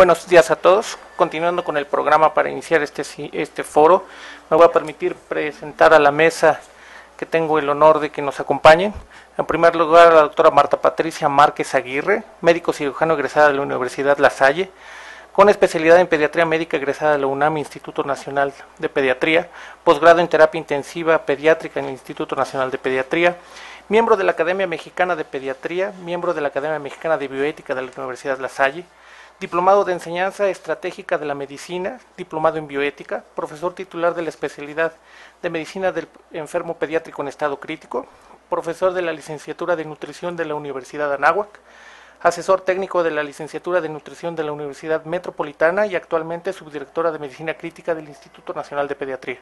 Buenos días a todos. Continuando con el programa para iniciar este foro, me voy a permitir presentar a la mesa que tengo el honor de que nos acompañen. En primer lugar, a la doctora Marta Patricia Márquez Aguirre, médico cirujano egresada de la Universidad La Salle, con especialidad en pediatría médica egresada de la UNAM, Instituto Nacional de Pediatría, posgrado en terapia intensiva pediátrica en el Instituto Nacional de Pediatría, miembro de la Academia Mexicana de Pediatría, miembro de la Academia Mexicana de Bioética de la Universidad La Salle, diplomado de enseñanza estratégica de la medicina, diplomado en bioética, profesor titular de la especialidad de medicina del enfermo pediátrico en estado crítico, profesor de la licenciatura de nutrición de la Universidad Anáhuac, asesor técnico de la licenciatura de nutrición de la Universidad Metropolitana y actualmente subdirectora de medicina crítica del Instituto Nacional de Pediatría.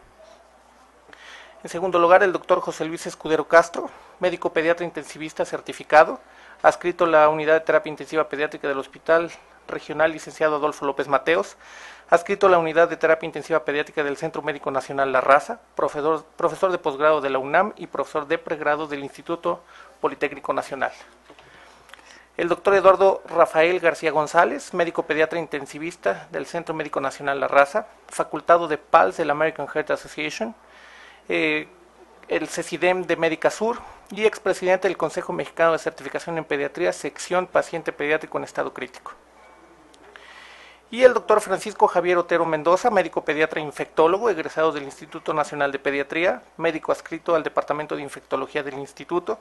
En segundo lugar, el doctor José Luis Escudero Castro, médico pediatra intensivista certificado, adscrito a la unidad de terapia intensiva pediátrica del Hospital Regional Licenciado Adolfo López Mateos, adscrito a la unidad de terapia intensiva pediátrica del Centro Médico Nacional La Raza, profesor de posgrado de la UNAM y profesor de pregrado del Instituto Politécnico Nacional. El doctor Eduardo Rafael García González, médico pediatra intensivista del Centro Médico Nacional La Raza, facultado de PALS de la American Heart Association, el CECIDEM de Médica Sur y expresidente del Consejo Mexicano de Certificación en Pediatría, sección paciente pediátrico en estado crítico. Y el doctor Francisco Javier Otero Mendoza, médico pediatra infectólogo, egresado del Instituto Nacional de Pediatría, médico adscrito al Departamento de Infectología del Instituto,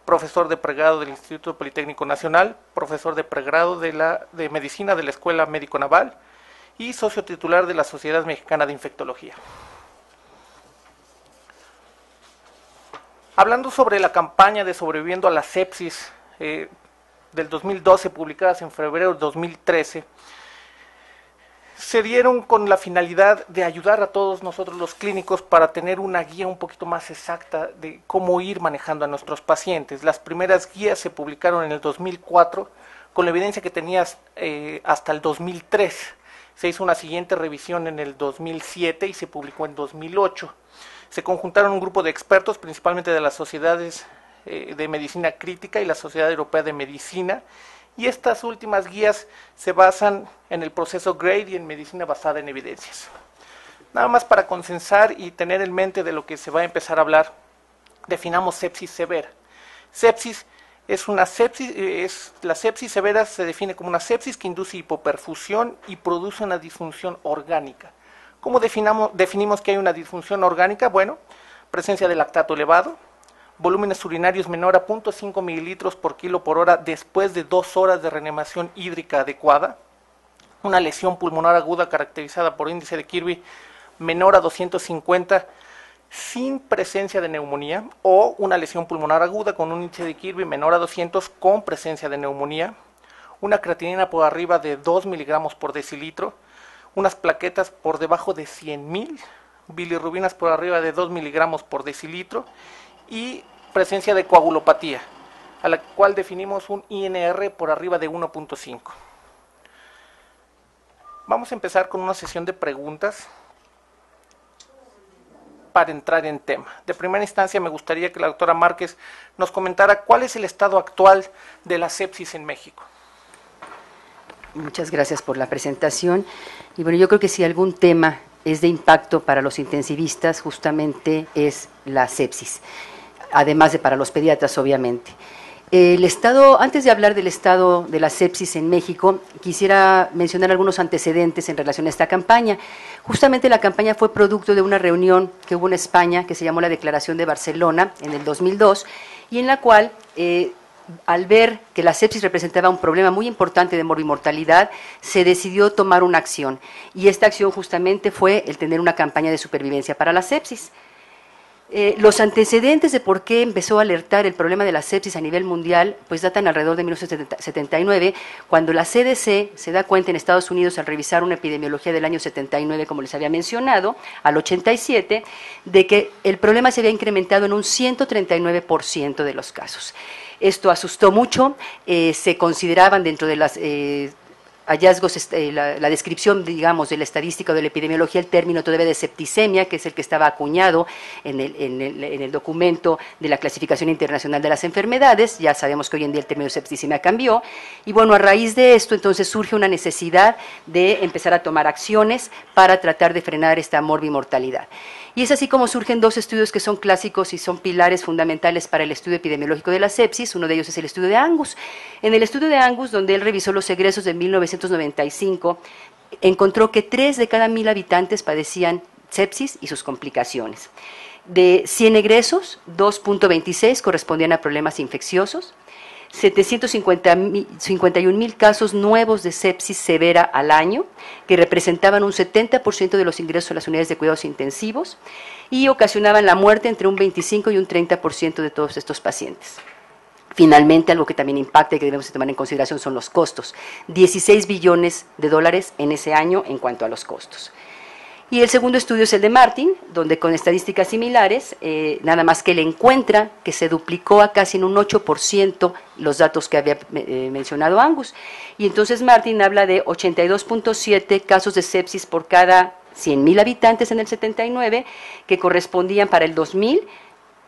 profesor de pregrado del Instituto Politécnico Nacional, profesor de pregrado de Medicina de la Escuela Médico Naval y socio titular de la Sociedad Mexicana de Infectología. Hablando sobre la campaña de Sobreviviendo a la Sepsis del 2012, publicadas en febrero de 2013, se dieron con la finalidad de ayudar a todos nosotros los clínicos para tener una guía un poquito más exacta de cómo ir manejando a nuestros pacientes. Las primeras guías se publicaron en el 2004 con la evidencia que tenías hasta el 2003. Se hizo una siguiente revisión en el 2007 y se publicó en 2008. Se conjuntaron un grupo de expertos, principalmente de las sociedades de medicina crítica y la Sociedad Europea de Medicina, y estas últimas guías se basan en el proceso GRADE y en medicina basada en evidencias. Nada más para consensar y tener en mente de lo que se va a empezar a hablar, definamos sepsis severa. Sepsis es la sepsis severa se define como una sepsis que induce hipoperfusión y produce una disfunción orgánica. ¿Cómo definimos que hay una disfunción orgánica? Bueno, presencia de lactato elevado, volúmenes urinarios menor a 0.5 mililitros por kilo por hora después de 2 horas de reanimación hídrica adecuada, una lesión pulmonar aguda caracterizada por índice de Kirby menor a 250 sin presencia de neumonía, o una lesión pulmonar aguda con un índice de Kirby menor a 200 con presencia de neumonía, una creatinina por arriba de 2 miligramos por decilitro, unas plaquetas por debajo de 100,000, bilirrubinas por arriba de 2 miligramos por decilitro y presencia de coagulopatía, a la cual definimos un INR por arriba de 1.5. Vamos a empezar con una sesión de preguntas para entrar en tema. De primera instancia me gustaría que la doctora Márquez nos comentara cuál es el estado actual de la sepsis en México. Muchas gracias por la presentación. Y bueno, yo creo que si algún tema es de impacto para los intensivistas, justamente es la sepsis, además de para los pediatras, obviamente. El estado, antes de hablar del estado de la sepsis en México, quisiera mencionar algunos antecedentes en relación a esta campaña. Justamente la campaña fue producto de una reunión que hubo en España, que se llamó la Declaración de Barcelona, en el 2002, y en la cual al ver que la sepsis representaba un problema muy importante de morbimortalidad, se decidió tomar una acción. Y esta acción justamente fue el tener una campaña de supervivencia para la sepsis. Los antecedentes de por qué empezó a alertar el problema de la sepsis a nivel mundial, pues datan alrededor de 1979, cuando la CDC se da cuenta en Estados Unidos, al revisar una epidemiología del año 79, como les había mencionado, al 87, de que el problema se había incrementado en un 139% de los casos. Esto asustó mucho, se consideraban dentro de las hallazgos, la descripción, digamos, de la estadística o de la epidemiología, el término todavía de septicemia, que es el que estaba acuñado en el documento de la Clasificación Internacional de las Enfermedades. Ya sabemos que hoy en día el término septicemia cambió. Y bueno, a raíz de esto, entonces surge una necesidad de empezar a tomar acciones para tratar de frenar esta morbimortalidad. Y es así como surgen dos estudios que son clásicos y son pilares fundamentales para el estudio epidemiológico de la sepsis. Uno de ellos es el estudio de Angus. En el estudio de Angus, donde él revisó los egresos de 1995, encontró que 3 de cada 1000 habitantes padecían sepsis y sus complicaciones. De 100 egresos, 2.26 correspondían a problemas infecciosos, 751,000 casos nuevos de sepsis severa al año, que representaban un 70% de los ingresos a las unidades de cuidados intensivos y ocasionaban la muerte entre un 25 y un 30% de todos estos pacientes. Finalmente, algo que también impacta y que debemos tomar en consideración son los costos. 16 billones de dólares en ese año en cuanto a los costos. Y el segundo estudio es el de Martin, donde con estadísticas similares, nada más que él encuentra que se duplicó a casi en un 8% los datos que había mencionado Angus. Y entonces Martin habla de 82.7 casos de sepsis por cada 100,000 habitantes en el 79, que correspondían para el 2000,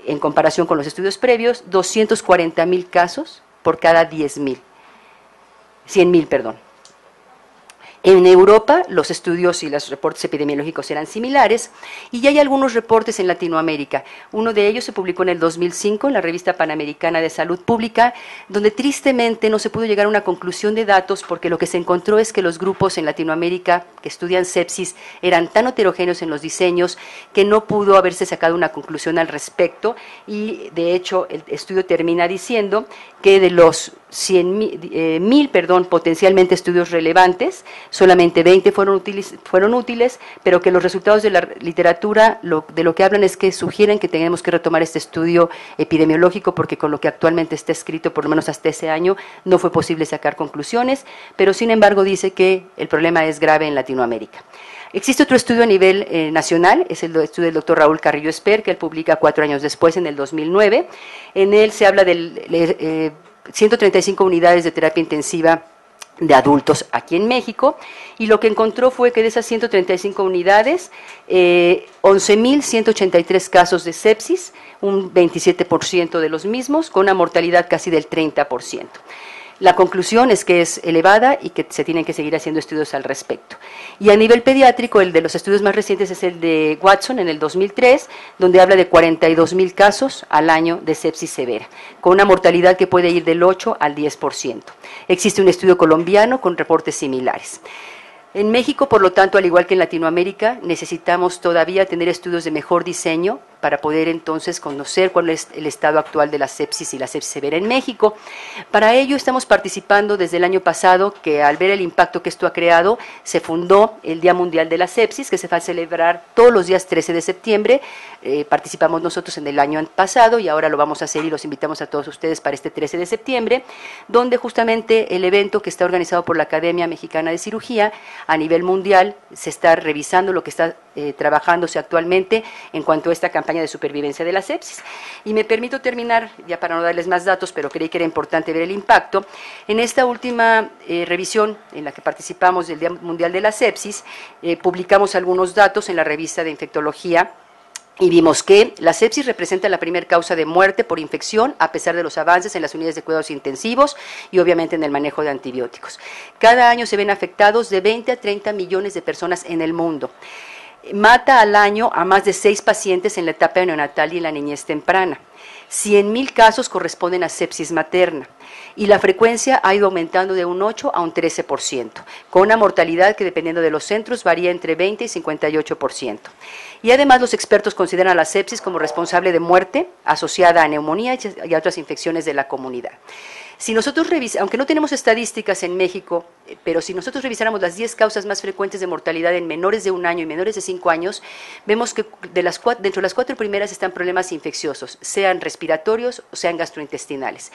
en comparación con los estudios previos, 240,000 casos por cada 100,000. En Europa, los estudios y los reportes epidemiológicos eran similares, y ya hay algunos reportes en Latinoamérica. Uno de ellos se publicó en el 2005 en la Revista Panamericana de Salud Pública, donde tristemente no se pudo llegar a una conclusión de datos, porque lo que se encontró es que los grupos en Latinoamérica que estudian sepsis eran tan heterogéneos en los diseños que no pudo haberse sacado una conclusión al respecto, y de hecho el estudio termina diciendo que de los 100,000 potencialmente estudios relevantes, solamente 20 fueron útiles, pero que los resultados de la literatura de lo que hablan es que sugieren que tenemos que retomar este estudio epidemiológico, porque con lo que actualmente está escrito, por lo menos hasta ese año, no fue posible sacar conclusiones, pero sin embargo dice que el problema es grave en Latinoamérica. Existe otro estudio a nivel nacional, es el estudio del doctor Raúl Carrillo Esper, que él publica 4 años después, en el 2009. En él se habla de 135 unidades de terapia intensiva de adultos aquí en México, y lo que encontró fue que de esas 135 unidades, 11,183 casos de sepsis, un 27% de los mismos, con una mortalidad casi del 30%. La conclusión es que es elevada y que se tienen que seguir haciendo estudios al respecto. Y a nivel pediátrico, el de los estudios más recientes es el de Watson en el 2003, donde habla de 42,000 casos al año de sepsis severa, con una mortalidad que puede ir del 8 al 10%. Existe un estudio colombiano con reportes similares. En México, por lo tanto, al igual que en Latinoamérica, necesitamos todavía tener estudios de mejor diseño para poder entonces conocer cuál es el estado actual de la sepsis y la sepsis severa en México. Para ello estamos participando desde el año pasado, que al ver el impacto que esto ha creado, se fundó el Día Mundial de la Sepsis, que se va a celebrar todos los días 13 de septiembre. Participamos nosotros en el año pasado y ahora lo vamos a hacer, y los invitamos a todos ustedes para este 13 de septiembre, donde justamente el evento, que está organizado por la Academia Mexicana de Cirugía, a nivel mundial se está revisando lo que está trabajándose actualmente en cuanto a esta campaña de supervivencia de la sepsis. Y me permito terminar, ya para no darles más datos, pero creí que era importante ver el impacto. En esta última revisión en la que participamos del Día Mundial de la Sepsis, publicamos algunos datos en la revista de infectología, y vimos que la sepsis representa la primera causa de muerte por infección, a pesar de los avances en las unidades de cuidados intensivos y obviamente en el manejo de antibióticos. Cada año se ven afectados de 20 a 30 millones de personas en el mundo. Mata al año a más de 6 pacientes en la etapa neonatal y en la niñez temprana. 100,000 casos corresponden a sepsis materna, y la frecuencia ha ido aumentando de un 8 a un 13%, con una mortalidad que, dependiendo de los centros, varía entre 20 y 58%. Y además los expertos consideran a la sepsis como responsable de muerte asociada a neumonía y a otras infecciones de la comunidad. Si nosotros aunque no tenemos estadísticas en México, pero si nosotros revisáramos las 10 causas más frecuentes de mortalidad en menores de 1 año y menores de 5 años, vemos que dentro de las 4 primeras están problemas infecciosos, sean respiratorios o sean gastrointestinales.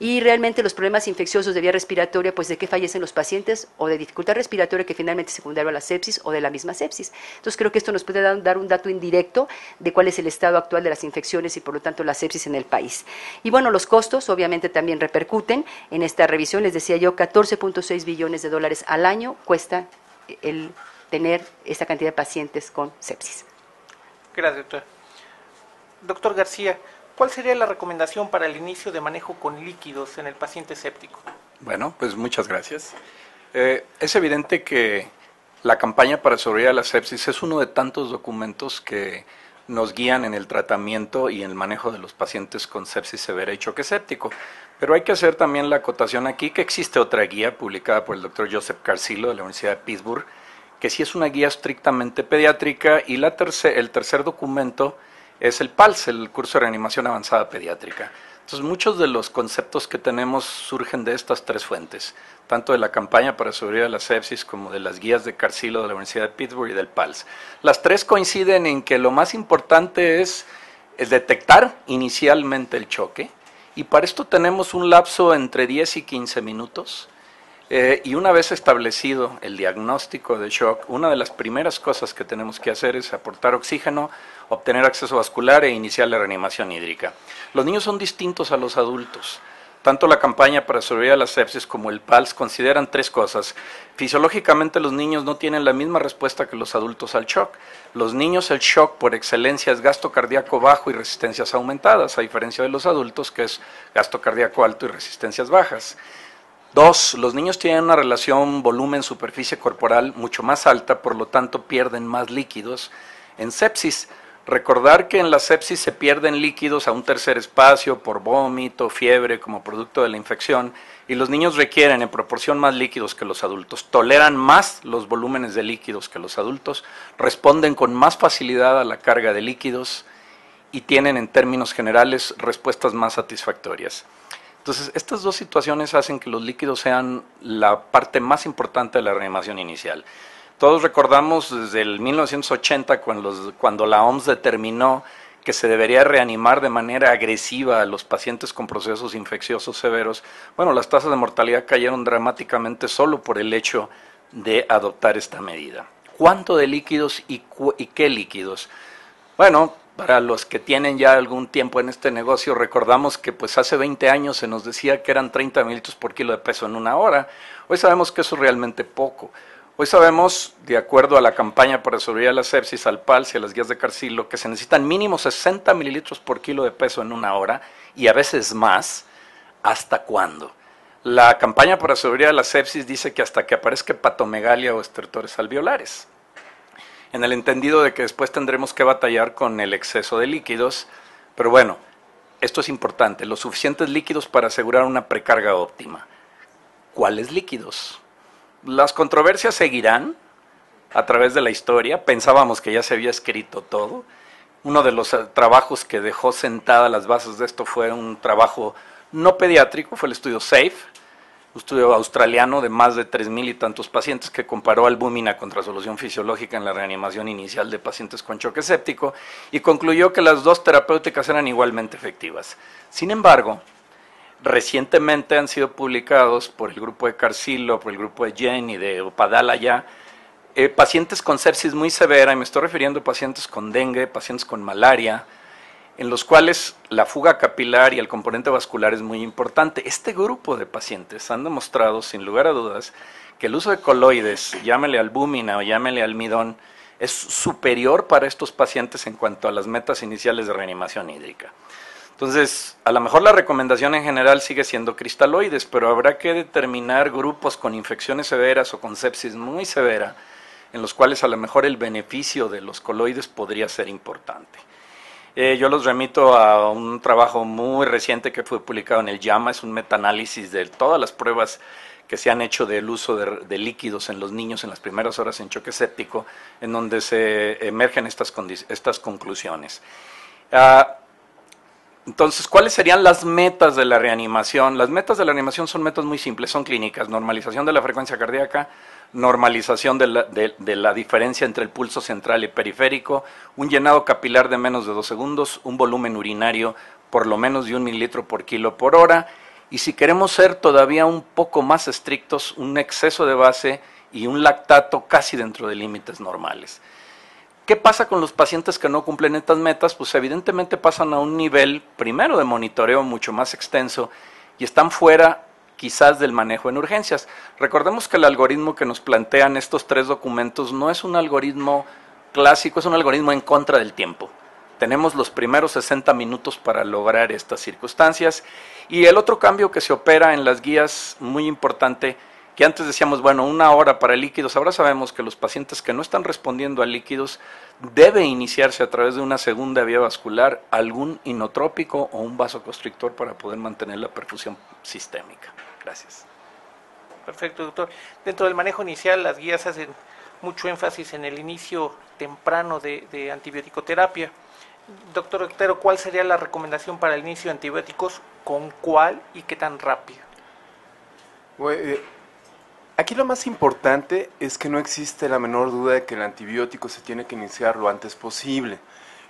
y realmente los problemas infecciosos de vía respiratoria, pues de qué fallecen los pacientes, o de dificultad respiratoria que finalmente es secundario a la sepsis, o de la misma sepsis. Entonces creo que esto nos puede dar un dato indirecto de cuál es el estado actual de las infecciones y por lo tanto la sepsis en el país. Y bueno, los costos obviamente también repercuten en esta revisión, les decía yo, 14.6 billones de dólares al año cuesta el tener esta cantidad de pacientes con sepsis. Gracias, doctor. Doctor García, ¿cuál sería la recomendación para el inicio de manejo con líquidos en el paciente séptico? Bueno, pues muchas gracias. Es evidente que la campaña para sobrevivir a la sepsis es uno de tantos documentos que nos guían en el tratamiento y en el manejo de los pacientes con sepsis severa y choque séptico. Pero hay que hacer también la acotación aquí que existe otra guía publicada por el doctor Joseph Carcillo de la Universidad de Pittsburgh, que sí es una guía estrictamente pediátrica, y el tercer documento es el PALS, el curso de reanimación avanzada pediátrica. Entonces muchos de los conceptos que tenemos surgen de estas tres fuentes, tanto de la campaña para sobrevivir a la sepsis como de las guías de Carcillo de la Universidad de Pittsburgh y del PALS. Las tres coinciden en que lo más importante es detectar inicialmente el choque, y para esto tenemos un lapso entre 10 y 15 minutos, y una vez establecido el diagnóstico de shock, una de las primeras cosas que tenemos que hacer es aportar oxígeno, obtener acceso vascular e iniciar la reanimación hídrica. Los niños son distintos a los adultos. Tanto la campaña para sobrevivir a la sepsis como el PALS consideran tres cosas. Fisiológicamente los niños no tienen la misma respuesta que los adultos al shock. Los niños el shock por excelencia es gasto cardíaco bajo y resistencias aumentadas, a diferencia de los adultos que es gasto cardíaco alto y resistencias bajas. Dos, los niños tienen una relación volumen-superficie corporal mucho más alta, por lo tanto pierden más líquidos. En sepsis, recordar que en la sepsis se pierden líquidos a un tercer espacio por vómito, fiebre como producto de la infección, y los niños requieren en proporción más líquidos que los adultos, toleran más los volúmenes de líquidos que los adultos, responden con más facilidad a la carga de líquidos y tienen en términos generales respuestas más satisfactorias. Entonces, estas dos situaciones hacen que los líquidos sean la parte más importante de la reanimación inicial. Todos recordamos desde el 1980, cuando la OMS determinó que se debería reanimar de manera agresiva a los pacientes con procesos infecciosos severos. Bueno, las tasas de mortalidad cayeron dramáticamente solo por el hecho de adoptar esta medida. ¿Cuánto de líquidos y qué líquidos? Bueno, para los que tienen ya algún tiempo en este negocio, recordamos que pues hace 20 años se nos decía que eran 30 mililitros por kilo de peso en una hora. Hoy sabemos que eso es realmente poco. Hoy sabemos, de acuerdo a la campaña para sobrevivir a la sepsis, al PALS y a las guías de Carcillo, que se necesitan mínimo 60 mililitros por kilo de peso en una hora, y a veces más. ¿Hasta cuándo? La campaña para sobrevivir a la sepsis dice que hasta que aparezca hepatomegalia o estertores alveolares, en el entendido de que después tendremos que batallar con el exceso de líquidos, pero bueno, esto es importante, los suficientes líquidos para asegurar una precarga óptima. ¿Cuáles líquidos? Las controversias seguirán a través de la historia. Pensábamos que ya se había escrito todo. Uno de los trabajos que dejó sentadas las bases de esto fue un trabajo no pediátrico, fue el estudio SAFE, un estudio australiano de más de 3,000 y tantos pacientes que comparó albúmina contra solución fisiológica en la reanimación inicial de pacientes con choque séptico y concluyó que las dos terapéuticas eran igualmente efectivas. Sin embargo, recientemente han sido publicados por el grupo de Carcillo, por el grupo de Jen y de Opadala ya, pacientes con sepsis muy severa, y me estoy refiriendo a pacientes con dengue, pacientes con malaria, en los cuales la fuga capilar y el componente vascular es muy importante. Este grupo de pacientes han demostrado, sin lugar a dudas, que el uso de coloides, llámele albúmina o llámele almidón, es superior para estos pacientes en cuanto a las metas iniciales de reanimación hídrica. Entonces, a lo mejor la recomendación en general sigue siendo cristaloides, pero habrá que determinar grupos con infecciones severas o con sepsis muy severa, en los cuales a lo mejor el beneficio de los coloides podría ser importante. Yo los remito a un trabajo muy reciente que fue publicado en el JAMA, es un metaanálisis de todas las pruebas que se han hecho del uso de líquidos en los niños en las primeras horas en choque séptico, en donde se emergen estas conclusiones. Entonces, ¿cuáles serían las metas de la reanimación? Las metas de la reanimación son metas muy simples, son clínicas: normalización de la frecuencia cardíaca, normalización de la diferencia entre el pulso central y periférico, un llenado capilar de menos de 2 segundos, un volumen urinario por lo menos de 1 mililitro por kilo por hora, Y si queremos ser todavía un poco más estrictos, un exceso de base y un lactato casi dentro de límites normales. ¿Qué pasa con los pacientes que no cumplen estas metas? Pues evidentemente pasan a un nivel, primero, de monitoreo mucho más extenso y están fuera quizás del manejo en urgencias. Recordemos que el algoritmo que nos plantean estos 3 documentos no es un algoritmo clásico, es un algoritmo en contra del tiempo. Tenemos los primeros 60 minutos para lograr estas circunstancias. Y el otro cambio que se opera en las guías, muy importante, que antes decíamos, bueno, 1 hora para líquidos, ahora sabemos que los pacientes que no están respondiendo a líquidos debe iniciarse a través de una segunda vía vascular algún inotrópico o un vasoconstrictor para poder mantener la perfusión sistémica. Gracias. Perfecto, doctor. Dentro del manejo inicial, las guías hacen mucho énfasis en el inicio temprano de antibiótico-terapia. Doctor Otero, ¿cuál sería la recomendación para el inicio de antibióticos? ¿Con cuál y qué tan rápido? Aquí lo más importante es que no existe la menor duda de que el antibiótico se tiene que iniciar lo antes posible.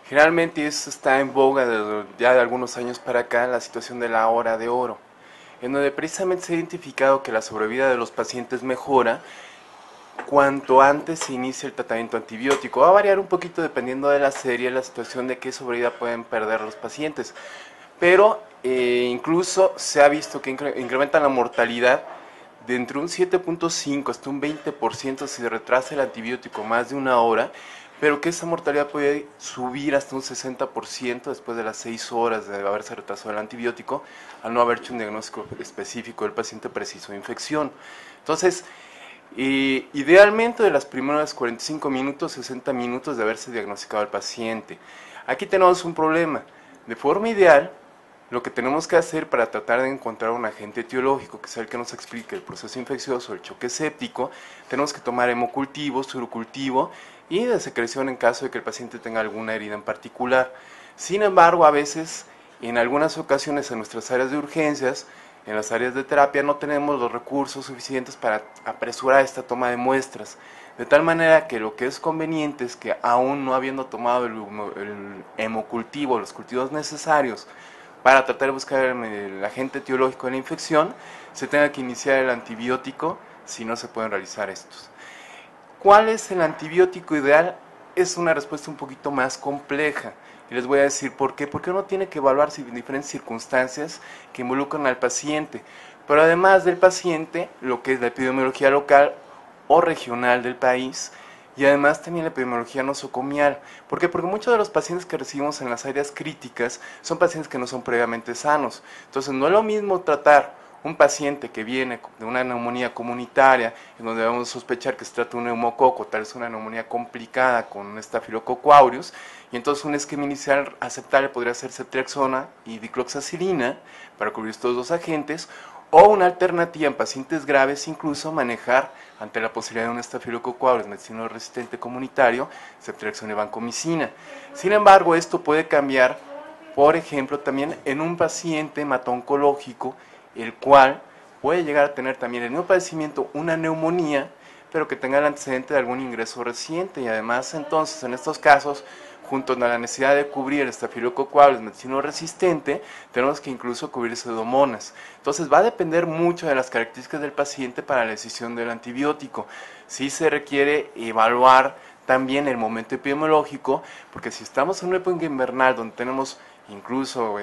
Generalmente eso está en boga ya de algunos años para acá, la situación de la hora de oro, en donde precisamente se ha identificado que la sobrevida de los pacientes mejora cuanto antes se inicia el tratamiento antibiótico. Va a variar un poquito dependiendo de la serie, la situación de qué sobrevida pueden perder los pacientes, pero incluso se ha visto que incrementa la mortalidad de entre un 7.5 hasta un 20% si se retrasa el antibiótico más de 1 hora, pero que esa mortalidad puede subir hasta un 60% después de las 6 horas de haberse retrasado el antibiótico, al no haber hecho un diagnóstico específico del paciente preciso de infección. Entonces, idealmente de las primeras 45 minutos, 60 minutos de haberse diagnosticado al paciente. Aquí tenemos un problema. De forma ideal, lo que tenemos que hacer para tratar de encontrar un agente etiológico que sea el que nos explique el proceso infeccioso, el choque séptico, tenemos que tomar hemocultivo, surocultivo y de secreción en caso de que el paciente tenga alguna herida en particular. Sin embargo, a veces, en algunas ocasiones en nuestras áreas de urgencias, en las áreas de terapia, no tenemos los recursos suficientes para apresurar esta toma de muestras. De tal manera que lo que es conveniente es que aún no habiendo tomado el hemocultivo, los cultivos necesarios, para tratar de buscar el agente etiológico de la infección, se tenga que iniciar el antibiótico si no se pueden realizar estos. ¿Cuál es el antibiótico ideal? Es una respuesta un poquito más compleja. Y les voy a decir por qué. Porque uno tiene que evaluar diferentes circunstancias que involucran al paciente. Pero además del paciente, lo que es la epidemiología local o regional del país, y además también la epidemiología nosocomial. ¿Por qué? Porque muchos de los pacientes que recibimos en las áreas críticas son pacientes que no son previamente sanos. Entonces no es lo mismo tratar un paciente que viene de una neumonía comunitaria, en donde debemos sospechar que se trata de un neumococo, tal vez una neumonía complicada con un estafilococo aureus, y entonces un esquema inicial aceptable podría ser ceftriaxona y dicloxacilina para cubrir estos 2 agentes, o una alternativa en pacientes graves, incluso manejar, ante la posibilidad de un estafilococo aureus medicino resistente comunitario, ceftriaxona y vancomicina. Sin embargo, esto puede cambiar, por ejemplo, también en un paciente hemato-oncológico, el cual puede llegar a tener también el mismo padecimiento, una neumonía, pero que tenga el antecedente de algún ingreso reciente, y además entonces en estos casos, junto a la necesidad de cubrir el estafilococo aureus medicino resistente, tenemos que incluso cubrir pseudomonas. Entonces va a depender mucho de las características del paciente para la decisión del antibiótico. Sí se requiere evaluar también el momento epidemiológico, porque si estamos en una época invernal donde tenemos incluso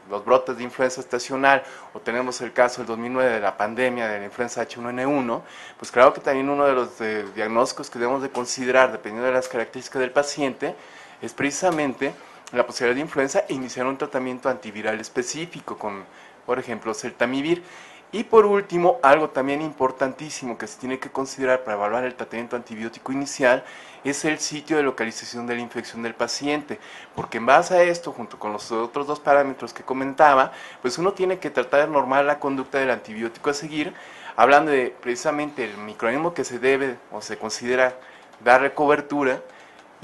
los brotes de influenza estacional, o tenemos el caso del 2009 de la pandemia de la influenza H1N1, pues claro que también uno de los diagnósticos que debemos de considerar, dependiendo de las características del paciente, es precisamente la posibilidad de influenza e iniciar un tratamiento antiviral específico con, por ejemplo, celtamivir. Y por último, algo también importantísimo que se tiene que considerar para evaluar el tratamiento antibiótico inicial es el sitio de localización de la infección del paciente, porque en base a esto, junto con los otros 2 parámetros que comentaba, pues uno tiene que tratar de normar la conducta del antibiótico a seguir, hablando de precisamente el microorganismo que se debe o se considera darle cobertura,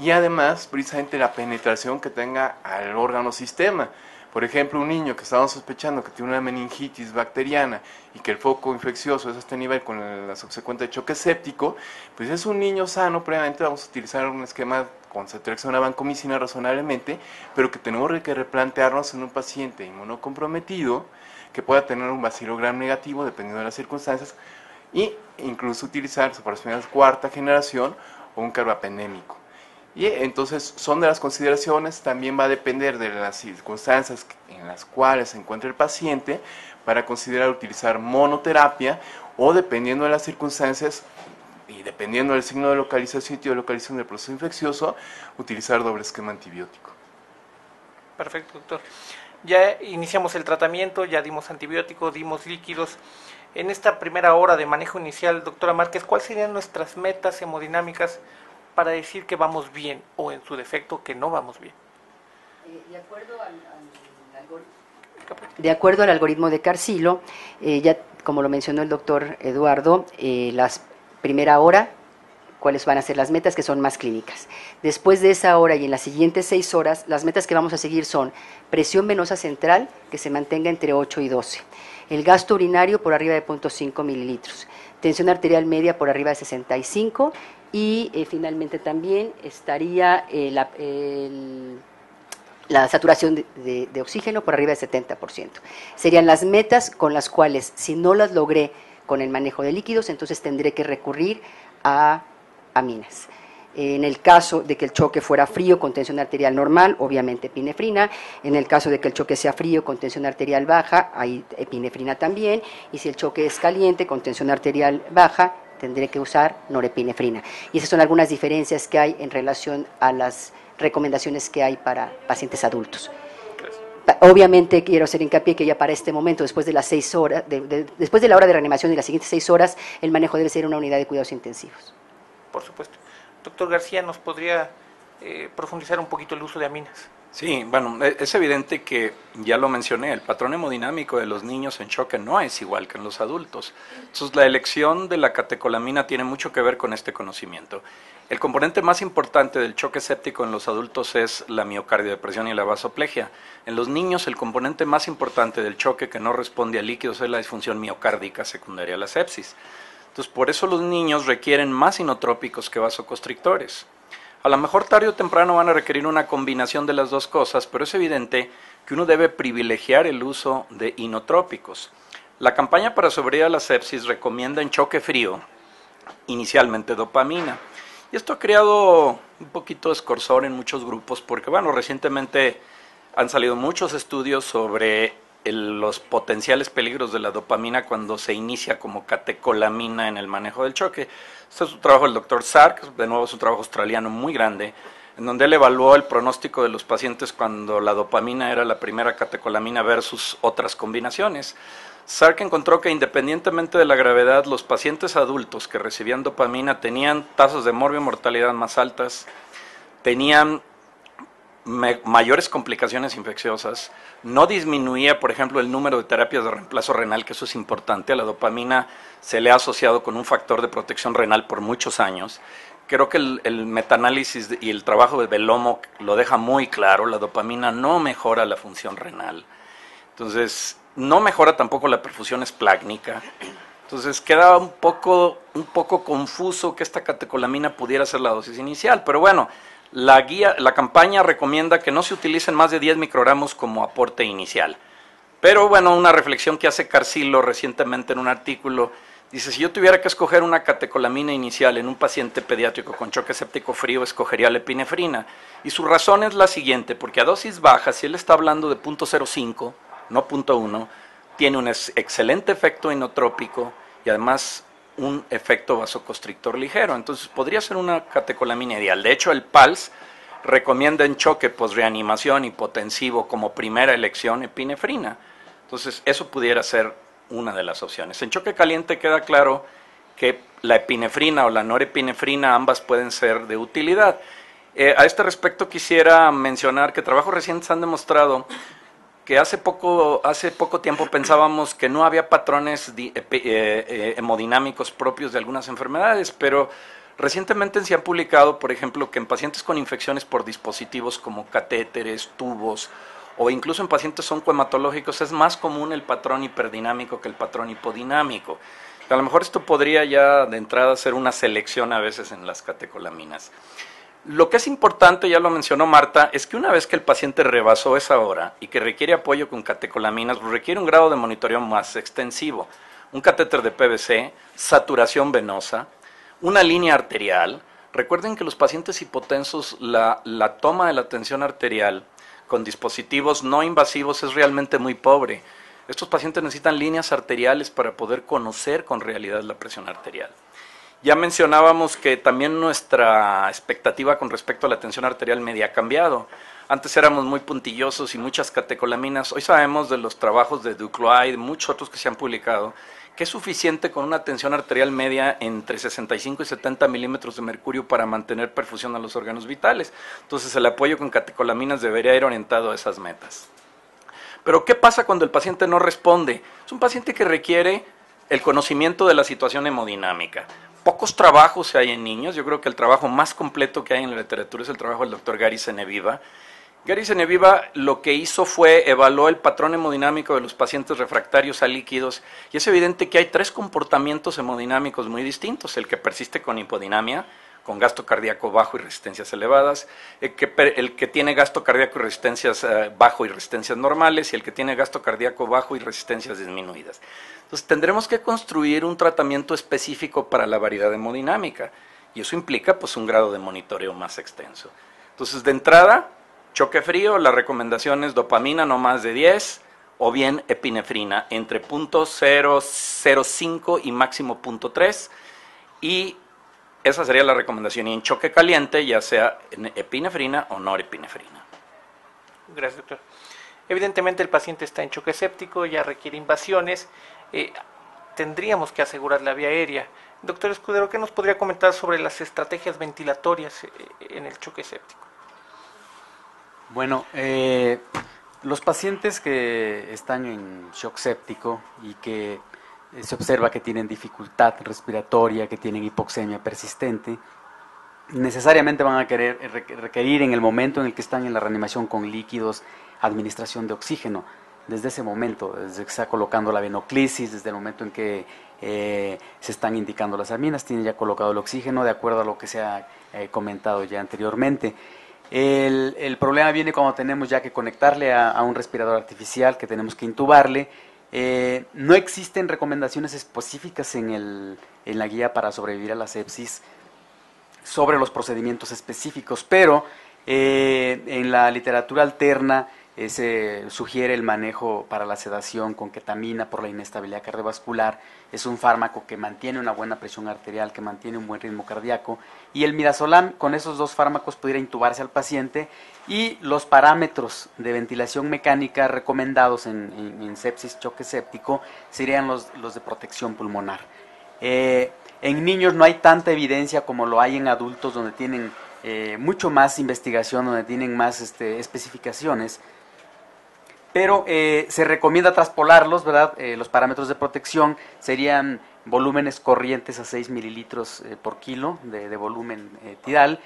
y además precisamente la penetración que tenga al órgano sistema. Por ejemplo, un niño que estamos sospechando que tiene una meningitis bacteriana y que el foco infeccioso es a este nivel con la subsecuente choque séptico, pues es un niño sano, previamente vamos a utilizar un esquema con ceftriaxona vancomicina razonablemente, pero que tenemos que replantearnos en un paciente inmunocomprometido que pueda tener un bacilo gram negativo dependiendo de las circunstancias, y incluso utilizar superfosfaminas cuarta generación o un carbapenémico. Y entonces son de las consideraciones, también va a depender de las circunstancias en las cuales se encuentra el paciente para considerar utilizar monoterapia o, dependiendo de las circunstancias y dependiendo del signo de localización y de localización del proceso infeccioso, utilizar doble esquema antibiótico. Perfecto, doctor. Ya iniciamos el tratamiento, ya dimos antibióticos, dimos líquidos. En esta primera hora de manejo inicial, doctora Márquez, ¿cuáles serían nuestras metas hemodinámicas para decir que vamos bien o, en su defecto, que no vamos bien? De acuerdo al algoritmo de Carcillo, ya como lo mencionó el doctor Eduardo, la primera hora, cuáles van a ser las metas que son más clínicas. Después de esa hora y en las siguientes 6 horas, las metas que vamos a seguir son presión venosa central, que se mantenga entre 8 y 12, el gasto urinario por arriba de 0.5 mililitros, tensión arterial media por arriba de 65 y finalmente también estaría la saturación de oxígeno por arriba del 70%. Serían las metas con las cuales, si no las logré con el manejo de líquidos, entonces tendré que recurrir a aminas. En el caso de que el choque fuera frío con tensión arterial normal, obviamente epinefrina. En el caso de que el choque sea frío con tensión arterial baja, hay epinefrina también. Y si el choque es caliente con tensión arterial baja, tendré que usar norepinefrina. Y esas son algunas diferencias que hay en relación a las recomendaciones que hay para pacientes adultos. Obviamente quiero hacer hincapié que ya para este momento, después de las 6 horas, después de la hora de reanimación y las siguientes 6 horas, el manejo debe ser una unidad de cuidados intensivos. Por supuesto. Doctor García, ¿nos podría profundizar un poquito el uso de aminas? Sí, bueno, es evidente que, ya lo mencioné, el patrón hemodinámico de los niños en choque no es igual que en los adultos. Entonces, la elección de la catecolamina tiene mucho que ver con este conocimiento. El componente más importante del choque séptico en los adultos es la miocardiodepresión y la vasoplegia. En los niños, el componente más importante del choque que no responde a líquidos es la disfunción miocárdica secundaria a la sepsis. Entonces, por eso los niños requieren más inotrópicos que vasoconstrictores. A lo mejor tarde o temprano van a requerir una combinación de las dos cosas, pero es evidente que uno debe privilegiar el uso de inotrópicos. La campaña para sobrevivir a la sepsis recomienda en choque frío inicialmente dopamina. Y esto ha creado un poquito de escorzor en muchos grupos porque, bueno, recientemente han salido muchos estudios sobre los potenciales peligros de la dopamina cuando se inicia como catecolamina en el manejo del choque. Este es un trabajo del doctor Sark, de nuevo es un trabajo australiano muy grande, en donde él evaluó el pronóstico de los pacientes cuando la dopamina era la primera catecolamina versus otras combinaciones. Sark encontró que independientemente de la gravedad, los pacientes adultos que recibían dopamina tenían tasas de morbimortalidad más altas, tenían mayores complicaciones infecciosas, no disminuía, por ejemplo, el número de terapias de reemplazo renal, que eso es importante. A la dopamina se le ha asociado con un factor de protección renal por muchos años. Creo que el metaanálisis y el trabajo de Belomo lo deja muy claro. La dopamina no mejora la función renal. Entonces, no mejora tampoco la perfusión esplácnica. Entonces, queda un poco confuso que esta catecolamina pudiera ser la dosis inicial. Pero bueno, la campaña recomienda que no se utilicen más de 10 microgramos como aporte inicial. Pero bueno, una reflexión que hace Carcillo recientemente en un artículo, dice, si yo tuviera que escoger una catecolamina inicial en un paciente pediátrico con choque séptico frío, escogería la epinefrina. Y su razón es la siguiente, porque a dosis bajas, si él está hablando de 0.05, no 0.1, tiene un excelente efecto inotrópico y además un efecto vasoconstrictor ligero. Entonces podría ser una catecolamina ideal. De hecho, el PALS recomienda en choque posreanimación hipotensivo como primera elección epinefrina. Entonces eso pudiera ser una de las opciones. En choque caliente queda claro que la epinefrina o la norepinefrina ambas pueden ser de utilidad. A este respecto quisiera mencionar que trabajos recientes han demostrado que hace poco tiempo pensábamos que no había patrones hemodinámicos propios de algunas enfermedades, pero recientemente se han publicado, por ejemplo, que en pacientes con infecciones por dispositivos como catéteres, tubos, o incluso en pacientes oncohematológicos es más común el patrón hiperdinámico que el patrón hipodinámico. A lo mejor esto podría ya de entrada ser una selección a veces en las catecolaminas. Lo que es importante, ya lo mencionó Marta, es que una vez que el paciente rebasó esa hora y que requiere apoyo con catecolaminas, pues requiere un grado de monitoreo más extensivo. Un catéter de PVC, saturación venosa, una línea arterial. Recuerden que los pacientes hipotensos, la toma de la tensión arterial con dispositivos no invasivos es realmente muy pobre. Estos pacientes necesitan líneas arteriales para poder conocer con realidad la presión arterial. Ya mencionábamos que también nuestra expectativa con respecto a la tensión arterial media ha cambiado. Antes éramos muy puntillosos y muchas catecolaminas. Hoy sabemos de los trabajos de Duclos y de muchos otros que se han publicado que es suficiente con una tensión arterial media entre 65 y 70 milímetros de mercurio para mantener perfusión a los órganos vitales. Entonces el apoyo con catecolaminas debería ir orientado a esas metas. Pero ¿qué pasa cuando el paciente no responde? Es un paciente que requiere el conocimiento de la situación hemodinámica. Pocos trabajos hay en niños. Yo creo que el trabajo más completo que hay en la literatura es el trabajo del doctor Gary Ceneviva. Gary Ceneviva lo que hizo fue evaluó el patrón hemodinámico de los pacientes refractarios a líquidos y es evidente que hay 3 comportamientos hemodinámicos muy distintos: el que persiste con hipodinamia, con gasto cardíaco bajo y resistencias elevadas, el que tiene gasto cardíaco y resistencias bajo y resistencias normales, y el que tiene gasto cardíaco bajo y resistencias disminuidas. Entonces tendremos que construir un tratamiento específico para la variedad hemodinámica y eso implica pues un grado de monitoreo más extenso. Entonces de entrada, choque frío, la recomendación es dopamina no más de 10 o bien epinefrina entre 0.005 y máximo 0.3 y esa sería la recomendación. Y en choque caliente, ya sea epinefrina o norepinefrina. Gracias, doctor. Evidentemente el paciente está en choque séptico, ya requiere invasiones. Tendríamos que asegurar la vía aérea. Doctor Escudero, ¿qué nos podría comentar sobre las estrategias ventilatorias en el choque séptico? Bueno, los pacientes que están en shock séptico y que se observa que tienen dificultad respiratoria, que tienen hipoxemia persistente, necesariamente van a requerir en el momento en el que están en la reanimación con líquidos, administración de oxígeno. Desde ese momento, desde que se está colocando la venoclisis, desde el momento en que se están indicando las aminas, tienen ya colocado el oxígeno de acuerdo a lo que se ha comentado ya anteriormente. El problema viene cuando tenemos ya que conectarle a un respirador artificial, que tenemos que intubarle. No existen recomendaciones específicas en la guía para sobrevivir a la sepsis sobre los procedimientos específicos, pero en la literatura alterna se sugiere el manejo para la sedación con ketamina por la inestabilidad cardiovascular. Es un fármaco que mantiene una buena presión arterial, que mantiene un buen ritmo cardíaco, y el midazolam con esos 2 fármacos pudiera intubarse al paciente, y los parámetros de ventilación mecánica recomendados en sepsis, choque séptico, serían los de protección pulmonar. En niños no hay tanta evidencia como lo hay en adultos, donde tienen mucho más investigación, donde tienen más especificaciones, pero se recomienda traspolarlos, ¿verdad? Los parámetros de protección serían volúmenes corrientes a 6 mililitros por kilo de volumen tidal,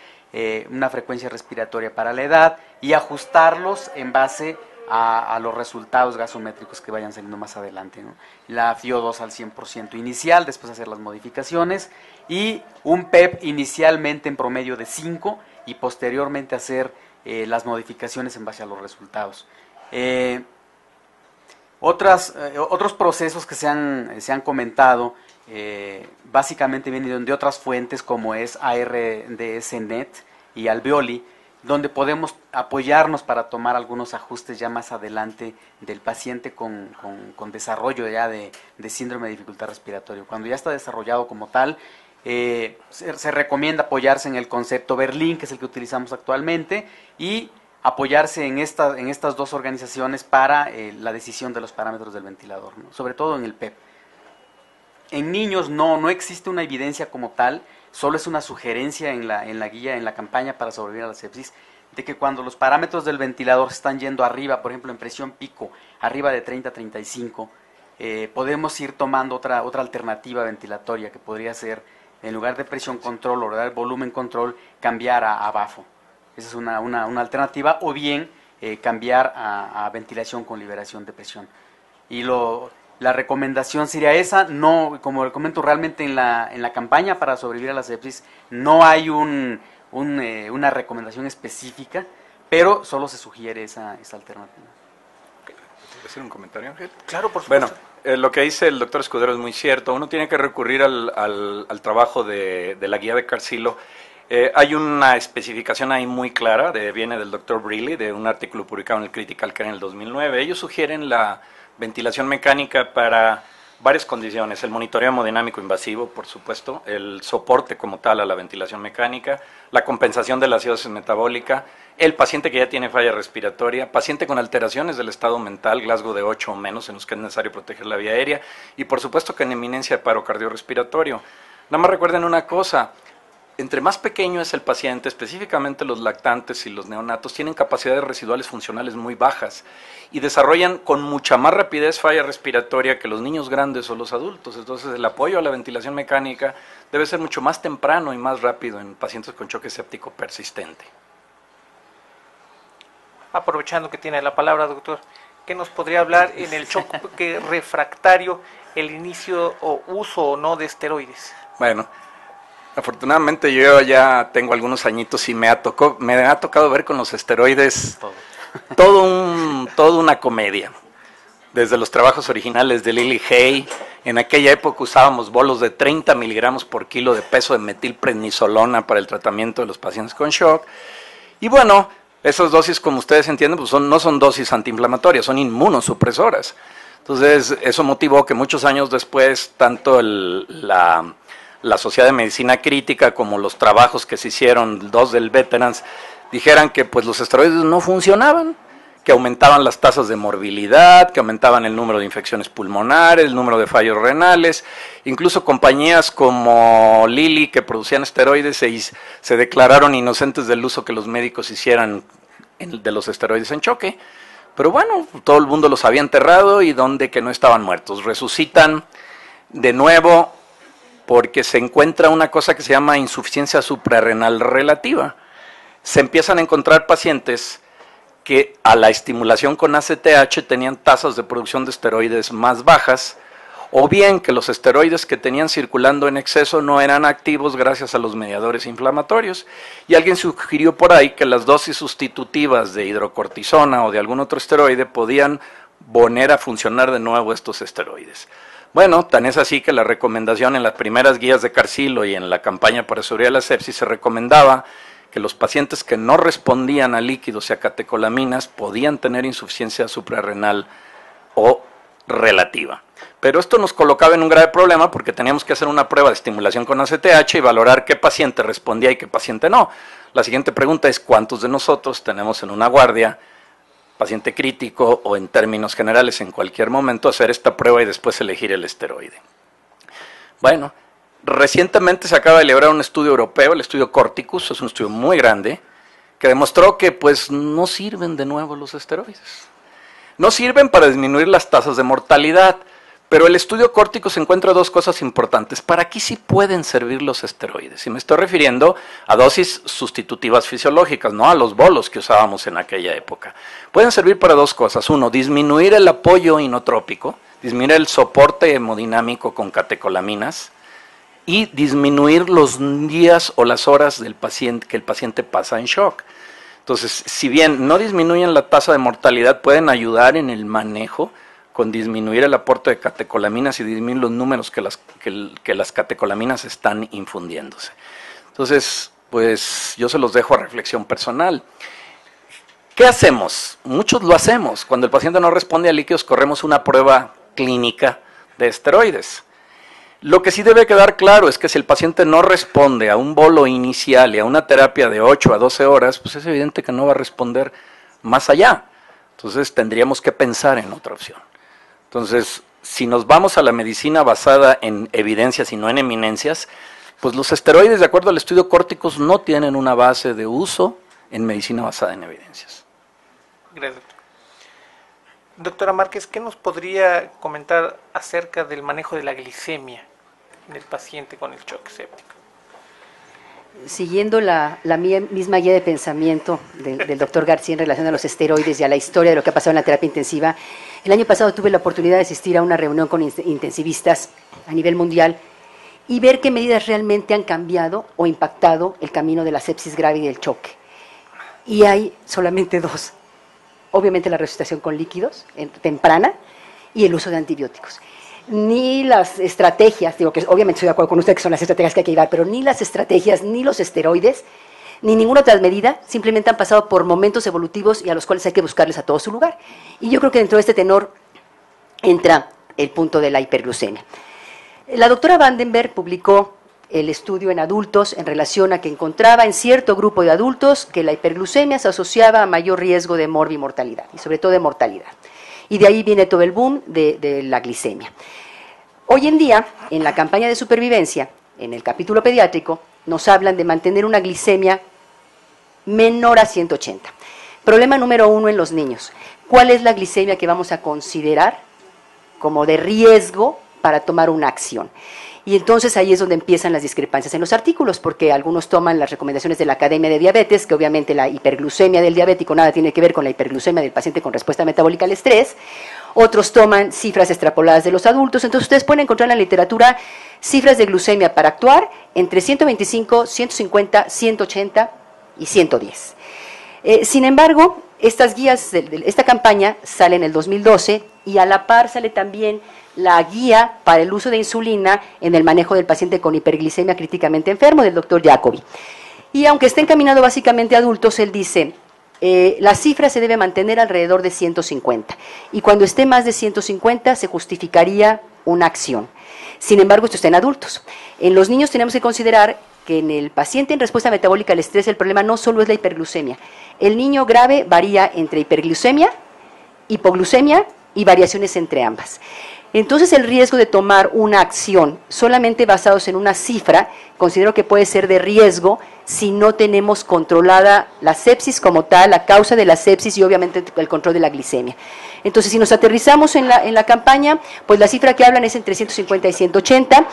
una frecuencia respiratoria para la edad, y ajustarlos en base a los resultados gasométricos que vayan saliendo más adelante, ¿no? La FiO2 al 100% inicial, después hacer las modificaciones, y un PEP inicialmente en promedio de 5 y posteriormente hacer las modificaciones en base a los resultados. Otros procesos que se han comentado básicamente vienen de otras fuentes, como es ARDS-NET y Alveoli, donde podemos apoyarnos para tomar algunos ajustes ya más adelante del paciente con desarrollo ya de síndrome de dificultad respiratoria. Cuando ya está desarrollado como tal, se recomienda apoyarse en el concepto Berlín, que es el que utilizamos actualmente, y apoyarse en estas 2 organizaciones para la decisión de los parámetros del ventilador, ¿no? Sobre todo en el PEP. En niños no existe una evidencia como tal, solo es una sugerencia en la guía, en la campaña para sobrevivir a la sepsis, de que cuando los parámetros del ventilador están yendo arriba, por ejemplo en presión pico, arriba de 30-35, podemos ir tomando otra alternativa ventilatoria, que podría ser, en lugar de presión control o de volumen control, cambiar a BAFO. Esa es una alternativa, o bien cambiar a ventilación con liberación de presión. Y la recomendación sería esa. No, como comento, realmente en la campaña para sobrevivir a la sepsis no hay un una recomendación específica, pero solo se sugiere esa alternativa. ¿Puedo hacer un comentario, Ángel? Claro, por supuesto. Bueno, lo que dice el doctor Escudero es muy cierto. Uno tiene que recurrir al trabajo de la guía de Carcillo. Hay una especificación ahí muy clara, viene del doctor Brealey, de un artículo publicado en el Critical Care en el 2009. Ellos sugieren la ventilación mecánica para varias condiciones: el monitoreo hemodinámico invasivo, por supuesto, el soporte como tal a la ventilación mecánica, la compensación de la acidosis metabólica, el paciente que ya tiene falla respiratoria, paciente con alteraciones del estado mental, Glasgow de 8 o menos, en los que es necesario proteger la vía aérea, y por supuesto que en eminencia de paro cardiorrespiratorio. Nada más recuerden una cosa: entre más pequeño es el paciente, específicamente los lactantes y los neonatos, tienen capacidades residuales funcionales muy bajas y desarrollan con mucha más rapidez falla respiratoria que los niños grandes o los adultos. Entonces, el apoyo a la ventilación mecánica debe ser mucho más temprano y más rápido en pacientes con choque séptico persistente. Aprovechando que tiene la palabra, doctor, ¿qué nos podría hablar en el choque refractario, el inicio o uso o no de esteroides? Bueno, afortunadamente yo ya tengo algunos añitos y me ha tocado ver con los esteroides toda una comedia. Desde los trabajos originales de Lily Hay, en aquella época usábamos bolos de 30 miligramos por kilo de peso de metilprednisolona para el tratamiento de los pacientes con shock. Y bueno, esas dosis, como ustedes entienden, pues no son dosis antiinflamatorias, son inmunosupresoras. Entonces, eso motivó que muchos años después, tanto la Sociedad de Medicina Crítica como los trabajos que se hicieron, dos del Veterans, dijeran que pues los esteroides no funcionaban, que aumentaban las tasas de morbilidad, que aumentaban el número de infecciones pulmonares, el número de fallos renales. Incluso compañías como Lilly, que producían esteroides, se declararon inocentes del uso que los médicos hicieran de los esteroides en choque. Pero bueno, todo el mundo los había enterrado y donde que no estaban muertos. Resucitan de nuevo porque se encuentra una cosa que se llama insuficiencia suprarrenal relativa. Se empiezan a encontrar pacientes que a la estimulación con ACTH tenían tasas de producción de esteroides más bajas, o bien que los esteroides que tenían circulando en exceso no eran activos gracias a los mediadores inflamatorios. Y alguien sugirió por ahí que las dosis sustitutivas de hidrocortisona o de algún otro esteroide podían poner a funcionar de nuevo estos esteroides. Bueno, tan es así que la recomendación en las primeras guías de Carcillo y en la campaña para seguridad de la sepsis se recomendaba que los pacientes que no respondían a líquidos y a catecolaminas podían tener insuficiencia suprarrenal o relativa. Pero esto nos colocaba en un grave problema porque teníamos que hacer una prueba de estimulación con ACTH y valorar qué paciente respondía y qué paciente no. La siguiente pregunta es: ¿cuántos de nosotros tenemos en una guardia, paciente crítico o en términos generales en cualquier momento, hacer esta prueba y después elegir el esteroide? Bueno, recientemente se acaba de celebrar un estudio europeo, el estudio Corticus, es un estudio muy grande, que demostró que pues no sirven de nuevo los esteroides. No sirven para disminuir las tasas de mortalidad, pero el estudio Corticus encuentra dos cosas importantes. ¿Para qué sí pueden servir los esteroides? Y me estoy refiriendo a dosis sustitutivas fisiológicas, no a los bolos que usábamos en aquella época. Pueden servir para dos cosas. Uno, disminuir el apoyo inotrópico, disminuir el soporte hemodinámico con catecolaminas, y disminuir los días o las horas del paciente que el paciente pasa en shock. Entonces, si bien no disminuyen la tasa de mortalidad, pueden ayudar en el manejo con disminuir el aporte de catecolaminas y disminuir los números que las catecolaminas están infundiéndose. Entonces, pues yo se los dejo a reflexión personal. ¿Qué hacemos? Muchos lo hacemos. Cuando el paciente no responde a líquidos, corremos una prueba clínica de esteroides. Lo que sí debe quedar claro es que si el paciente no responde a un bolo inicial y a una terapia de 8 a 12 horas, pues es evidente que no va a responder más allá. Entonces tendríamos que pensar en otra opción. Entonces, si nos vamos a la medicina basada en evidencias y no en eminencias, pues los esteroides, de acuerdo al estudio Corticus, no tienen una base de uso en medicina basada en evidencias. Gracias. Doctora Márquez, ¿qué nos podría comentar acerca del manejo de la glicemia en el paciente con el shock séptico? Siguiendo la misma guía de pensamiento del doctor García en relación a los esteroides y a la historia de lo que ha pasado en la terapia intensiva, el año pasado tuve la oportunidad de asistir a una reunión con intensivistas a nivel mundial y ver qué medidas realmente han cambiado o impactado el camino de la sepsis grave y del choque. Y hay solamente dos. Obviamente la resucitación con líquidos temprana y el uso de antibióticos. Ni las estrategias, digo que obviamente estoy de acuerdo con usted que son las estrategias que hay que llevar, pero ni las estrategias, ni los esteroides, ni ninguna otra medida, simplemente han pasado por momentos evolutivos y a los cuales hay que buscarles a todo su lugar. Y yo creo que dentro de este tenor entra el punto de la hiperglucemia. La doctora Vandenberg publicó el estudio en adultos en relación a que encontraba en cierto grupo de adultos que la hiperglucemia se asociaba a mayor riesgo de morbimortalidad, y sobre todo de mortalidad. Y de ahí viene todo el boom de la glicemia. Hoy en día, en la campaña de supervivencia, en el capítulo pediátrico, nos hablan de mantener una glicemia menor a 180. Problema número 1 en los niños. ¿Cuál es la glicemia que vamos a considerar como de riesgo para tomar una acción? Y entonces ahí es donde empiezan las discrepancias en los artículos, porque algunos toman las recomendaciones de la Academia de Diabetes, que obviamente la hiperglucemia del diabético nada tiene que ver con la hiperglucemia del paciente con respuesta metabólica al estrés. Otros toman cifras extrapoladas de los adultos. Entonces ustedes pueden encontrar en la literatura cifras de glucemia para actuar entre 125, 150, 180 y 110. Sin embargo, estas guías, esta campaña sale en el 2012 y a la par sale también la guía para el uso de insulina en el manejo del paciente con hiperglicemia críticamente enfermo del doctor Jacobi. Y aunque está encaminado básicamente a adultos, él dice, la cifra se debe mantener alrededor de 150 y cuando esté más de 150 se justificaría una acción. Sin embargo, esto está en adultos. En los niños tenemos que considerar que en el paciente en respuesta metabólica al estrés el problema no solo es la hiperglucemia. El niño grave varía entre hiperglucemia, hipoglucemia y variaciones entre ambas. Entonces el riesgo de tomar una acción solamente basados en una cifra, considero que puede ser de riesgo si no tenemos controlada la sepsis como tal, la causa de la sepsis y obviamente el control de la glicemia. Entonces si nos aterrizamos en la campaña, pues la cifra que hablan es entre 150 y 180.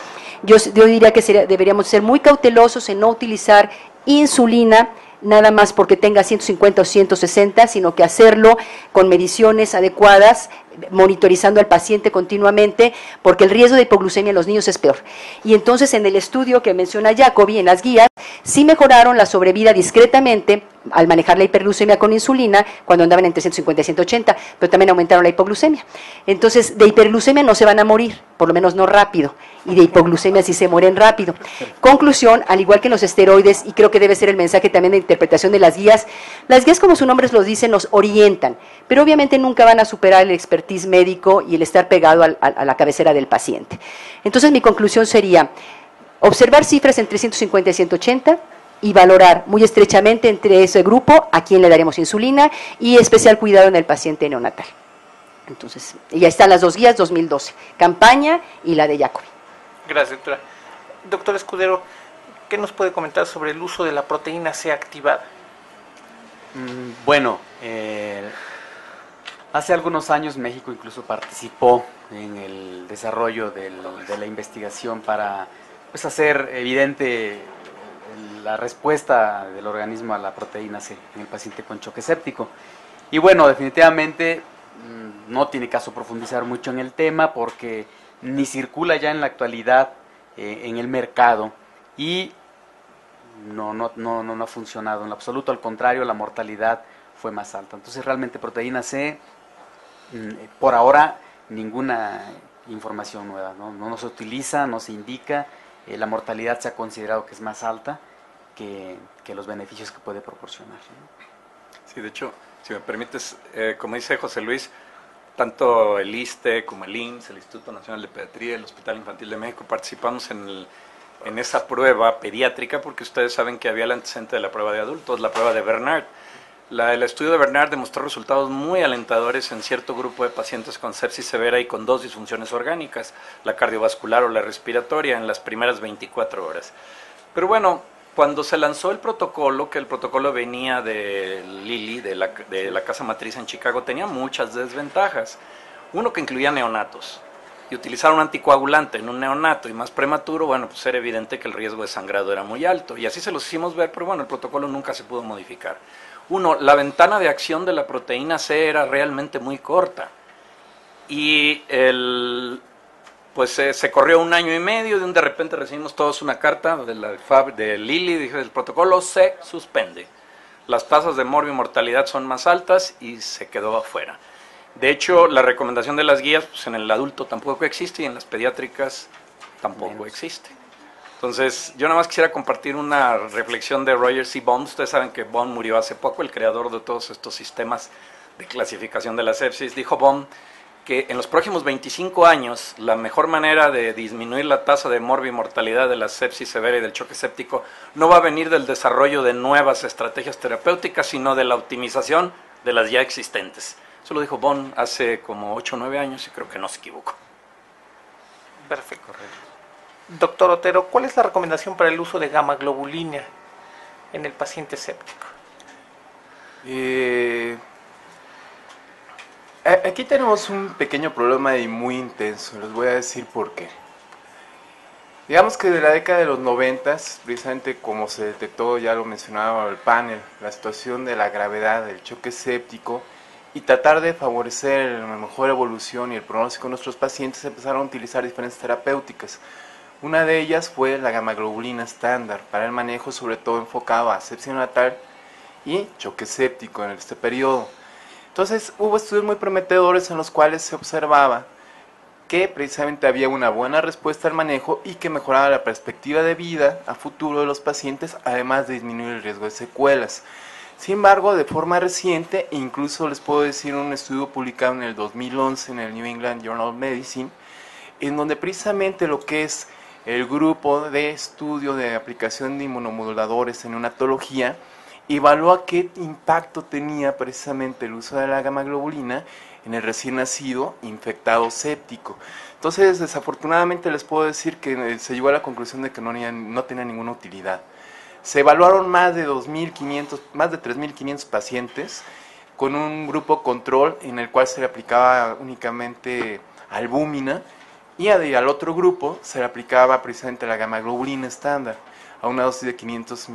Yo diría que deberíamos ser muy cautelosos en no utilizar insulina nada más porque tenga 150 o 160, sino que hacerlo con mediciones adecuadas, monitorizando al paciente continuamente, porque el riesgo de hipoglucemia en los niños es peor. Y entonces en el estudio que menciona Jacobi, en las guías, sí mejoraron la sobrevida discretamente al manejar la hiperglucemia con insulina cuando andaban entre 150 y 180, pero también aumentaron la hipoglucemia. Entonces, de hiperglucemia no se van a morir, por lo menos no rápido, y de hipoglucemia sí se mueren rápido. Conclusión, al igual que en los esteroides, y creo que debe ser el mensaje también de interpretación de las guías como su nombre los dice, nos orientan, pero obviamente nunca van a superar el expertise médico y el estar pegado a la cabecera del paciente. Entonces, mi conclusión sería observar cifras entre 150 y 180 y valorar muy estrechamente entre ese grupo a quién le daremos insulina y especial cuidado en el paciente neonatal. Entonces, ya están las dos guías 2012, campaña y la de Jacobi. Gracias, doctora. Doctor Escudero, ¿qué nos puede comentar sobre el uso de la proteína C activada? Bueno, hace algunos años México incluso participó en el desarrollo de la investigación para pues, hacer evidente la respuesta del organismo a la proteína C en el paciente con choque séptico. Y bueno, definitivamente no tiene caso profundizar mucho en el tema porque ni circula ya en la actualidad en el mercado y no ha funcionado en lo absoluto, al contrario, la mortalidad fue más alta. Entonces realmente proteína C, por ahora ninguna información nueva, no se utiliza, no se indica, la mortalidad se ha considerado que es más alta que los beneficios que puede proporcionar, ¿no? Sí, de hecho, si me permites, como dice José Luis, tanto el ISSSTE como el IMSS, el Instituto Nacional de Pediatría, el Hospital Infantil de México, participamos en esa prueba pediátrica porque ustedes saben que había el antecedente de la prueba de adultos, la prueba de Bernard. El estudio de Bernard demostró resultados muy alentadores en cierto grupo de pacientes con sepsis severa y con 2 disfunciones orgánicas, la cardiovascular o la respiratoria, en las primeras 24 horas. Pero bueno, cuando se lanzó el protocolo, que el protocolo venía de Lilly, de la casa matriz en Chicago, tenía muchas desventajas. Uno, que incluía neonatos. Y utilizar un anticoagulante en un neonato y más prematuro, bueno, pues era evidente que el riesgo de sangrado era muy alto. Y así se los hicimos ver, pero bueno, el protocolo nunca se pudo modificar. Uno, la ventana de acción de la proteína C era realmente muy corta. Y pues se corrió 1 año y medio, de repente recibimos todos una carta de Lilly, dije, el protocolo se suspende. Las tasas de morbi-mortalidad son más altas y se quedó afuera. De hecho, la recomendación de las guías, pues en el adulto tampoco existe y en las pediátricas tampoco existe. Entonces, yo nada más quisiera compartir una reflexión de Roger C. Bond. Ustedes saben que Bond murió hace poco, el creador de todos estos sistemas de clasificación de la sepsis. Dijo Bond que en los próximos 25 años la mejor manera de disminuir la tasa de morbi-mortalidad de la sepsis severa y del choque séptico no va a venir del desarrollo de nuevas estrategias terapéuticas, sino de la optimización de las ya existentes. Eso lo dijo Bond hace como 8 o 9 años y creo que no se equivocó. Perfecto. Correcto. Doctor Otero, ¿cuál es la recomendación para el uso de gamma globulina en el paciente séptico? Aquí tenemos un pequeño problema y muy intenso, les voy a decir por qué. Digamos que de la década de los 90, precisamente como se detectó, ya lo mencionaba el panel, la situación de la gravedad del choque séptico y tratar de favorecer la mejor evolución y el pronóstico de nuestros pacientes, empezaron a utilizar diferentes terapéuticas. Una de ellas fue la gamma globulina estándar para el manejo, sobre todo enfocado a sepsis neonatal y choque séptico en este periodo. Entonces hubo estudios muy prometedores en los cuales se observaba que precisamente había una buena respuesta al manejo y que mejoraba la perspectiva de vida a futuro de los pacientes, además de disminuir el riesgo de secuelas. Sin embargo, de forma reciente, incluso les puedo decir un estudio publicado en el 2011 en el New England Journal of Medicine, en donde precisamente lo que es el grupo de estudio de aplicación de inmunomoduladores en neonatología evalúa qué impacto tenía precisamente el uso de la gamma globulina en el recién nacido infectado séptico. Entonces, desafortunadamente les puedo decir que se llegó a la conclusión de que no tenía ninguna utilidad. Se evaluaron más de 3.500 pacientes con un grupo control en el cual se le aplicaba únicamente albúmina y al otro grupo se le aplicaba precisamente la gamma globulina estándar a una dosis de 500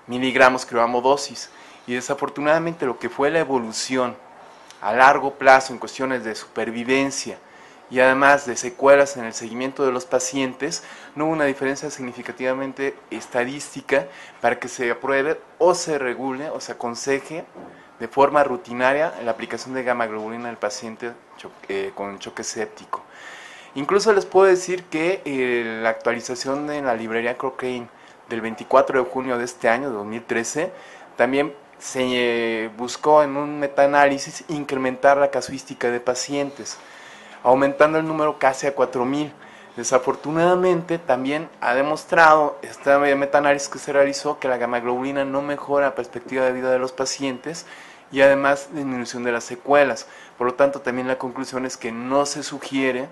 miligramos dosis. Y desafortunadamente lo que fue la evolución a largo plazo en cuestiones de supervivencia y además de secuelas en el seguimiento de los pacientes, no hubo una diferencia significativamente estadística para que se apruebe o se regule o se aconseje de forma rutinaria la aplicación de gamma globulina al paciente con choque séptico. Incluso les puedo decir que la actualización de la librería Cochrane del 24 de junio de este año, de 2013, también se buscó en un metaanálisis incrementar la casuística de pacientes, aumentando el número casi a 4.000. Desafortunadamente también ha demostrado este metaanálisis que se realizó que la gamma globulina no mejora la perspectiva de vida de los pacientes y además disminución de las secuelas. Por lo tanto, también la conclusión es que no se sugiere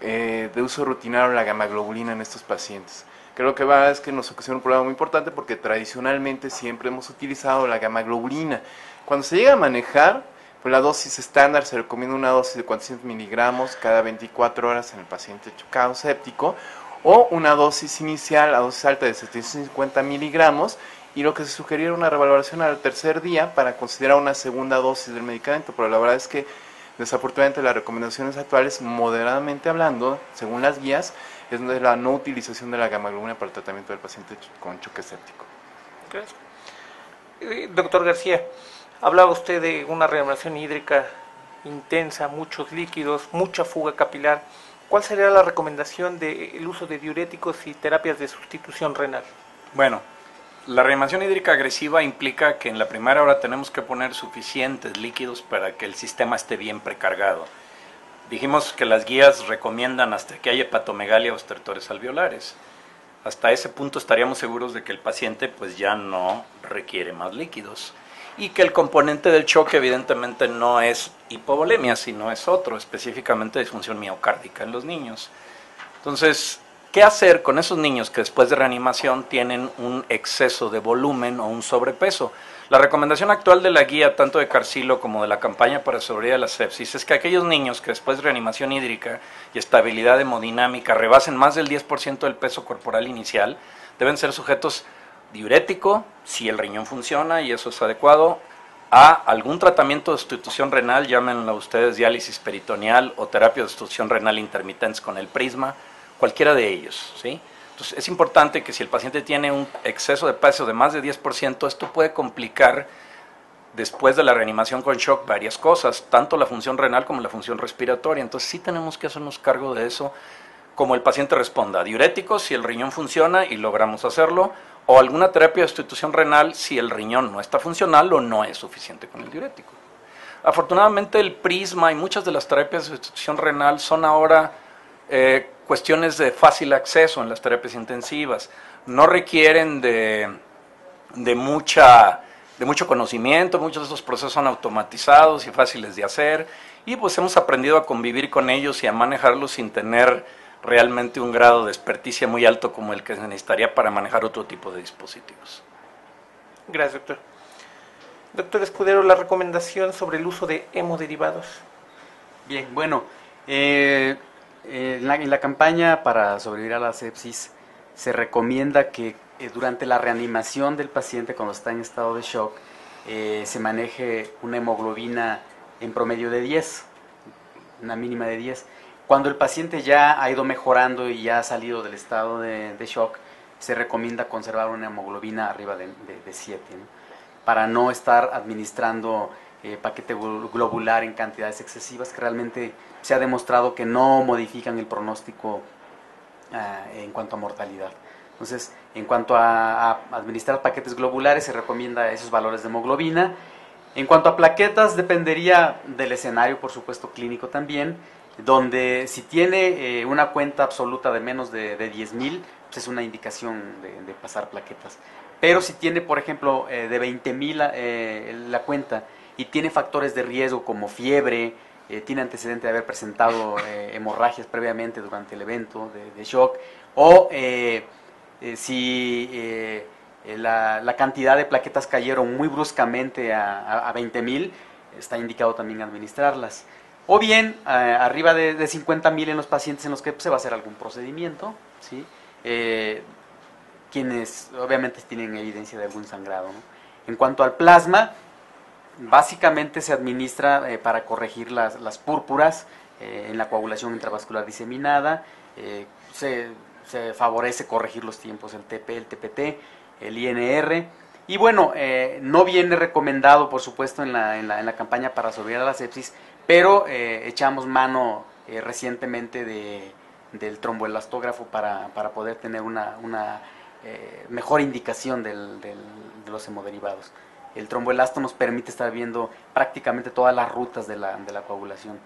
de uso rutinario la gamma globulina en estos pacientes. Creo que es que nos ocasiona un problema muy importante porque tradicionalmente siempre hemos utilizado la gamma globulina. Cuando se llega a manejar, pues la dosis estándar se recomienda una dosis de 400 miligramos cada 24 horas en el paciente chocado séptico o una dosis inicial, la dosis alta de 750 miligramos y lo que se sugería era una revaloración al tercer día para considerar una segunda dosis del medicamento, pero la verdad es que desafortunadamente las recomendaciones actuales, moderadamente hablando, según las guías, es de la no utilización de la gamma globulina para el tratamiento del paciente con choque séptico. Gracias. Doctor García, hablaba usted de una reanimación hídrica intensa, muchos líquidos, mucha fuga capilar. ¿Cuál sería la recomendación del uso de diuréticos y terapias de sustitución renal? Bueno, la reanimación hídrica agresiva implica que en la primera hora tenemos que poner suficientes líquidos para que el sistema esté bien precargado. Dijimos que las guías recomiendan hasta que haya hepatomegalia o estertores alveolares. Hasta ese punto estaríamos seguros de que el paciente pues ya no requiere más líquidos y que el componente del choque evidentemente no es hipovolemia, sino es otro, específicamente disfunción miocárdica en los niños. Entonces, ¿qué hacer con esos niños que después de reanimación tienen un exceso de volumen o un sobrepeso? La recomendación actual de la guía, tanto de Carcilo como de la campaña para sobrevivir a la sepsis, es que aquellos niños que después de reanimación hídrica y estabilidad hemodinámica rebasen más del 10% del peso corporal inicial, deben ser sujetos diurético, si el riñón funciona y eso es adecuado, a algún tratamiento de sustitución renal, llámenlo ustedes diálisis peritoneal o terapia de sustitución renal intermitentes con el prisma, cualquiera de ellos, ¿sí? Entonces, es importante que si el paciente tiene un exceso de peso de más de 10%, esto puede complicar después de la reanimación con shock varias cosas, tanto la función renal como la función respiratoria. Entonces, sí tenemos que hacernos cargo de eso, como el paciente responda. Diuréticos, si el riñón funciona y logramos hacerlo, o alguna terapia de sustitución renal si el riñón no está funcional o no es suficiente con el diurético. Afortunadamente, el prisma y muchas de las terapias de sustitución renal son ahora cuestiones de fácil acceso en las terapias intensivas. No requieren de mucho conocimiento, muchos de estos procesos son automatizados y fáciles de hacer, y pues hemos aprendido a convivir con ellos y a manejarlos sin tener realmente un grado de experticia muy alto como el que se necesitaría para manejar otro tipo de dispositivos. Gracias, doctor. Doctor Escudero, la recomendación sobre el uso de hemoderivados. Bien, bueno, en la campaña para sobrevivir a la sepsis se recomienda que durante la reanimación del paciente cuando está en estado de shock se maneje una hemoglobina en promedio de 10, una mínima de 10. Cuando el paciente ya ha ido mejorando y ya ha salido del estado de shock, se recomienda conservar una hemoglobina arriba de 7, ¿no? Para no estar administrando paquete globular en cantidades excesivas que realmente se ha demostrado que no modifican el pronóstico en cuanto a mortalidad. Entonces, en cuanto a administrar paquetes globulares, se recomienda esos valores de hemoglobina. En cuanto a plaquetas, dependería del escenario, por supuesto, clínico también, donde si tiene una cuenta absoluta de menos de 10,000, pues es una indicación de pasar plaquetas. Pero si tiene, por ejemplo, de 20,000 la cuenta y tiene factores de riesgo como fiebre, tiene antecedente de haber presentado hemorragias previamente durante el evento de shock, o si la cantidad de plaquetas cayeron muy bruscamente a 20,000, está indicado también administrarlas. O bien, arriba de 50,000 en los pacientes en los que se va a hacer algún procedimiento, ¿sí? Quienes obviamente tienen evidencia de algún sangrado, ¿no? En cuanto al plasma, básicamente se administra para corregir las púrpuras en la coagulación intravascular diseminada, se favorece corregir los tiempos, el TP, el TPT, el INR, y bueno, no viene recomendado, por supuesto, en la campaña para sobrevivir a la sepsis, pero echamos mano recientemente del tromboelastógrafo para poder tener una mejor indicación de los hemoderivados. El tromboelasto nos permite estar viendo prácticamente todas las rutas de la coagulación,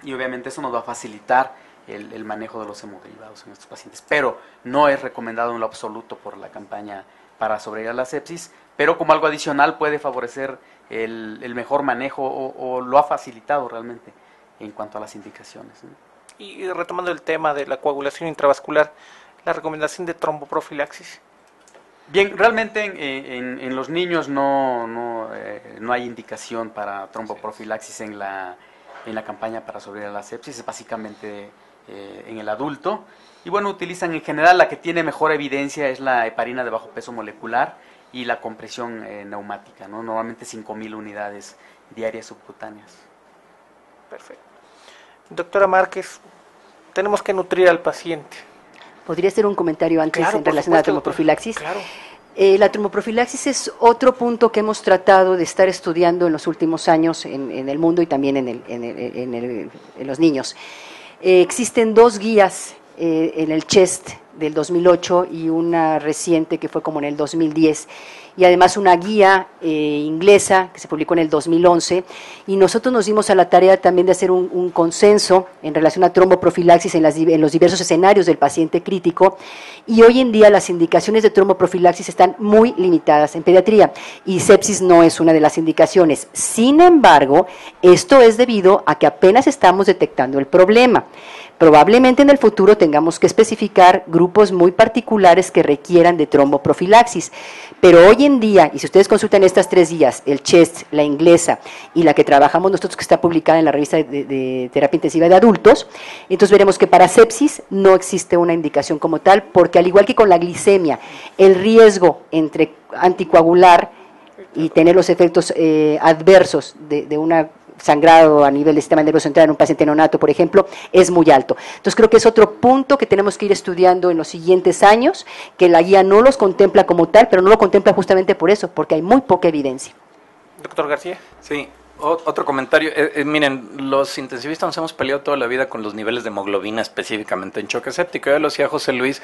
y obviamente eso nos va a facilitar el manejo de los hemoderivados en estos pacientes, pero no es recomendado en lo absoluto por la campaña para sobrevivir a la sepsis, pero como algo adicional puede favorecer el mejor manejo o lo ha facilitado realmente en cuanto a las indicaciones, ¿no? Y retomando el tema de la coagulación intravascular, la recomendación de tromboprofilaxis. Bien, realmente en los niños no hay indicación para tromboprofilaxis en la campaña para sobrevivir a la sepsis, es básicamente en el adulto. Y bueno, utilizan en general, la que tiene mejor evidencia es la heparina de bajo peso molecular y la compresión neumática, ¿no? Normalmente 5,000 unidades diarias subcutáneas. Perfecto. Doctora Márquez, tenemos que nutrir al paciente. ¿Podría hacer un comentario antes Claro, en por relación a la supuesto, tromboprofilaxis? Claro. La tromboprofilaxis es otro punto que hemos tratado de estar estudiando en los últimos años en el mundo y también en los niños. Existen 2 guías en el CHEST del 2008 y una reciente que fue como en el 2010, y además una guía inglesa que se publicó en el 2011, y nosotros nos dimos a la tarea también de hacer un consenso en relación a tromboprofilaxis en los diversos escenarios del paciente crítico, y hoy en día las indicaciones de tromboprofilaxis están muy limitadas en pediatría, y sepsis no es una de las indicaciones. Sin embargo, esto es debido a que apenas estamos detectando el problema. Probablemente en el futuro tengamos que especificar grupos muy particulares que requieran de tromboprofilaxis, pero hoy en día, y si ustedes consultan estas 3 guías, el CHEST, la inglesa y la que trabajamos nosotros, que está publicada en la revista de terapia intensiva de adultos, entonces veremos que para sepsis no existe una indicación como tal, porque al igual que con la glicemia, el riesgo entre anticoagular y tener los efectos adversos de una sangrado a nivel del sistema nervioso central en un paciente neonato, por ejemplo, es muy alto. Entonces creo que es otro punto que tenemos que ir estudiando en los siguientes años, que la guía no los contempla como tal, pero no lo contempla justamente por eso, porque hay muy poca evidencia. Doctor García. Sí, otro comentario. Miren, los intensivistas nos hemos peleado toda la vida con los niveles de hemoglobina, específicamente en choque séptico. Ya lo decía José Luis,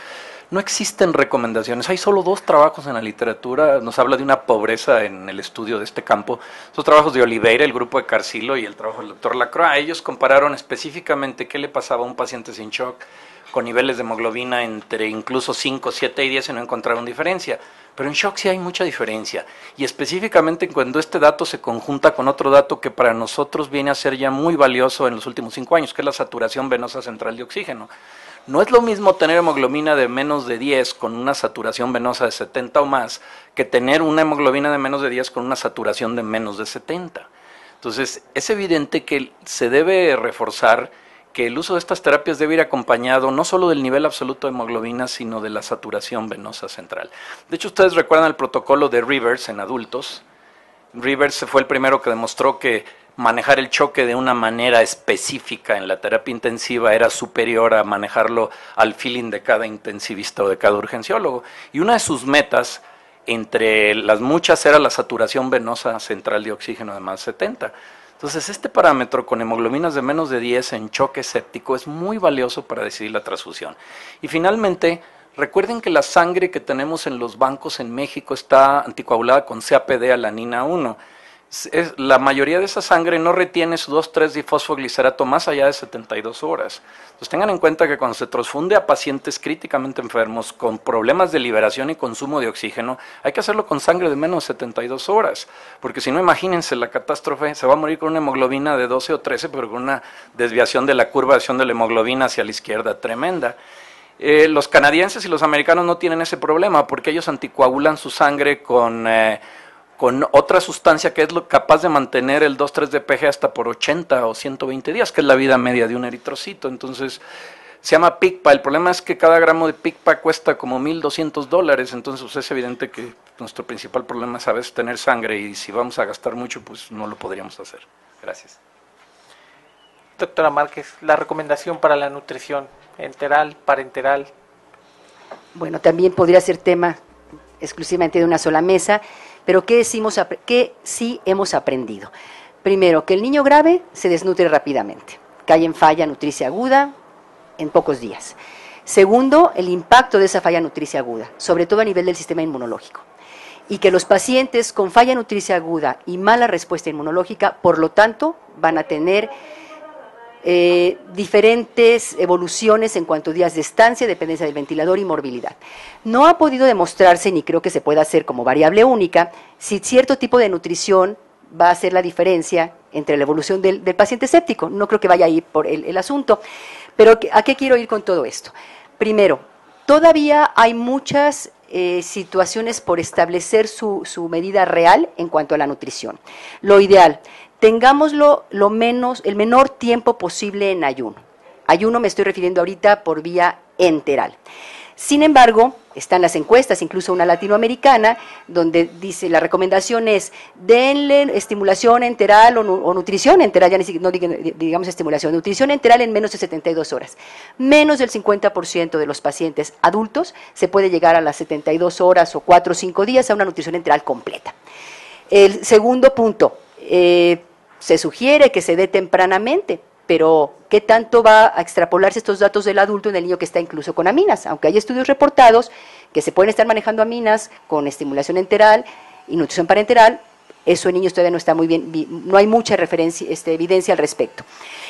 no existen recomendaciones. Hay solo 2 trabajos en la literatura. Nos habla de una pobreza en el estudio de este campo. Esos trabajos de Oliveira, el grupo de Carcillo y el trabajo del doctor Lacroix. Ellos compararon específicamente qué le pasaba a un paciente sin shock con niveles de hemoglobina entre incluso 5, 7 y 10 y no encontraron diferencia. Pero en shock sí hay mucha diferencia, y específicamente cuando este dato se conjunta con otro dato que para nosotros viene a ser ya muy valioso en los últimos 5 años, que es la saturación venosa central de oxígeno. No es lo mismo tener hemoglobina de menos de 10 con una saturación venosa de 70 o más, que tener una hemoglobina de menos de 10 con una saturación de menos de 70. Entonces, es evidente que se debe reforzar que el uso de estas terapias debe ir acompañado no solo del nivel absoluto de hemoglobina, sino de la saturación venosa central. De hecho, ustedes recuerdan el protocolo de Rivers en adultos. Rivers fue el primero que demostró que manejar el choque de una manera específica en la terapia intensiva era superior a manejarlo al feeling de cada intensivista o de cada urgenciólogo. Y una de sus metas, entre las muchas, era la saturación venosa central de oxígeno de más de 70. Entonces, este parámetro con hemoglobinas de menos de 10 en choque séptico es muy valioso para decidir la transfusión. Y finalmente, recuerden que la sangre que tenemos en los bancos en México está anticoagulada con CAPD alanina 1. La mayoría de esa sangre no retiene su 2,3-difosfoglicerato más allá de 72 horas. Entonces tengan en cuenta que cuando se transfunde a pacientes críticamente enfermos con problemas de liberación y consumo de oxígeno, hay que hacerlo con sangre de menos de 72 horas, porque si no, imagínense la catástrofe, se va a morir con una hemoglobina de 12 o 13, pero con una desviación de la curva de acción de la hemoglobina hacia la izquierda tremenda. Los canadienses y los americanos no tienen ese problema, porque ellos anticoagulan su sangre con otra sustancia que es capaz de mantener el 2,3-DPG hasta por 80 o 120 días, que es la vida media de un eritrocito. Entonces, se llama PICPA. El problema es que cada gramo de PICPA cuesta como $1,200, entonces pues, es evidente que nuestro principal problema es a veces tener sangre, y si vamos a gastar mucho, pues no lo podríamos hacer. Gracias. Doctora Márquez, la recomendación para la nutrición, enteral, parenteral. Bueno, también podría ser tema exclusivamente de una sola mesa, pero ¿qué sí hemos aprendido? Primero, que el niño grave se desnutre rápidamente, cae en falla nutricia aguda en pocos días. Segundo, el impacto de esa falla nutricia aguda, sobre todo a nivel del sistema inmunológico, y que los pacientes con falla nutricia aguda y mala respuesta inmunológica, por lo tanto, van a tener diferentes evoluciones en cuanto a días de estancia, dependencia del ventilador y morbilidad. No ha podido demostrarse, ni creo que se pueda hacer como variable única, si cierto tipo de nutrición va a hacer la diferencia entre la evolución del paciente séptico. No creo que vaya a ir por el asunto. Pero ¿a qué quiero ir con todo esto? Primero, todavía hay muchas situaciones por establecer su medida real en cuanto a la nutrición. Lo ideal, tengámoslo el menor tiempo posible en ayuno. Ayuno me estoy refiriendo ahorita por vía enteral. Sin embargo, están las encuestas, incluso una latinoamericana, donde dice la recomendación es denle estimulación enteral o nutrición enteral, ya no digamos estimulación, nutrición enteral en menos de 72 horas. Menos del 50% de los pacientes adultos se puede llegar a las 72 horas o 4 o 5 días a una nutrición enteral completa. El segundo punto, se sugiere que se dé tempranamente, pero ¿qué tanto va a extrapolarse estos datos del adulto en el niño que está incluso con aminas? Aunque hay estudios reportados que se pueden estar manejando aminas con estimulación enteral y nutrición parenteral, eso en niños todavía no está muy bien, no hay mucha evidencia al respecto.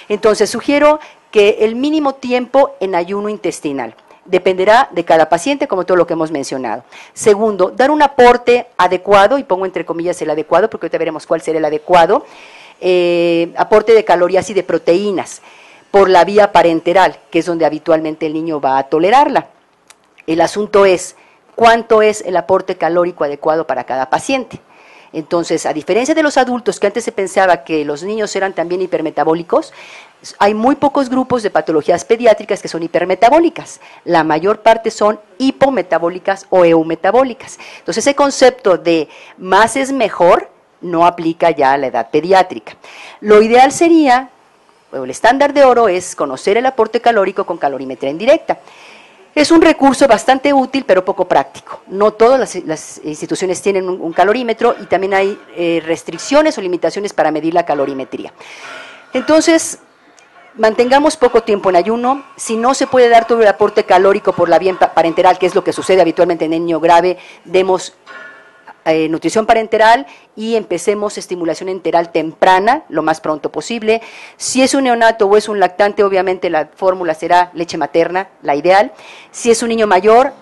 Entonces, sugiero que el mínimo tiempo en ayuno intestinal dependerá de cada paciente, como todo lo que hemos mencionado. Segundo, dar un aporte adecuado, y pongo entre comillas el adecuado, porque ahorita veremos cuál será el adecuado, aporte de calorías y de proteínas por la vía parenteral, que es donde habitualmente el niño va a tolerarla. El asunto es, ¿cuánto es el aporte calórico adecuado para cada paciente? Entonces, a diferencia de los adultos, que antes se pensaba que los niños eran también hipermetabólicos, Hay muy pocos grupos de patologías pediátricas que son hipermetabólicas. La mayor parte son hipometabólicas o eumetabólicas. Entonces, ese concepto de más es mejor no aplica ya a la edad pediátrica. Lo ideal sería, el estándar de oro es conocer el aporte calórico con calorimetría indirecta. Es un recurso bastante útil, pero poco práctico. No todas las instituciones tienen un calorímetro y también hay restricciones o limitaciones para medir la calorimetría. Entonces, mantengamos poco tiempo en ayuno. Si no se puede dar todo el aporte calórico por la vía parenteral, que es lo que sucede habitualmente en el niño grave, demos nutrición parenteral y empecemos estimulación enteral temprana lo más pronto posible. Si es un neonato o es un lactante, obviamente la fórmula será leche materna, la ideal. Si es un niño mayor,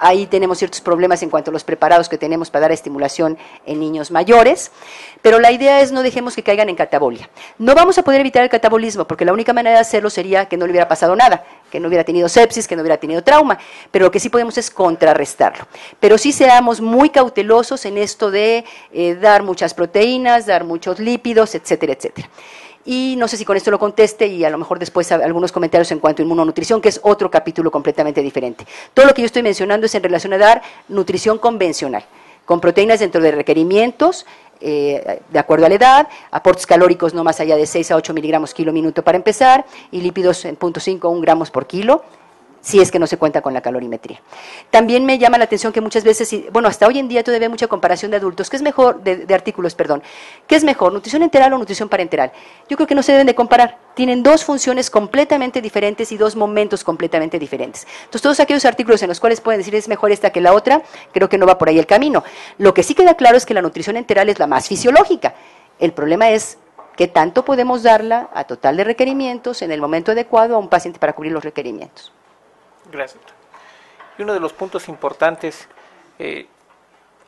ahí tenemos ciertos problemas en cuanto a los preparados que tenemos para dar estimulación en niños mayores, pero la idea es no dejemos que caigan en catabolia. No vamos a poder evitar el catabolismo, porque la única manera de hacerlo sería que no le hubiera pasado nada, que no hubiera tenido sepsis, que no hubiera tenido trauma, pero lo que sí podemos es contrarrestarlo. Pero sí seamos muy cautelosos en esto de dar muchas proteínas, dar muchos lípidos, etcétera, etcétera. Y no sé si con esto lo conteste y a lo mejor después algunos comentarios en cuanto a inmunonutrición, que es otro capítulo completamente diferente. Todo lo que yo estoy mencionando es en relación a dar nutrición convencional, con proteínas dentro de requerimientos, de acuerdo a la edad, aportes calóricos no más allá de 6 a 8 miligramos kilo minuto para empezar, y lípidos en 0.5 a 1 gramos por kilo, si es que no se cuenta con la calorimetría. También me llama la atención que muchas veces, bueno, hasta hoy en día todavía hay mucha comparación de adultos, ¿qué es mejor, de artículos, perdón? ¿Qué es mejor, nutrición enteral o nutrición parenteral? Yo creo que no se deben de comparar, tienen dos funciones completamente diferentes y dos momentos completamente diferentes. Entonces, todos aquellos artículos en los cuales pueden decir es mejor esta que la otra, creo que no va por ahí el camino. Lo que sí queda claro es que la nutrición enteral es la más fisiológica. El problema es qué tanto podemos darla a total de requerimientos en el momento adecuado a un paciente para cubrir los requerimientos. Gracias. Y uno de los puntos importantes,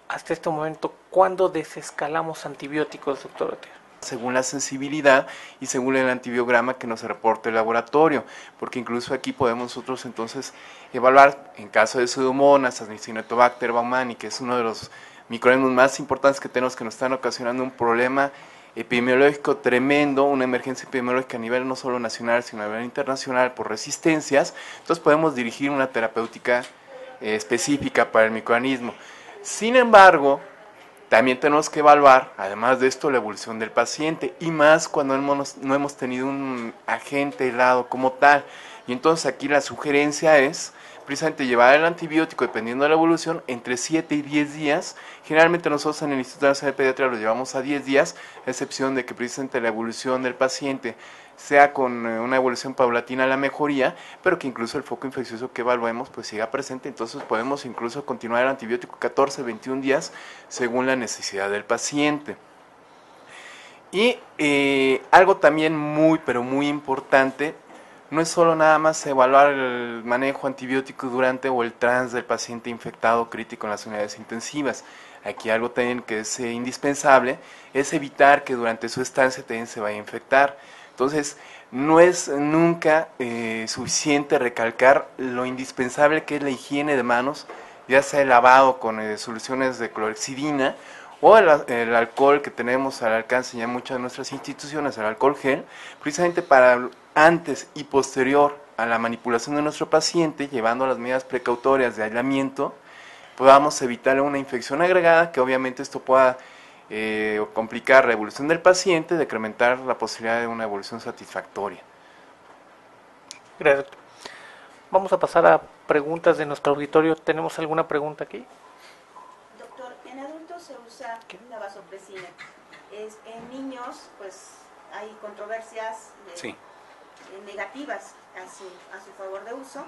hasta este momento, ¿cuándo desescalamos antibióticos, doctor Otero? Según la sensibilidad y según el antibiograma que nos reporte el laboratorio, porque incluso aquí podemos nosotros entonces evaluar, en caso de Pseudomonas, Acinetobacter baumannii, que es uno de los microorganismos más importantes que tenemos que nos están ocasionando un problema epidemiológico tremendo, una emergencia epidemiológica a nivel no solo nacional, sino a nivel internacional por resistencias. Entonces podemos dirigir una terapéutica específica para el microorganismo. Sin embargo, también tenemos que evaluar, además de esto, la evolución del paciente, y más cuando no hemos tenido un agente helado como tal. Y entonces aquí la sugerencia es precisamente llevar el antibiótico, dependiendo de la evolución, entre 7 y 10 días. Generalmente nosotros en el Instituto Nacional de Pediatría lo llevamos a 10 días, a excepción de que precisamente la evolución del paciente sea con una evolución paulatina a la mejoría, pero que incluso el foco infeccioso que evaluemos pues siga presente. Entonces podemos incluso continuar el antibiótico 14, 21 días según la necesidad del paciente. Y algo también pero muy importante, no es solo nada más evaluar el manejo antibiótico durante o el trans del paciente infectado crítico en las unidades intensivas. Aquí algo también que es indispensable es evitar que durante su estancia también se vaya a infectar. Entonces, no es nunca suficiente recalcar lo indispensable que es la higiene de manos, ya sea el lavado con soluciones de clorhexidina o el alcohol que tenemos al alcance ya en muchas de nuestras instituciones, el alcohol gel, precisamente para antes y posterior a la manipulación de nuestro paciente, llevando las medidas precautorias de aislamiento, podamos evitar una infección agregada, que obviamente esto pueda complicar la evolución del paciente, decrementar la posibilidad de una evolución satisfactoria. Gracias. Vamos a pasar a preguntas de nuestro auditorio. ¿Tenemos alguna pregunta aquí? Doctor, en adultos se usa la vasopresina. En niños, pues hay controversias negativas a su favor de uso.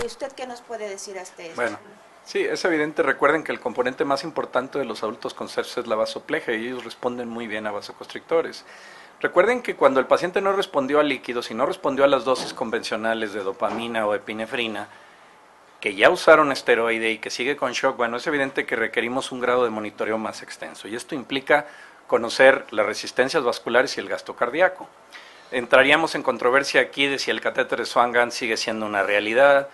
¿Y usted qué nos puede decir hasta esto? Bueno, sí, es evidente. Recuerden que el componente más importante de los adultos con sepsis es la vasoplegia y ellos responden muy bien a vasoconstrictores. Recuerden que cuando el paciente no respondió a líquidos y no respondió a las dosis convencionales de dopamina o epinefrina, que ya usaron esteroide y que sigue con shock, bueno, es evidente que requerimos un grado de monitoreo más extenso y esto implica conocer las resistencias vasculares y el gasto cardíaco. Entraríamos en controversia aquí de si el catéter de Swan-Ganz sigue siendo una realidad.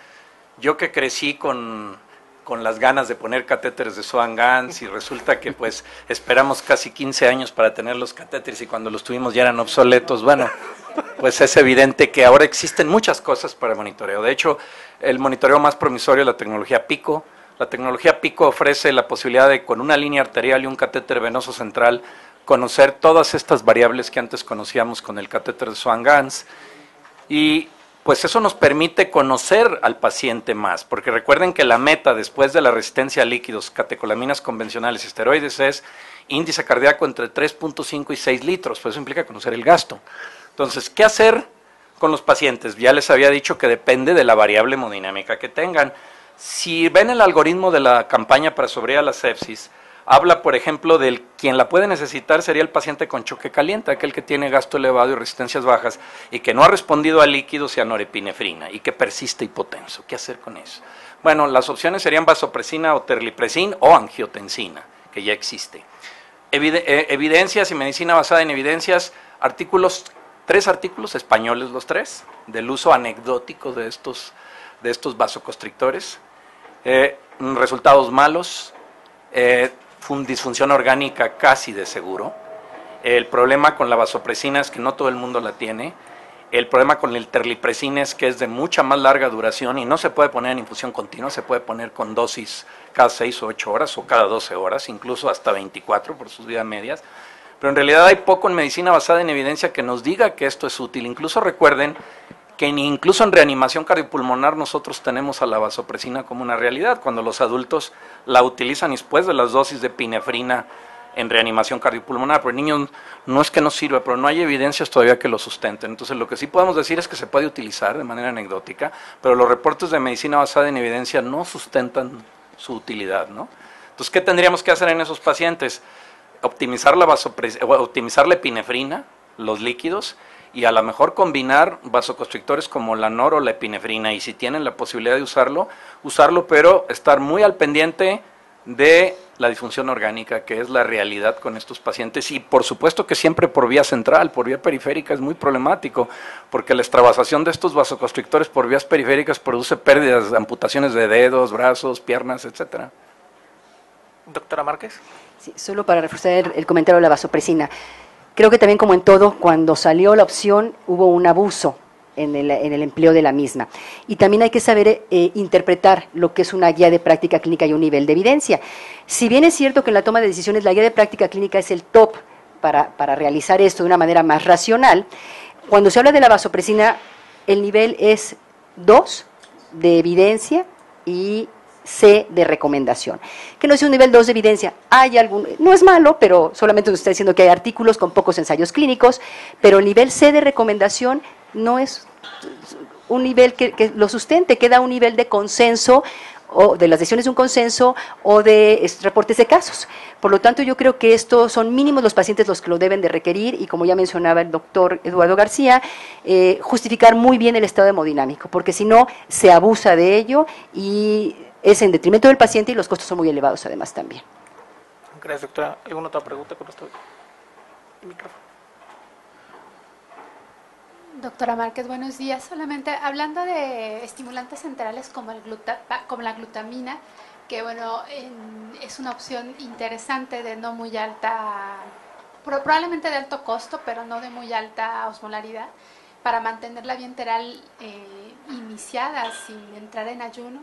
Yo que crecí con con las ganas de poner catéteres de Swan-Ganz y resulta que pues esperamos casi 15 años para tener los catéteres y cuando los tuvimos ya eran obsoletos. Bueno, pues es evidente que ahora existen muchas cosas para monitoreo. De hecho, el monitoreo más promisorio es la tecnología PICO. La tecnología PICO ofrece la posibilidad de, con una línea arterial y un catéter venoso central, conocer todas estas variables que antes conocíamos con el catéter de Swan-Ganz. Y pues eso nos permite conocer al paciente más, porque recuerden que la meta después de la resistencia a líquidos, catecolaminas convencionales y esteroides es índice cardíaco entre 3.5 y 6 litros, pues eso implica conocer el gasto. Entonces, ¿qué hacer con los pacientes? Ya les había dicho que depende de la variable hemodinámica que tengan. Si ven el algoritmo de la campaña para sobrevivir a la sepsis, habla, por ejemplo, del quien la puede necesitar sería el paciente con choque caliente, aquel que tiene gasto elevado y resistencias bajas y que no ha respondido a líquidos y a norepinefrina y que persiste hipotenso. ¿Qué hacer con eso? Bueno, las opciones serían vasopresina o terlipresina o angiotensina, que ya existe. Evidencias y medicina basada en evidencias, tres artículos españoles los tres, del uso anecdótico de estos vasoconstrictores, resultados malos, disfunción orgánica casi de seguro. El problema con la vasopresina es que no todo el mundo la tiene. El problema con el terlipresina es que es de mucha más larga duración y no se puede poner en infusión continua, se puede poner con dosis cada 6 o 8 horas o cada 12 horas, incluso hasta 24 por sus vidas medias. Pero en realidad hay poco en medicina basada en evidencia que nos diga que esto es útil. Incluso recuerden que incluso en reanimación cardiopulmonar nosotros tenemos a la vasopresina como una realidad, cuando los adultos la utilizan después de las dosis de epinefrina en reanimación cardiopulmonar, pero en niños no es que no sirva, pero no hay evidencias todavía que lo sustenten. Entonces lo que sí podemos decir es que se puede utilizar de manera anecdótica, pero los reportes de medicina basada en evidencia no sustentan su utilidad, ¿no? Entonces, ¿qué tendríamos que hacer en esos pacientes? Optimizar la epinefrina, los líquidos, y a lo mejor combinar vasoconstrictores como la nor o la epinefrina, y si tienen la posibilidad de usarlo, pero estar muy al pendiente de la disfunción orgánica, que es la realidad con estos pacientes, y por supuesto que siempre por vía central, por vía periférica es muy problemático, porque la extravasación de estos vasoconstrictores por vías periféricas produce pérdidas, amputaciones de dedos, brazos, piernas, etcétera. Doctora Márquez. Sí, solo para reforzar el comentario de la vasopresina. Creo que también, como en todo, cuando salió la opción hubo un abuso en el empleo de la misma. Y también hay que saber interpretar lo que es una guía de práctica clínica y un nivel de evidencia. Si bien es cierto que en la toma de decisiones la guía de práctica clínica es el top para realizar esto de una manera más racional, cuando se habla de la vasopresina, el nivel es 2 de evidencia y C de recomendación. Que no es un nivel 2 de evidencia. Hay algún, no es malo, pero solamente nos está diciendo que hay artículos con pocos ensayos clínicos, pero el nivel C de recomendación no es un nivel que lo sustente, queda un nivel de consenso o de las decisiones de un consenso o de reportes de casos. Por lo tanto, yo creo que estos son mínimos los pacientes los que lo deben de requerir y, como ya mencionaba el doctor Eduardo García, justificar muy bien el estado hemodinámico, porque si no, se abusa de ello y es en detrimento del paciente y los costos son muy elevados además también. Gracias, doctora. ¿Alguna otra pregunta con esto? Micrófono. Doctora Márquez, buenos días. Solamente hablando de estimulantes enterales como la glutamina, que bueno, es una opción interesante de no muy alta, probablemente de alto costo, pero no de muy alta osmolaridad, para mantener la vía enteral iniciada sin entrar en ayuno,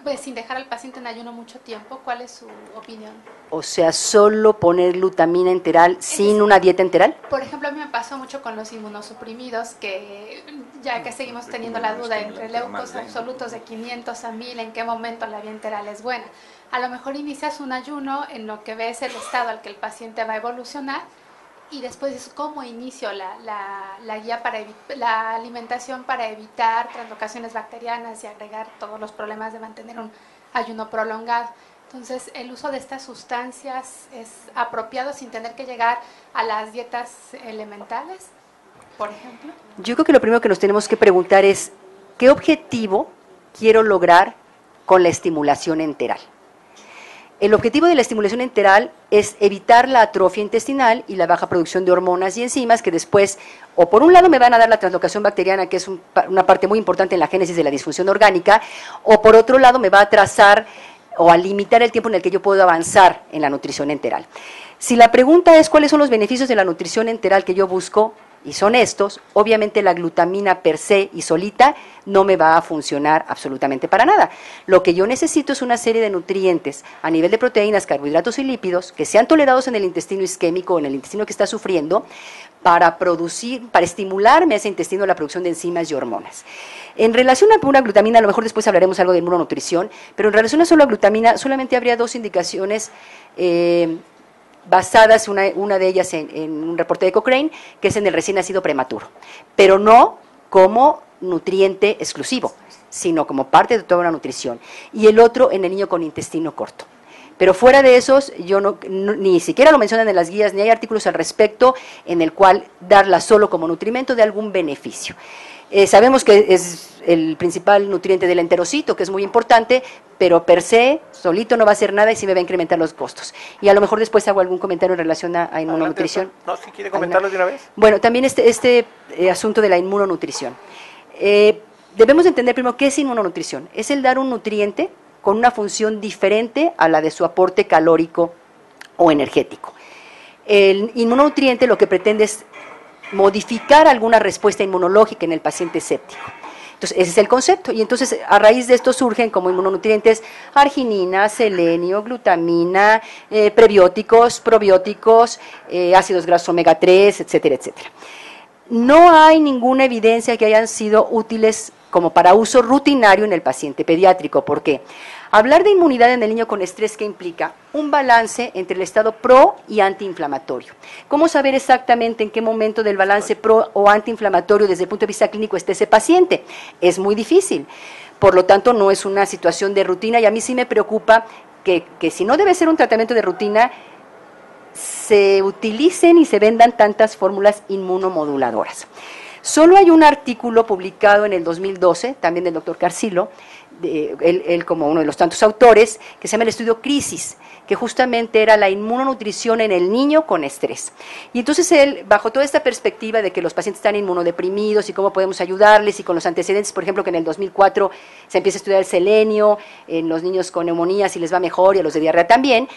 pues, sin dejar al paciente en ayuno mucho tiempo. ¿Cuál es su opinión? O sea, solo poner glutamina enteral sin una dieta enteral. Por ejemplo, a mí me pasó mucho con los inmunosuprimidos, que ya que seguimos teniendo la duda entre leucos absolutos de 500 a 1000, ¿en qué momento la vía enteral es buena? A lo mejor inicias un ayuno en lo que ves el estado al que el paciente va a evolucionar, y después es cómo inicio la guía para la alimentación para evitar translocaciones bacterianas y agregar todos los problemas de mantener un ayuno prolongado. Entonces, el uso de estas sustancias es apropiado sin tener que llegar a las dietas elementales, por ejemplo. Yo creo que lo primero que nos tenemos que preguntar es, ¿qué objetivo quiero lograr con la estimulación enteral? El objetivo de la estimulación enteral es evitar la atrofia intestinal y la baja producción de hormonas y enzimas que después, o por un lado me van a dar la translocación bacteriana, que es una parte muy importante en la génesis de la disfunción orgánica, o por otro lado me va a atrasar o a limitar el tiempo en el que yo puedo avanzar en la nutrición enteral. Si la pregunta es cuáles son los beneficios de la nutrición enteral que yo busco, y son estos, obviamente la glutamina per se y solita no me va a funcionar absolutamente para nada. Lo que yo necesito es una serie de nutrientes a nivel de proteínas, carbohidratos y lípidos que sean tolerados en el intestino isquémico o en el intestino que está sufriendo para estimularme a ese intestino la producción de enzimas y hormonas. En relación a una glutamina, a lo mejor después hablaremos algo de inmunonutrición, pero en relación a solo a glutamina solamente habría dos indicaciones basadas, una de ellas en un reporte de Cochrane, que es en el recién nacido prematuro, pero no como nutriente exclusivo, sino como parte de toda una nutrición, y el otro en el niño con intestino corto. Pero fuera de esos, ni siquiera lo mencionan en las guías, ni hay artículos al respecto en el cual darla solo como nutrimento de algún beneficio. Sabemos que es el principal nutriente del enterocito, que es muy importante, pero per se, solito no va a hacer nada y sí me va a incrementar los costos. Y a lo mejor después hago algún comentario en relación a inmunonutrición. No, si quiere comentarlo de una vez. Bueno, también este asunto de la inmunonutrición. Debemos entender primero qué es inmunonutrición. Es el dar un nutriente con una función diferente a la de su aporte calórico o energético. El inmunonutriente lo que pretende es modificar alguna respuesta inmunológica en el paciente séptico. Entonces, ese es el concepto. Y entonces, a raíz de esto surgen como inmunonutrientes arginina, selenio, glutamina, prebióticos, probióticos, ácidos grasos omega 3, etcétera, etcétera. No hay ninguna evidencia que hayan sido útiles como para uso rutinario en el paciente pediátrico. ¿Por qué? Hablar de inmunidad en el niño con estrés, ¿qué implica? Un balance entre el estado pro y antiinflamatorio. ¿Cómo saber exactamente en qué momento del balance pro o antiinflamatorio desde el punto de vista clínico esté ese paciente? Es muy difícil. Por lo tanto, no es una situación de rutina y a mí sí me preocupa que si no debe ser un tratamiento de rutina, se utilicen y se vendan tantas fórmulas inmunomoduladoras. Solo hay un artículo publicado en el 2012, también del doctor Carcillo, él como uno de los tantos autores, que se llama el estudio Crisis, que justamente era la inmunonutrición en el niño con estrés. Y entonces él, bajo toda esta perspectiva de que los pacientes están inmunodeprimidos y cómo podemos ayudarles, y con los antecedentes, por ejemplo, que en el 2004 se empieza a estudiar el selenio en los niños con neumonía, si les va mejor, y a los de diarrea también,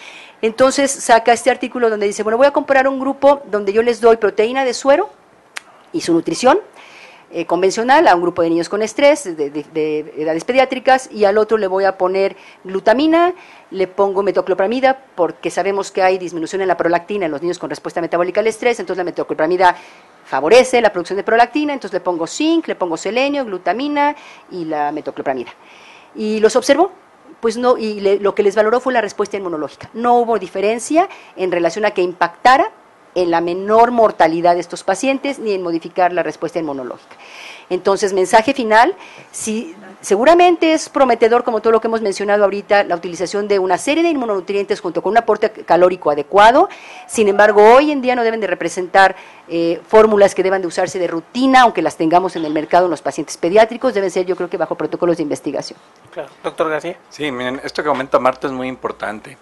entonces saca este artículo donde dice, bueno, voy a comparar un grupo donde yo les doy proteína de suero y su nutrición convencional a un grupo de niños con estrés de edades pediátricas, y al otro le voy a poner glutamina, le pongo metoclopramida porque sabemos que hay disminución en la prolactina en los niños con respuesta metabólica al estrés, entonces la metoclopramida favorece la producción de prolactina, entonces le pongo zinc, le pongo selenio, glutamina y la metoclopramida. Y los observó, pues no, y lo que les valoró fue la respuesta inmunológica. No hubo diferencia en relación a que impactara en la menor mortalidad de estos pacientes, ni en modificar la respuesta inmunológica. Entonces, mensaje final, sí, seguramente es prometedor, como todo lo que hemos mencionado ahorita, la utilización de una serie de inmunonutrientes junto con un aporte calórico adecuado. Sin embargo, hoy en día no deben de representar fórmulas que deban de usarse de rutina, aunque las tengamos en el mercado en los pacientes pediátricos, deben ser, yo creo que bajo protocolos de investigación. Claro. Doctor García. Sí, miren, esto que comenta Marta es muy importante.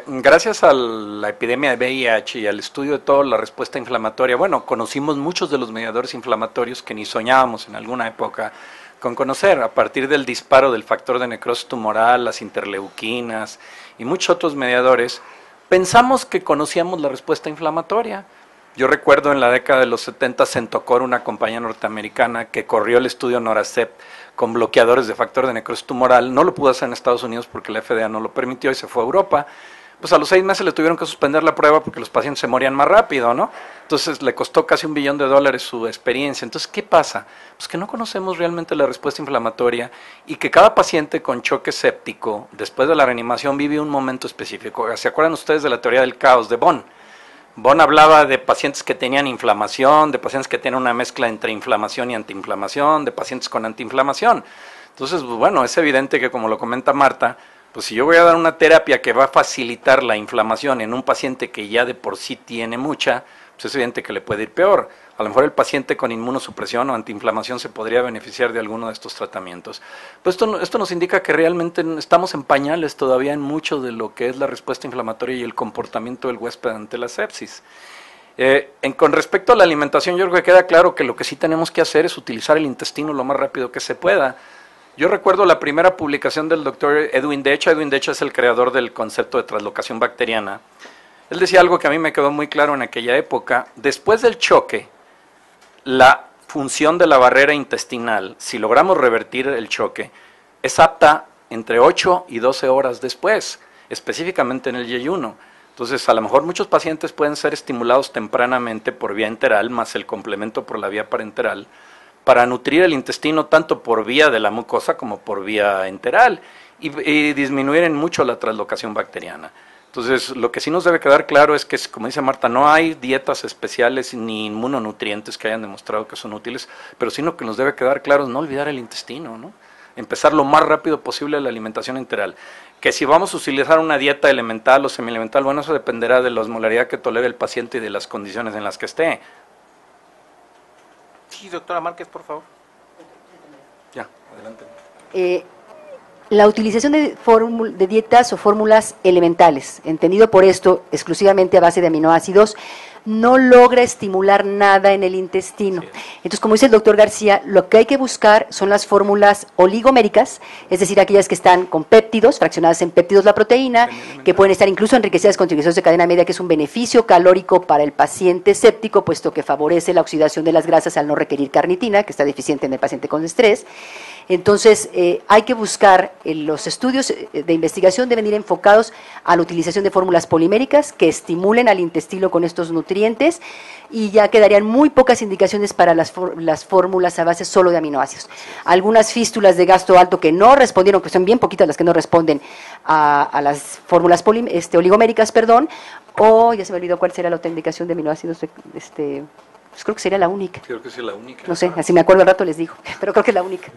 Gracias a la epidemia de VIH y al estudio de toda la respuesta inflamatoria, bueno, conocimos muchos de los mediadores inflamatorios que ni soñábamos en alguna época con conocer, a partir del disparo del factor de necrosis tumoral, las interleuquinas y muchos otros mediadores, pensamos que conocíamos la respuesta inflamatoria. Yo recuerdo en la década de los 70 Centocor, una compañía norteamericana que corrió el estudio Noracept con bloqueadores de factor de necrosis tumoral, no lo pudo hacer en Estados Unidos porque la FDA no lo permitió y se fue a Europa. Pues a los 6 meses le tuvieron que suspender la prueba porque los pacientes se morían más rápido, ¿no? Entonces le costó casi $1 billón su experiencia. Entonces, ¿qué pasa? Pues que no conocemos realmente la respuesta inflamatoria y que cada paciente con choque séptico, después de la reanimación, vive un momento específico. ¿Se acuerdan ustedes de la teoría del caos de Bonn? Bonn hablaba de pacientes que tenían inflamación, de pacientes que tenían una mezcla entre inflamación y antiinflamación, de pacientes con antiinflamación. Entonces, bueno, es evidente que, como lo comenta Marta, pues si yo voy a dar una terapia que va a facilitar la inflamación en un paciente que ya de por sí tiene mucha, pues es evidente que le puede ir peor. A lo mejor el paciente con inmunosupresión o antiinflamación se podría beneficiar de alguno de estos tratamientos. Pues esto nos indica que realmente estamos en pañales todavía en mucho de lo que es la respuesta inflamatoria y el comportamiento del huésped ante la sepsis. Con respecto a la alimentación, yo creo que queda claro que lo que sí tenemos que hacer es utilizar el intestino lo más rápido que se pueda. Yo recuerdo la primera publicación del doctor Edwin Decha. Edwin Decha es el creador del concepto de translocación bacteriana. Él decía algo que a mí me quedó muy claro en aquella época. Después del choque, la función de la barrera intestinal, si logramos revertir el choque, es apta entre 8 y 12 horas después, específicamente en el yeyuno. Entonces, a lo mejor muchos pacientes pueden ser estimulados tempranamente por vía enteral, más el complemento por la vía parenteral, para nutrir el intestino tanto por vía de la mucosa como por vía enteral y disminuir en mucho la translocación bacteriana. Entonces, lo que sí nos debe quedar claro es que, como dice Marta, no hay dietas especiales ni inmunonutrientes que hayan demostrado que son útiles, pero sí lo que nos debe quedar claro es no olvidar el intestino, ¿no? Empezar lo más rápido posible la alimentación enteral. Que si vamos a utilizar una dieta elemental o semielemental, bueno, eso dependerá de la osmolaridad que tolere el paciente y de las condiciones en las que esté. Sí, doctora Márquez, por favor. Ya, adelante. La utilización de dietas o fórmulas elementales, entendido por esto exclusivamente a base de aminoácidos, no logra estimular nada en el intestino. Entonces, como dice el doctor García, lo que hay que buscar son las fórmulas oligoméricas, es decir, aquellas que están con péptidos, fraccionadas en péptidos la proteína, que pueden estar incluso enriquecidas con triglicéridos de cadena media, que es un beneficio calórico para el paciente séptico, puesto que favorece la oxidación de las grasas al no requerir carnitina, que está deficiente en el paciente con estrés. Entonces, hay que buscar, los estudios de investigación deben ir enfocados a la utilización de fórmulas poliméricas que estimulen al intestino con estos nutrientes, y ya quedarían muy pocas indicaciones para las fórmulas a base solo de aminoácidos. Algunas fístulas de gasto alto que no respondieron, que son bien poquitas las que no responden a las fórmulas oligoméricas, o ya se me olvidó cuál será la otra indicación de aminoácidos, pues creo que sería la única. Creo que sí es la única. No sé, así me acuerdo al rato les digo, pero creo que es la única.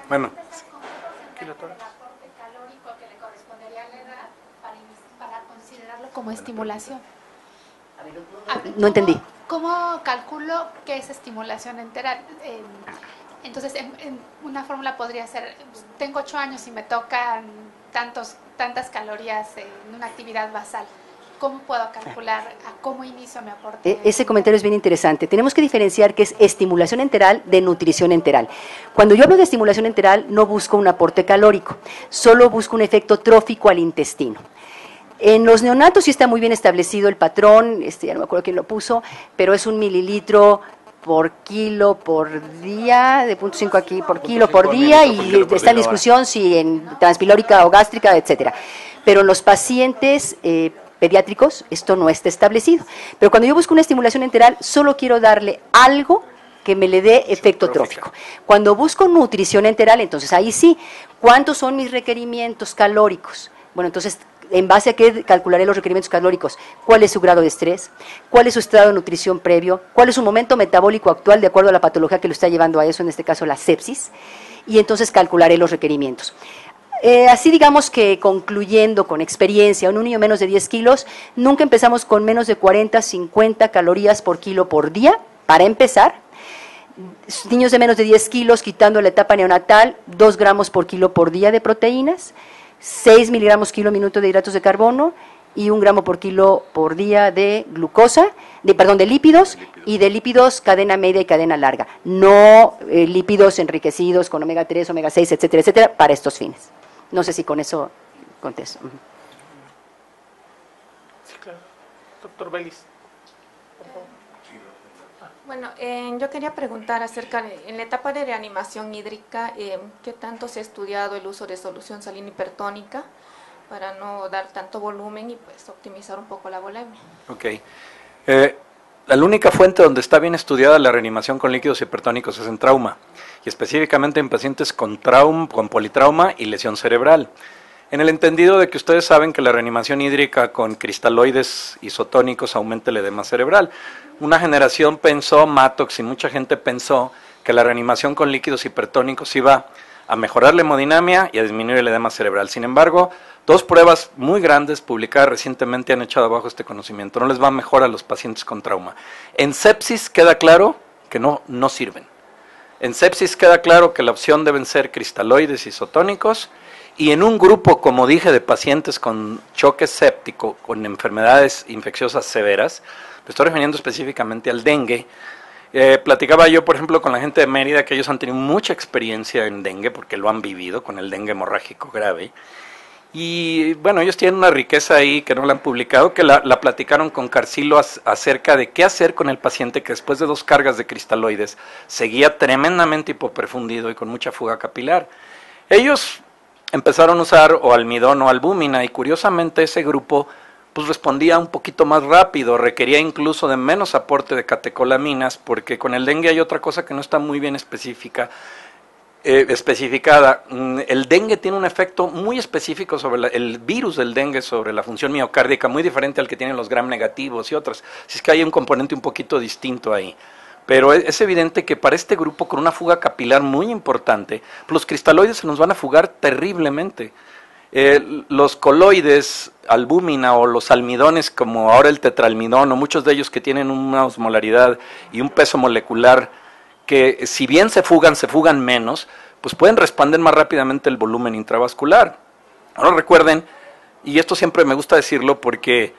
Bueno. Para considerarlo como estimulación. No entendí. ¿Cómo calculo qué es estimulación enteral? Entonces, en una fórmula podría ser, tengo 8 años y me tocan tantas calorías en una actividad basal. ¿Cómo puedo calcular a cómo inicio mi aporte? Ese comentario es bien interesante. Tenemos que diferenciar qué es estimulación enteral de nutrición enteral. Cuando yo hablo de estimulación enteral, no busco un aporte calórico, solo busco un efecto trófico al intestino. En los neonatos sí está muy bien establecido el patrón, ya no me acuerdo quién lo puso, pero es 1 mililitro por kilo por día, de 0.5 aquí por kilo por día, y está en discusión si en transpilórica o gástrica, etcétera. Pero en los pacientes pediátricos esto no está establecido. Pero cuando yo busco una estimulación enteral, solo quiero darle algo que me le dé efecto trófico. Cuando busco nutrición enteral, entonces ahí sí, ¿cuántos son mis requerimientos calóricos? Bueno, entonces, ¿en base a qué calcularé los requerimientos calóricos? ¿Cuál es su grado de estrés? ¿Cuál es su estado de nutrición previo? ¿Cuál es su momento metabólico actual de acuerdo a la patología que lo está llevando a eso, en este caso la sepsis? Y entonces calcularé los requerimientos. Así digamos que concluyendo con experiencia, un niño menos de 10 kilos, nunca empezamos con menos de 40, 50 calorías por kilo por día, para empezar. Niños de menos de 10 kilos, quitando la etapa neonatal, 2 gramos por kilo por día de proteínas, 6 miligramos kilo minuto de hidratos de carbono y 1 gramo por kilo por día de glucosa, de lípidos, y de lípidos cadena media y cadena larga, no lípidos enriquecidos con omega 3, omega 6, etcétera, etcétera, para estos fines. No sé si con eso contesto. Sí, claro. Doctor Vélez. Bueno, yo quería preguntar acerca de, en la etapa de reanimación hídrica, ¿qué tanto se ha estudiado el uso de solución salina hipertónica para no dar tanto volumen y pues optimizar un poco la volemia? Ok. La única fuente donde está bien estudiada la reanimación con líquidos hipertónicos es en trauma, y específicamente en pacientes con politrauma y lesión cerebral. En el entendido de que ustedes saben que la reanimación hídrica con cristaloides isotónicos aumenta el edema cerebral. Una generación pensó, Mattox y mucha gente pensó, que la reanimación con líquidos hipertónicos iba a mejorar la hemodinamia y a disminuir el edema cerebral. Sin embargo, 2 pruebas muy grandes publicadas recientemente han echado abajo este conocimiento. No les va mejor a los pacientes con trauma. En sepsis queda claro que no sirven. En sepsis queda claro que la opción deben ser cristaloides isotónicos, y en un grupo, como dije, de pacientes con choque séptico, con enfermedades infecciosas severas, me estoy refiriendo específicamente al dengue. Platicaba yo, por ejemplo, con la gente de Mérida, que ellos han tenido mucha experiencia en dengue, porque lo han vivido con el dengue hemorrágico grave. Y bueno, ellos tienen una riqueza ahí que no la han publicado, que la platicaron con Carcilo acerca de qué hacer con el paciente que después de 2 cargas de cristaloides seguía tremendamente hipoperfundido y con mucha fuga capilar. Ellos empezaron a usar o almidón o albúmina, y curiosamente ese grupo pues respondía un poquito más rápido, requería incluso de menos aporte de catecolaminas, porque con el dengue hay otra cosa que no está muy bien especificada. El dengue tiene un efecto muy específico sobre el virus del dengue sobre la función miocárdica, muy diferente al que tienen los gram negativos y otros. Así es que hay un componente un poquito distinto ahí. Pero es evidente que para este grupo con una fuga capilar muy importante, los cristaloides se nos van a fugar terriblemente. Los coloides, albúmina o los almidones, como ahora el tetraalmidón, o muchos de ellos que tienen una osmolaridad y un peso molecular que si bien se fugan menos, pues pueden responder más rápidamente el volumen intravascular. Ahora recuerden, y esto siempre me gusta decirlo porque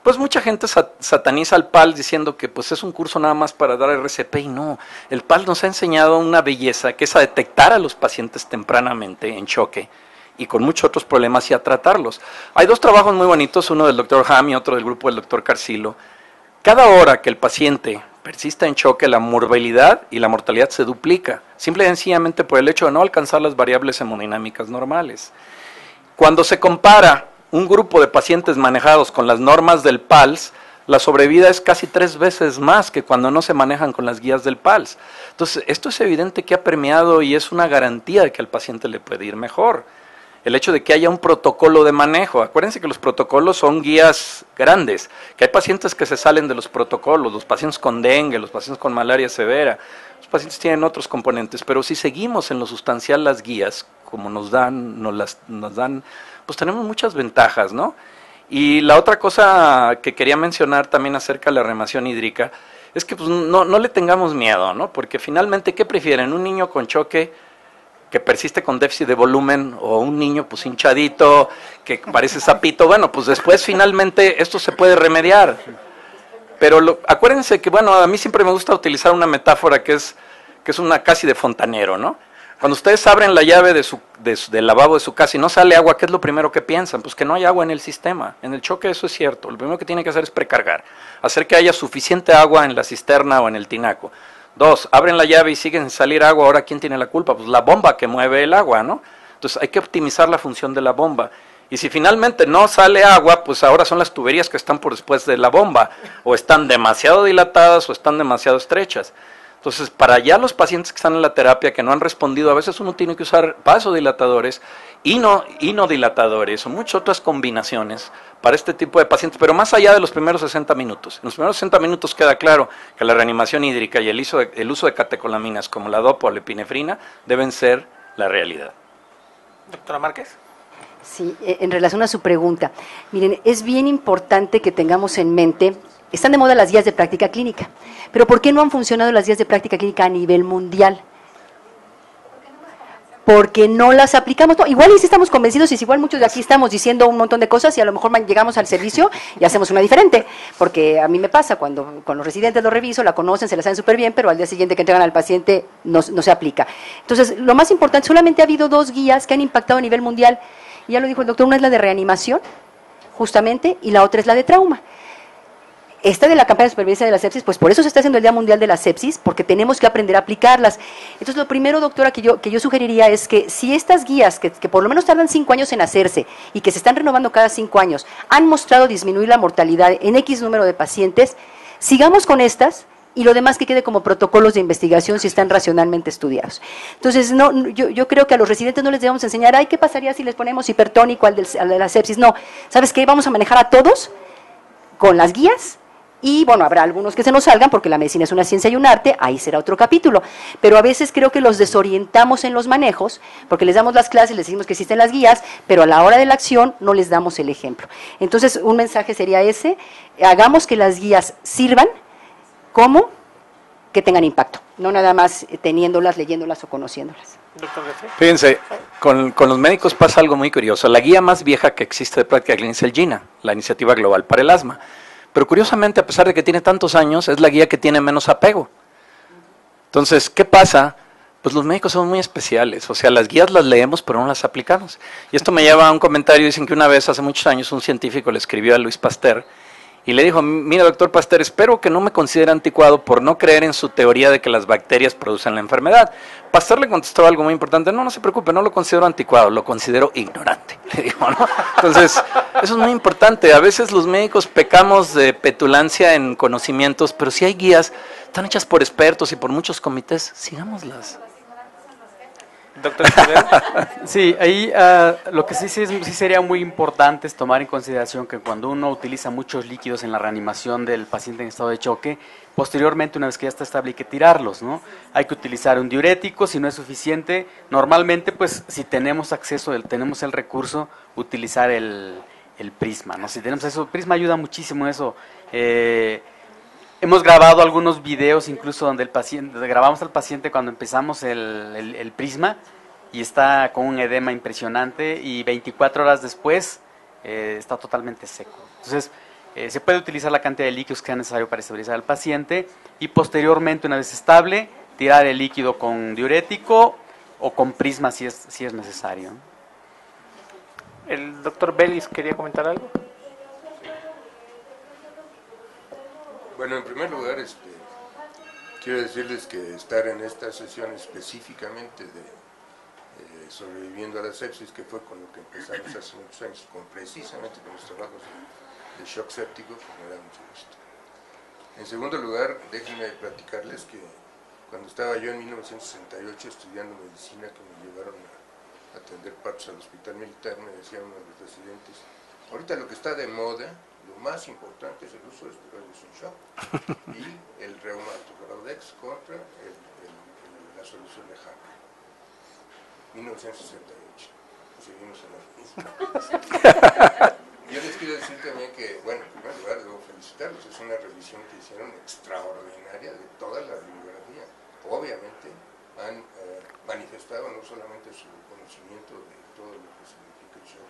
pues mucha gente sataniza al PAL diciendo que pues es un curso nada más para dar RCP, y no. El PAL nos ha enseñado una belleza, que es a detectar a los pacientes tempranamente en choque y con muchos otros problemas y a tratarlos. Hay 2 trabajos muy bonitos, uno del doctor Ham y otro del grupo del doctor Carcilo. Cada hora que el paciente persista en choque, la morbilidad y la mortalidad se duplica, simple y sencillamente por el hecho de no alcanzar las variables hemodinámicas normales. Cuando se compara un grupo de pacientes manejados con las normas del PALS, la sobrevida es casi 3 veces más que cuando no se manejan con las guías del PALS. Entonces, esto es evidente que ha permeado y es una garantía de que al paciente le puede ir mejor. El hecho de que haya un protocolo de manejo. Acuérdense que los protocolos son guías grandes, que hay pacientes que se salen de los protocolos, los pacientes con dengue, los pacientes con malaria severa, los pacientes tienen otros componentes, pero si seguimos en lo sustancial las guías, como nos dan, pues tenemos muchas ventajas, ¿no? Y la otra cosa que quería mencionar también acerca de la reanimación hídrica es que pues, no le tengamos miedo, ¿no? Porque finalmente, ¿qué prefieren? ¿Un niño con choque que persiste con déficit de volumen o un niño pues hinchadito, que parece sapito? Bueno, pues después finalmente esto se puede remediar. Pero acuérdense que, bueno, a mí siempre me gusta utilizar una metáfora que es una casi de fontanero, ¿no? Cuando ustedes abren la llave del lavabo de su casa y no sale agua, ¿qué es lo primero que piensan? Pues que no hay agua en el sistema. En el choque eso es cierto. Lo primero que tienen que hacer es precargar, hacer que haya suficiente agua en la cisterna o en el tinaco. 2, abren la llave y siguen sin salir agua. Ahora, ¿quién tiene la culpa? Pues la bomba que mueve el agua, ¿no? Entonces hay que optimizar la función de la bomba. Y si finalmente no sale agua, pues ahora son las tuberías que están por después de la bomba, o están demasiado dilatadas o están demasiado estrechas. Entonces, para ya los pacientes que están en la terapia, que no han respondido, a veces uno tiene que usar vasodilatadores y no dilatadores, o muchas otras combinaciones para este tipo de pacientes, pero más allá de los primeros 60 minutos. En los primeros 60 minutos queda claro que la reanimación hídrica y el uso de catecolaminas como la dopa o la epinefrina deben ser la realidad. Doctora Márquez. Sí, en relación a su pregunta, miren, es bien importante que tengamos en mente, están de moda las guías de práctica clínica, pero ¿por qué no han funcionado las guías de práctica clínica a nivel mundial? Porque no las aplicamos. No, igual y sí estamos convencidos, y igual muchos de aquí estamos diciendo un montón de cosas y a lo mejor llegamos al servicio y hacemos una diferente, porque a mí me pasa cuando con los residentes lo reviso, la conocen, se la saben súper bien, pero al día siguiente que entregan al paciente no se aplica. Entonces, lo más importante, solamente ha habido 2 guías que han impactado a nivel mundial, y ya lo dijo el doctor, una es la de reanimación, justamente, y la otra es la de trauma. Esta de la campaña de supervivencia de la sepsis, pues por eso se está haciendo el Día Mundial de la Sepsis, porque tenemos que aprender a aplicarlas. Entonces, lo primero, doctora, que yo sugeriría es que si estas guías, que por lo menos tardan 5 años en hacerse y que se están renovando cada 5 años, han mostrado disminuir la mortalidad en X número de pacientes, sigamos con estas y lo demás que quede como protocolos de investigación si están racionalmente estudiados. Entonces, yo creo que a los residentes no les debemos enseñar, ay, ¿qué pasaría si les ponemos hipertónico al de la sepsis? No, ¿sabes qué? Vamos a manejar a todos con las guías Y bueno, habrá algunos que se nos salgan porque la medicina es una ciencia y un arte, ahí será otro capítulo. Pero a veces creo que los desorientamos en los manejos, porque les damos las clases, les decimos que existen las guías, pero a la hora de la acción no les damos el ejemplo. Entonces, un mensaje sería ese: hagamos que las guías sirvan como que tengan impacto, no nada más teniéndolas, leyéndolas o conociéndolas. Doctor García. Fíjense, con los médicos pasa algo muy curioso. La guía más vieja que existe de práctica clínica es el GINA, la Iniciativa Global para el Asma. Pero curiosamente, a pesar de que tiene tantos años, es la guía que tiene menos apego. Entonces, ¿qué pasa? Pues los médicos son muy especiales, o sea, las guías las leemos pero no las aplicamos. Y esto me lleva a un comentario, dicen que una vez, hace muchos años, un científico le escribió a Luis Pasteur y le dijo: mira, doctor Pasteur, espero que no me considere anticuado por no creer en su teoría de que las bacterias producen la enfermedad. Pasteur le contestó algo muy importante: no se preocupe, no lo considero anticuado, lo considero ignorante, le dijo, ¿no? Entonces, eso es muy importante. A veces los médicos pecamos de petulancia en conocimientos, pero si hay guías, están hechas por expertos y por muchos comités, sigámoslas. Doctor Escudero. Sí, ahí lo que sí sería muy importante es tomar en consideración que cuando uno utiliza muchos líquidos en la reanimación del paciente en estado de choque, posteriormente, una vez que ya está estable, hay que tirarlos, ¿no? Hay que utilizar un diurético, si no es suficiente, normalmente, pues, si tenemos acceso, tenemos el recurso, utilizar el prisma, ¿no? Si tenemos eso, el prisma ayuda muchísimo en eso. Hemos grabado algunos videos incluso donde grabamos al paciente cuando empezamos el prisma y está con un edema impresionante y 24 horas después está totalmente seco. Entonces, se puede utilizar la cantidad de líquidos que sea necesario para estabilizar al paciente y posteriormente, una vez estable, tirar el líquido con diurético o con prisma si es necesario. El doctor Vélez quería comentar algo. Bueno, en primer lugar, quiero decirles que estar en esta sesión específicamente de sobreviviendo a la sepsis, que fue con lo que empezamos hace muchos años, precisamente con los trabajos de shock séptico, pues me da mucho gusto. En segundo lugar, déjenme platicarles que cuando estaba yo en 1968 estudiando medicina, que me llevaron a atender partos al hospital militar, me decían uno de los residentes: ahorita lo que está de moda, lo más importante es el uso de esteroides en shock y el reumato, Raudex contra la solución de Hammer. 1968. Seguimos en la misma. Yo les quiero decir también que, bueno, en primer lugar debo felicitarlos, es una revisión que hicieron extraordinaria de toda la bibliografía. Obviamente han manifestado no solamente su conocimiento de todo lo que significa el shock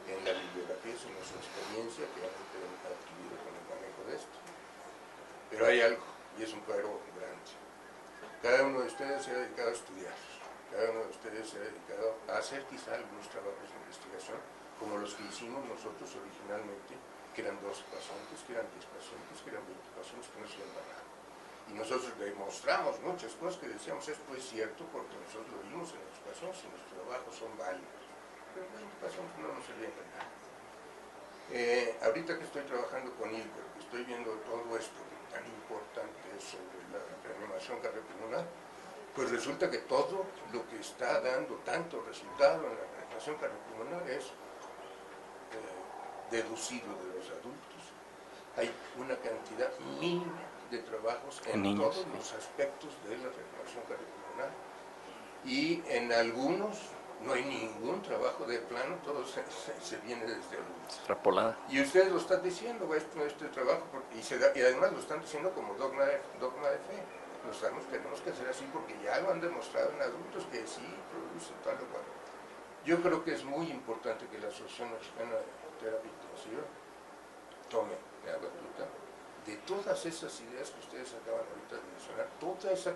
en la bibliografía, sino su experiencia que han adquirido con el manejo de esto. Pero hay algo, y es un cuadro grande. Cada uno de ustedes se ha dedicado a estudiar, cada uno de ustedes se ha dedicado a hacer quizá algunos trabajos de investigación, como los que hicimos nosotros originalmente, que eran 12 pacientes, que eran 10 pacientes, que eran 20 pacientes, que no sirven para nada. Y nosotros demostramos muchas cosas que decíamos: esto es cierto porque nosotros lo vimos en los pacientes y nuestros trabajos son válidos. Pero 20 pacientes no nos servían para nada. Ahorita que estoy trabajando con ILCOR, que estoy viendo todo esto tan importante sobre la reanimación cardiopulmonar, pues resulta que todo lo que está dando tanto resultado en la reanimación cardiopulmonar es deducido de los adultos. Hay una cantidad mínima de trabajos en todos los aspectos de la reanimación cardiopulmonar y en algunos no hay ningún trabajo de plano, todo se viene desde adultos. Extrapolada. Y ustedes lo están diciendo, este trabajo, y además lo están diciendo como dogma de fe. Tenemos que hacer así porque ya lo han demostrado en adultos que sí produce tal o cual. Yo creo que es muy importante que la Asociación Mexicana de Terapia Intensiva tome la batuta de todas esas ideas que ustedes acaban ahorita de mencionar, toda esa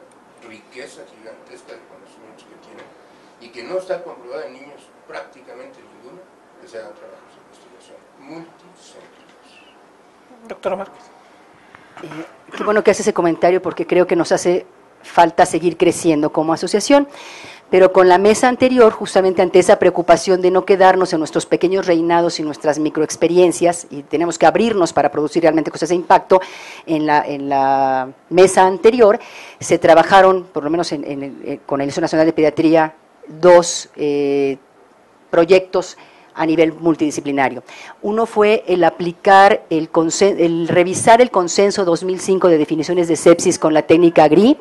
riqueza gigantesca de conocimientos que tienen y que no está comprobada en niños prácticamente ninguno, que se hagan trabajos de investigación multicéntricos. Doctora Márquez. Qué bueno que hace ese comentario porque creo que nos hace falta seguir creciendo como asociación, pero con la mesa anterior, justamente ante esa preocupación de no quedarnos en nuestros pequeños reinados y nuestras microexperiencias, y tenemos que abrirnos para producir realmente cosas de impacto, en la mesa anterior se trabajaron, por lo menos con el Instituto Nacional de Pediatría, 2 proyectos a nivel multidisciplinario. Uno fue el aplicar, el revisar el consenso 2005 de definiciones de sepsis con la técnica GRI,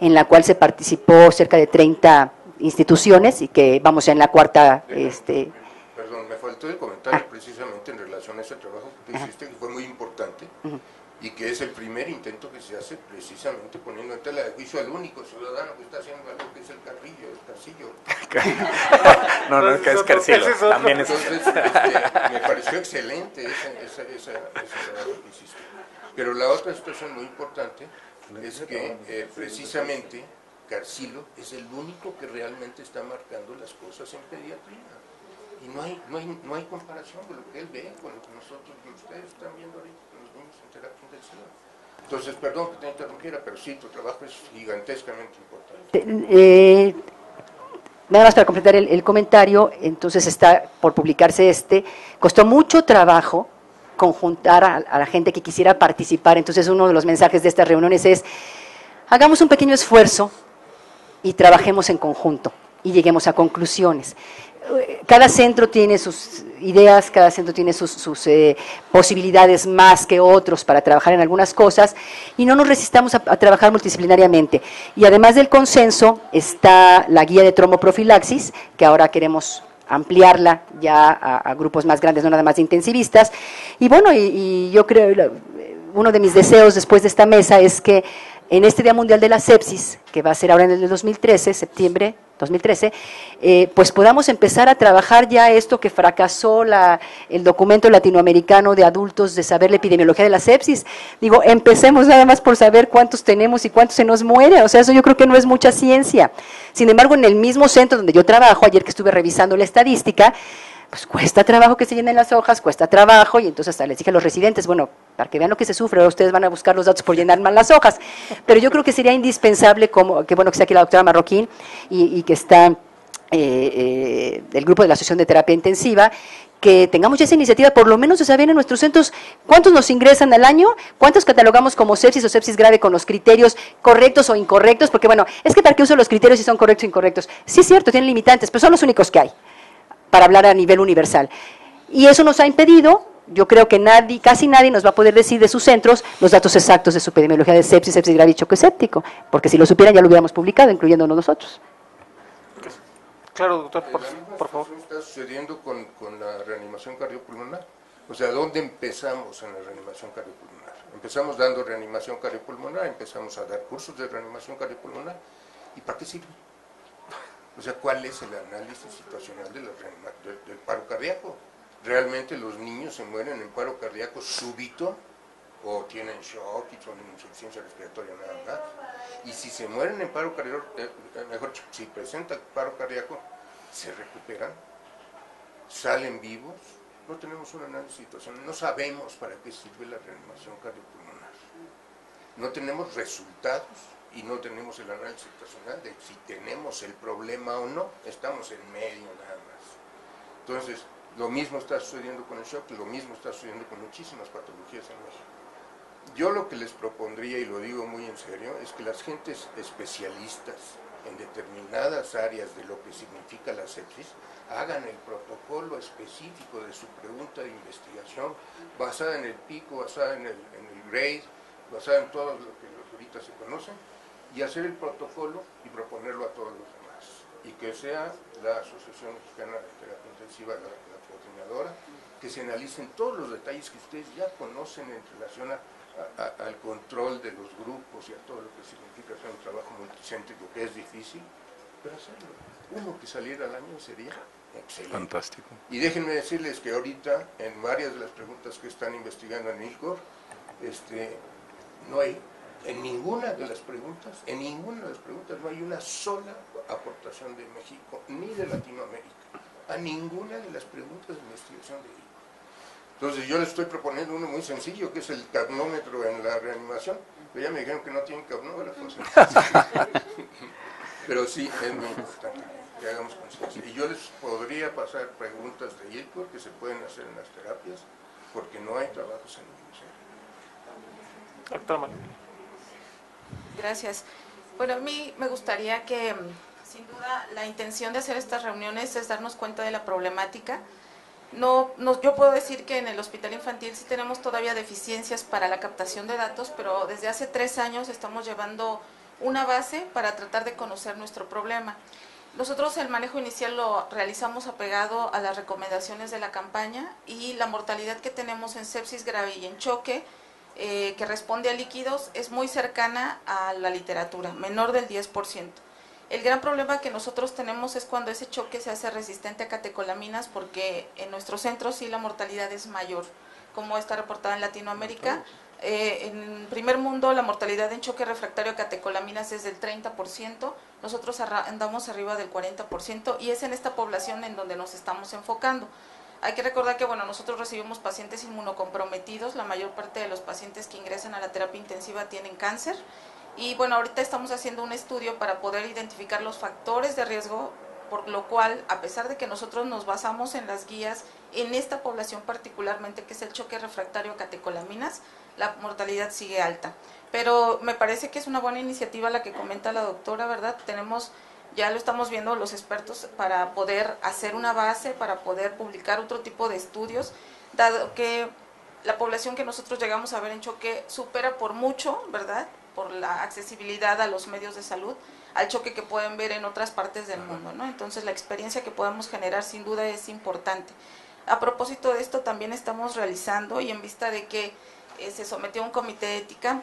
en la cual se participó cerca de 30 instituciones y que vamos ya en la cuarta... Perdón, me faltó el comentario precisamente en relación a ese trabajo que tú hiciste, que fue muy importante, y que es el primer intento que se hace precisamente poniendo en tela de juicio al único ciudadano que está haciendo algo, que es el Carcillo. No, es Carcillo, también es... Entonces, me pareció excelente ese trabajo que hiciste. Pero la otra situación muy importante es que precisamente Carcillo es el único que realmente está marcando las cosas en pediatría. Y no hay comparación de lo que él ve con lo que nosotros, ustedes están viendo ahorita con los niños en terapia intensiva. Entonces, perdón que te interrumpiera, pero sí, tu trabajo es gigantescamente importante. Nada más para completar el comentario, entonces está por publicarse costó mucho trabajo conjuntar a la gente que quisiera participar, entonces uno de los mensajes de estas reuniones es, hagamos un pequeño esfuerzo y trabajemos en conjunto y lleguemos a conclusiones. Cada centro tiene sus ideas, cada centro tiene sus posibilidades más que otros para trabajar en algunas cosas y no nos resistamos a trabajar multidisciplinariamente. Y además del consenso está la guía de tromboprofilaxis, que ahora queremos ampliarla ya a grupos más grandes, no nada más de intensivistas. Y bueno, y yo creo, uno de mis deseos después de esta mesa es que en este Día Mundial de la Sepsis, que va a ser ahora en el 2013, septiembre 2013, pues podamos empezar a trabajar ya esto que fracasó el documento latinoamericano de adultos de saber la epidemiología de la sepsis. Digo, empecemos nada más por saber cuántos tenemos y cuántos se nos mueren, o sea, eso yo creo que no es mucha ciencia. Sin embargo, en el mismo centro donde yo trabajo, ayer que estuve revisando la estadística, pues cuesta trabajo que se llenen las hojas, cuesta trabajo, y entonces hasta les dije a los residentes, bueno, para que vean lo que se sufre, ahora ustedes van a buscar los datos por llenar mal las hojas, pero yo creo que sería indispensable, que bueno que esté aquí la doctora Marroquín, y que está el grupo de la Asociación de Terapia Intensiva, que tengamos ya esa iniciativa, por lo menos de saber en nuestros centros cuántos nos ingresan al año, cuántos catalogamos como sepsis o sepsis grave con los criterios correctos o incorrectos, porque bueno, es que para qué uso los criterios si son correctos o incorrectos. Sí es cierto, tienen limitantes, pero son los únicos que hay para hablar a nivel universal. Y eso nos ha impedido, yo creo que casi nadie nos va a poder decir de sus centros los datos exactos de su epidemiología de sepsis, sepsis grave y choque séptico, porque si lo supieran ya lo hubiéramos publicado, incluyéndonos nosotros. Claro, doctor, por favor. ¿Qué está sucediendo con la reanimación cardiopulmonar? O sea, ¿dónde empezamos en la reanimación cardiopulmonar? Empezamos dando reanimación cardiopulmonar, empezamos a dar cursos de reanimación cardiopulmonar, ¿y para qué sirve? O sea, ¿cuál es el análisis situacional del paro cardíaco? ¿Realmente los niños se mueren en paro cardíaco súbito o tienen shock y son insuficiencia respiratoria nada más? Y si se mueren en paro cardíaco, mejor dicho, si presentan paro cardíaco, ¿se recuperan? ¿Salen vivos? No tenemos un análisis situacional, no sabemos para qué sirve la reanimación cardiopulmonar. No tenemos resultados y no tenemos el análisis situacional de si tenemos el problema o no, estamos en medio nada más. Entonces, lo mismo está sucediendo con el shock, lo mismo está sucediendo con muchísimas patologías en México. Yo lo que les propondría, y lo digo muy en serio, es que las gentes especialistas en determinadas áreas de lo que significa la sepsis hagan el protocolo específico de su pregunta de investigación, basada en el pico, basada en el grade, basada en todo lo que ahorita se conoce, y hacer el protocolo y proponerlo a todos los demás. Y que sea la Asociación Mexicana de Terapia Intensiva, la coordinadora, que se analicen todos los detalles que ustedes ya conocen en relación al control de los grupos y a todo lo que significa hacer un trabajo multicéntrico, que es difícil, pero hacerlo. Uno que saliera al año sería excelente. Fantástico. Y déjenme decirles que ahorita, en varias de las preguntas que están investigando en ILCOR, no hay, en ninguna de las preguntas no hay una sola aportación de México, ni de Latinoamérica, a ninguna de las preguntas de investigación de ILCOR. Entonces yo les estoy proponiendo uno muy sencillo, que es el capnómetro en la reanimación, pero ya me dijeron que no tienen capnógrafos. Pero sí, es muy importante que hagamos conciencia. Y yo les podría pasar preguntas de ILCOR que se pueden hacer en las terapias, porque no hay trabajos en el museo. Gracias. Bueno, a mí me gustaría que, sin duda, la intención de hacer estas reuniones es darnos cuenta de la problemática Yo puedo decir que en el hospital infantil sí tenemos todavía deficiencias para la captación de datos, pero desde hace 3 años estamos llevando una base para tratar de conocer nuestro problema. Nosotros el manejo inicial lo realizamos apegado a las recomendaciones de la campaña, y la mortalidad que tenemos en sepsis grave y en choque, que responde a líquidos, es muy cercana a la literatura, menor del 10%. El gran problema que nosotros tenemos es cuando ese choque se hace resistente a catecolaminas, porque en nuestros centros sí la mortalidad es mayor, como está reportada en Latinoamérica. En primer mundo la mortalidad en choque refractario a catecolaminas es del 30%, nosotros andamos arriba del 40%, y es en esta población en donde nos estamos enfocando. Hay que recordar que bueno, nosotros recibimos pacientes inmunocomprometidos, la mayor parte de los pacientes que ingresan a la terapia intensiva tienen cáncer, y bueno, ahorita estamos haciendo un estudio para poder identificar los factores de riesgo, por lo cual, a pesar de que nosotros nos basamos en las guías, en esta población particularmente, que es el choque refractario a catecolaminas, la mortalidad sigue alta. Pero me parece que es una buena iniciativa la que comenta la doctora, ¿verdad? Ya lo estamos viendo los expertos, para poder hacer una base, para poder publicar otro tipo de estudios, dado que la población que nosotros llegamos a ver en choque supera por mucho, ¿verdad?, por la accesibilidad a los medios de salud, al choque que pueden ver en otras partes del mundo, ¿no? Entonces la experiencia que podemos generar sin duda es importante. A propósito de esto, también estamos realizando, y en vista de que se sometió a un comité de ética,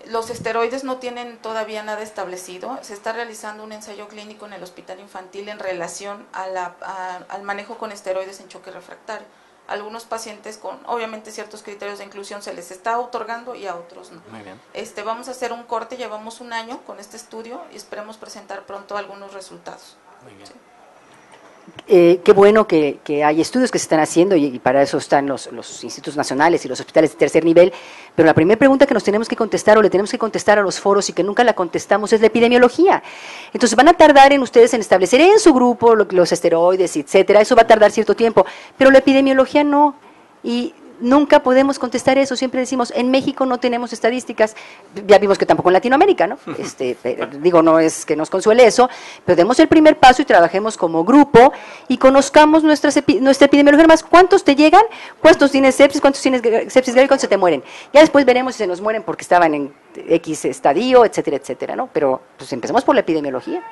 los esteroides no tienen todavía nada establecido. Se está realizando un ensayo clínico en el hospital infantil en relación al manejo con esteroides en choque refractario. Algunos pacientes con, obviamente, ciertos criterios de inclusión se les está otorgando, y a otros no. Muy bien. Vamos a hacer un corte, llevamos 1 año con este estudio y esperemos presentar pronto algunos resultados. Muy bien. Sí. Qué bueno que hay estudios que se están haciendo, y para eso están los institutos nacionales y los hospitales de tercer nivel, pero la primera pregunta que nos tenemos que contestar, o le tenemos que contestar a los foros y que nunca la contestamos, es la epidemiología. Entonces van a tardar en ustedes en establecer en su grupo los esteroides, etcétera, eso va a tardar cierto tiempo, pero la epidemiología no, y nunca podemos contestar eso. Siempre decimos, en México no tenemos estadísticas, ya vimos que tampoco en Latinoamérica, ¿no? Digo, no es que nos consuele eso, pero demos el primer paso y trabajemos como grupo y conozcamos nuestra epidemiología. Además, ¿cuántos te llegan? ¿Cuántos tienes sepsis? ¿Cuántos tienes sepsis grave? ¿Cuántos se te mueren? Ya después veremos si se nos mueren porque estaban en X estadio, etcétera, etcétera, ¿no? Pero pues empecemos por la epidemiología.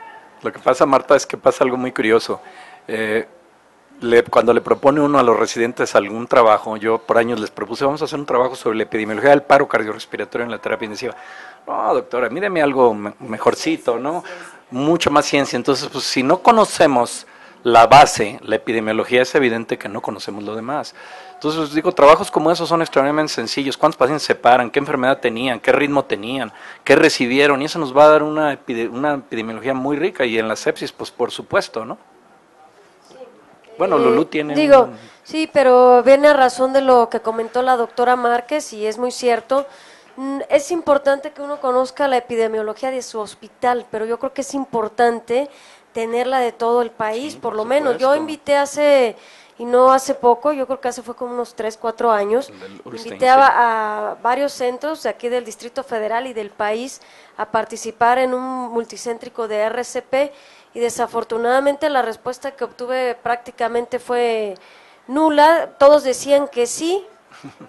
Lo que pasa, Marta, es que pasa algo muy curioso. Cuando le propone uno a los residentes algún trabajo, yo por años les propuse, vamos a hacer un trabajo sobre la epidemiología del paro cardiorrespiratorio en la terapia intensiva. No, doctora, míreme algo mejorcito, ¿no? Mucha más ciencia. Entonces, pues si no conocemos la base, la epidemiología, es evidente que no conocemos lo demás. Entonces, digo, trabajos como esos son extremadamente sencillos. ¿Cuántos pacientes se paran? ¿Qué enfermedad tenían? ¿Qué ritmo tenían? ¿Qué recibieron? Y eso nos va a dar una epidemiología muy rica. Y en la sepsis, pues por supuesto, ¿no? Bueno, Lulú tiene... Digo, sí, pero viene a razón de lo que comentó la doctora Márquez, y es muy cierto. Es importante que uno conozca la epidemiología de su hospital, pero yo creo que es importante tenerla de todo el país, sí, por lo menos. Yo invité y no hace poco, yo creo que fue como unos 3, 4 años, invité a varios centros de aquí del Distrito Federal y del país a participar en un multicéntrico de RCP, y desafortunadamente la respuesta que obtuve prácticamente fue nula. Todos decían que sí,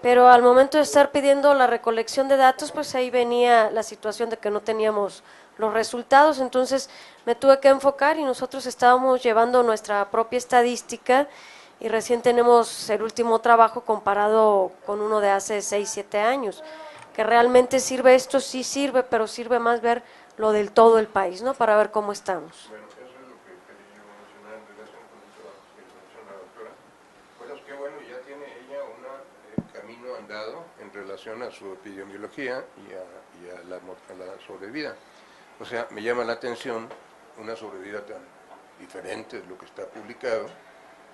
pero al momento de estar pidiendo la recolección de datos, pues ahí venía la situación de que no teníamos los resultados. Entonces me tuve que enfocar, y nosotros estábamos llevando nuestra propia estadística, y recién tenemos el último trabajo comparado con uno de hace 6, 7 años. Que realmente sirve esto, sí sirve, pero sirve más ver lo del todo el país, ¿no? Para ver cómo estamos. Bueno, eso es lo que quería yo mencionar en relación con el trabajo que menciona la doctora. Bueno, qué bueno, ya tiene ella un camino andado en relación a su epidemiología y a la sobrevida. O sea, me llama la atención una sobrevida tan diferente de lo que está publicado,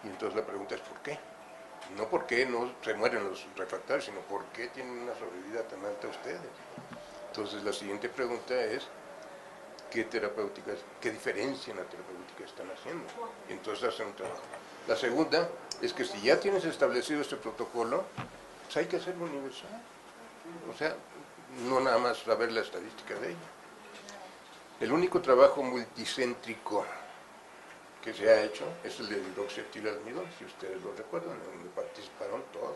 y entonces la pregunta es ¿por qué? No por qué no se mueren los refractarios, sino por qué tienen una sobrevida tan alta ustedes. Entonces la siguiente pregunta es ¿qué terapéuticas, qué diferencia en la terapéutica están haciendo? Y entonces hacen un trabajo. La segunda es que si ya tienes establecido este protocolo, pues hay que hacerlo universal. O sea, no nada más saber la estadística de ella. El único trabajo multicéntrico que se ha hecho es el de hidroxietilalmidol, si ustedes lo recuerdan, en donde participaron todos.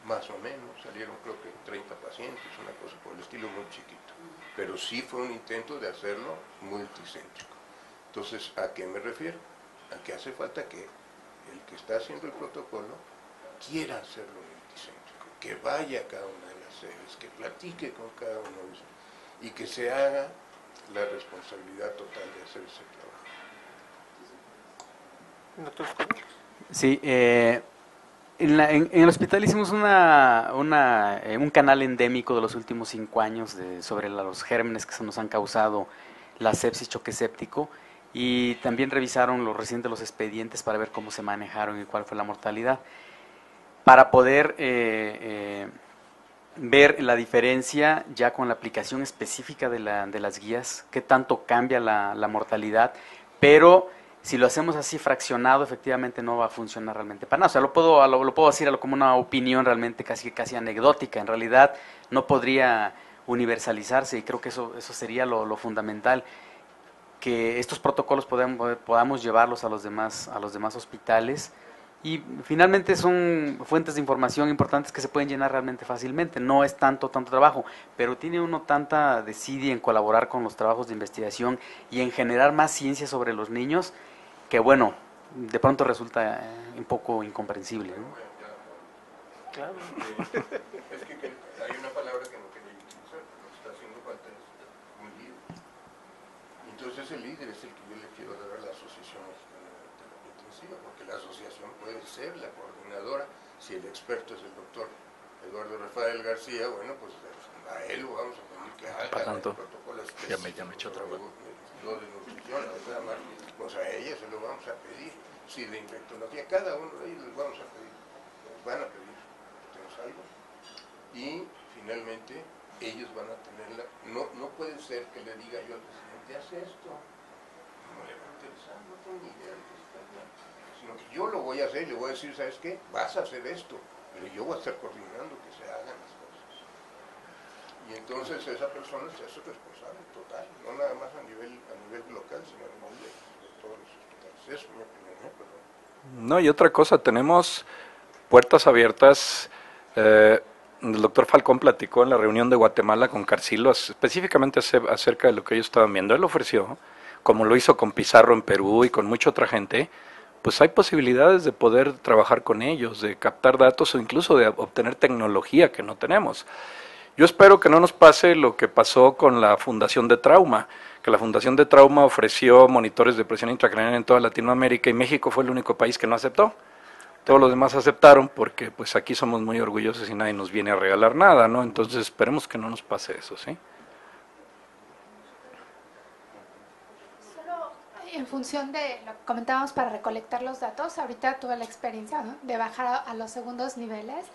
Más o menos, salieron creo que 30 pacientes, una cosa por el estilo, muy chiquito. Pero sí fue un intento de hacerlo multicéntrico. Entonces, ¿a qué me refiero? A que hace falta que el que está haciendo el protocolo quiera hacerlo multicéntrico, que vaya a cada una de las sedes, que platique con cada uno de ellos y que se haga la responsabilidad total de hacer ese trabajo. Sí, en el hospital hicimos un canal endémico de los últimos 5 años sobre los gérmenes que se nos han causado la sepsis, choque séptico, y también revisaron los recientes los expedientes para ver cómo se manejaron y cuál fue la mortalidad, para poder ver la diferencia ya con la aplicación específica de las guías, qué tanto cambia la mortalidad, pero si lo hacemos así fraccionado, efectivamente no va a funcionar realmente para nada. O sea, lo puedo decir como una opinión realmente casi anecdótica. En realidad no podría universalizarse, y creo que eso sería lo fundamental, que estos protocolos podamos llevarlos a los demás hospitales, y finalmente son fuentes de información importantes que se pueden llenar realmente fácilmente. No es tanto trabajo, pero tiene uno tanta desidia en colaborar con los trabajos de investigación y en generar más ciencia sobre los niños, que bueno, de pronto resulta un poco incomprensible, ¿no? Claro. Es que hay una palabra que no quería utilizar, lo que está haciendo falta es un líder. Entonces ese líder es el que yo le quiero dar a la Asociación Mexicana de Terapia Intensiva, porque la asociación puede ser la coordinadora. Si el experto es el doctor Eduardo Rafael García, bueno, pues a él lo vamos a pedir que haga el protocolo específico. Ya me eché otra vez. Lo de nutrición, nada más, pues a ella se lo vamos a pedir. Si de infectología, cada uno de ellos les vamos a pedir, les van a pedir algo, y finalmente ellos van a tenerla. No puede ser que le diga yo al presidente, haz esto, no le va a interesar, no tengo ni idea de qué se trata, sino que yo lo voy a hacer y le voy a decir, ¿sabes qué? Vas a hacer esto, pero yo voy a estar coordinando que se hagan las cosas. Y entonces esa persona se hace responsable total, no nada más a nivel local, sino a nivel de todos los hospitales. Eso es mi opinión, perdón. No, y otra cosa, tenemos puertas abiertas. El doctor Falcón platicó en la reunión de Guatemala con Carcilo específicamente acerca de lo que ellos estaban viendo. Él ofreció, como lo hizo con Pizarro en Perú y con mucha otra gente, pues hay posibilidades de poder trabajar con ellos, de captar datos o incluso de obtener tecnología que no tenemos. Yo espero que no nos pase lo que pasó con la Fundación de Trauma, que la Fundación de Trauma ofreció monitores de presión intracraneal en toda Latinoamérica y México fue el único país que no aceptó. Todos los demás aceptaron porque pues aquí somos muy orgullosos y nadie nos viene a regalar nada, ¿no? Entonces esperemos que no nos pase eso, ¿sí? Solo en función de lo que comentábamos para recolectar los datos, ahorita tuve la experiencia, ¿no?, de bajar a los segundos niveles,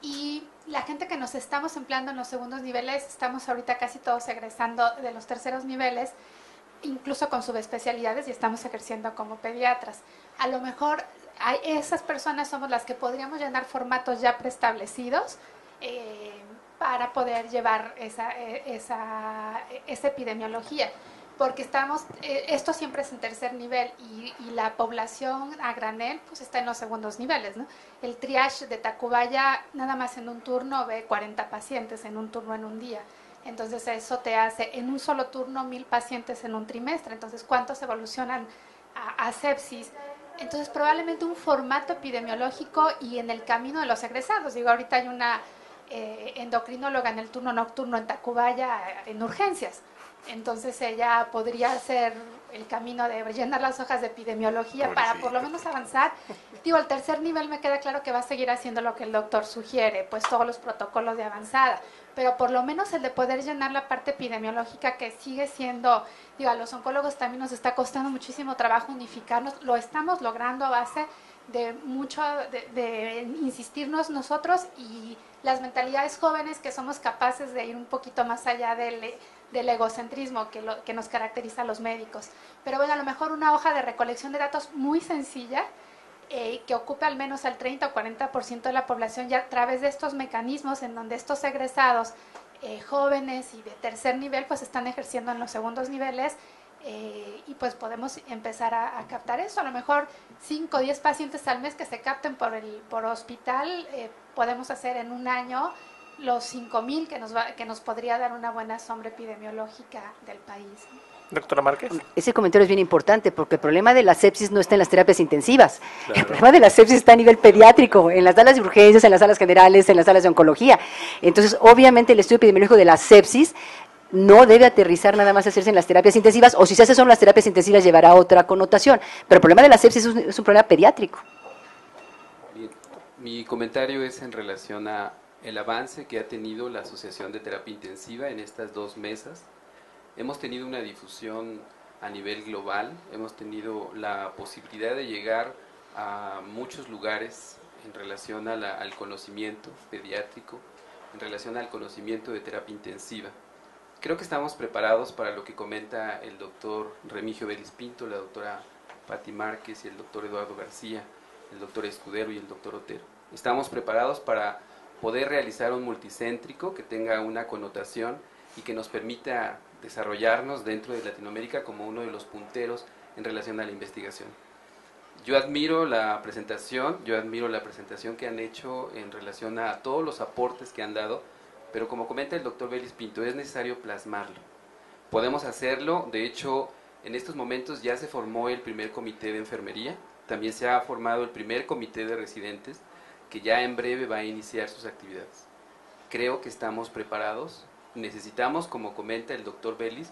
y la gente que nos estamos empleando en los segundos niveles, estamos ahorita casi todos egresando de los terceros niveles, incluso con subespecialidades, y estamos ejerciendo como pediatras. A lo mejor esas personas somos las que podríamos llenar formatos ya preestablecidos para poder llevar esa epidemiología, porque esto siempre es en tercer nivel, y la población a granel pues está en los segundos niveles, ¿no? El triage de Tacubaya nada más en un turno ve 40 pacientes en un turno en un día. Entonces eso te hace en un solo turno 1000 pacientes en un trimestre. Entonces, ¿cuántos evolucionan a sepsis? Entonces, probablemente un formato epidemiológico y en el camino de los egresados. Digo, ahorita hay una endocrinóloga en el turno nocturno en Tacubaya en urgencias. Entonces, ella podría hacer el camino de llenar las hojas de epidemiología para por lo menos avanzar. Digo, al tercer nivel me queda claro que va a seguir haciendo lo que el doctor sugiere, pues todos los protocolos de avanzada, pero por lo menos el de poder llenar la parte epidemiológica, que sigue siendo, digo, a los oncólogos también nos está costando muchísimo trabajo unificarnos, lo estamos logrando a base de mucho, de insistirnos nosotros y las mentalidades jóvenes que somos capaces de ir un poquito más allá del egocentrismo que nos caracteriza a los médicos. Pero bueno, a lo mejor una hoja de recolección de datos muy sencilla, que ocupe al menos al 30 o 40% de la población, ya a través de estos mecanismos en donde estos egresados jóvenes y de tercer nivel pues están ejerciendo en los segundos niveles, y pues podemos empezar a captar eso. A lo mejor 5 o 10 pacientes al mes que se capten por hospital, podemos hacer en un año los 5,000 que nos podría dar una buena sombra epidemiológica del país. Doctora Márquez. Ese comentario es bien importante porque el problema de la sepsis no está en las terapias intensivas. Claro. El problema de la sepsis está a nivel pediátrico, en las salas de urgencias, en las salas generales, en las salas de oncología. Entonces, obviamente, el estudio epidemiológico de la sepsis no debe aterrizar nada más a hacerse en las terapias intensivas, o si se hace solo en las terapias intensivas llevará otra connotación. Pero el problema de la sepsis es un problema pediátrico. Bien. Mi comentario es en relación a el avance que ha tenido la Asociación de Terapia Intensiva en estas 2 mesas. Hemos tenido una difusión a nivel global, hemos tenido la posibilidad de llegar a muchos lugares en relación al conocimiento pediátrico, en relación al conocimiento de terapia intensiva. Creo que estamos preparados para lo que comenta el doctor Remigio Vélez Pinto, la doctora Patti Márquez y el doctor Eduardo García, el doctor Escudero y el doctor Otero. Estamos preparados para poder realizar un multicéntrico que tenga una connotación y que nos permita desarrollarnos dentro de Latinoamérica como uno de los punteros en relación a la investigación. Yo admiro la presentación que han hecho en relación a todos los aportes que han dado, pero como comenta el doctor Vélez Pinto, es necesario plasmarlo. Podemos hacerlo, de hecho, en estos momentos ya se formó el primer comité de enfermería, también se ha formado el primer comité de residentes, que ya en breve va a iniciar sus actividades. Creo que estamos preparados. Necesitamos, como comenta el doctor Vélez,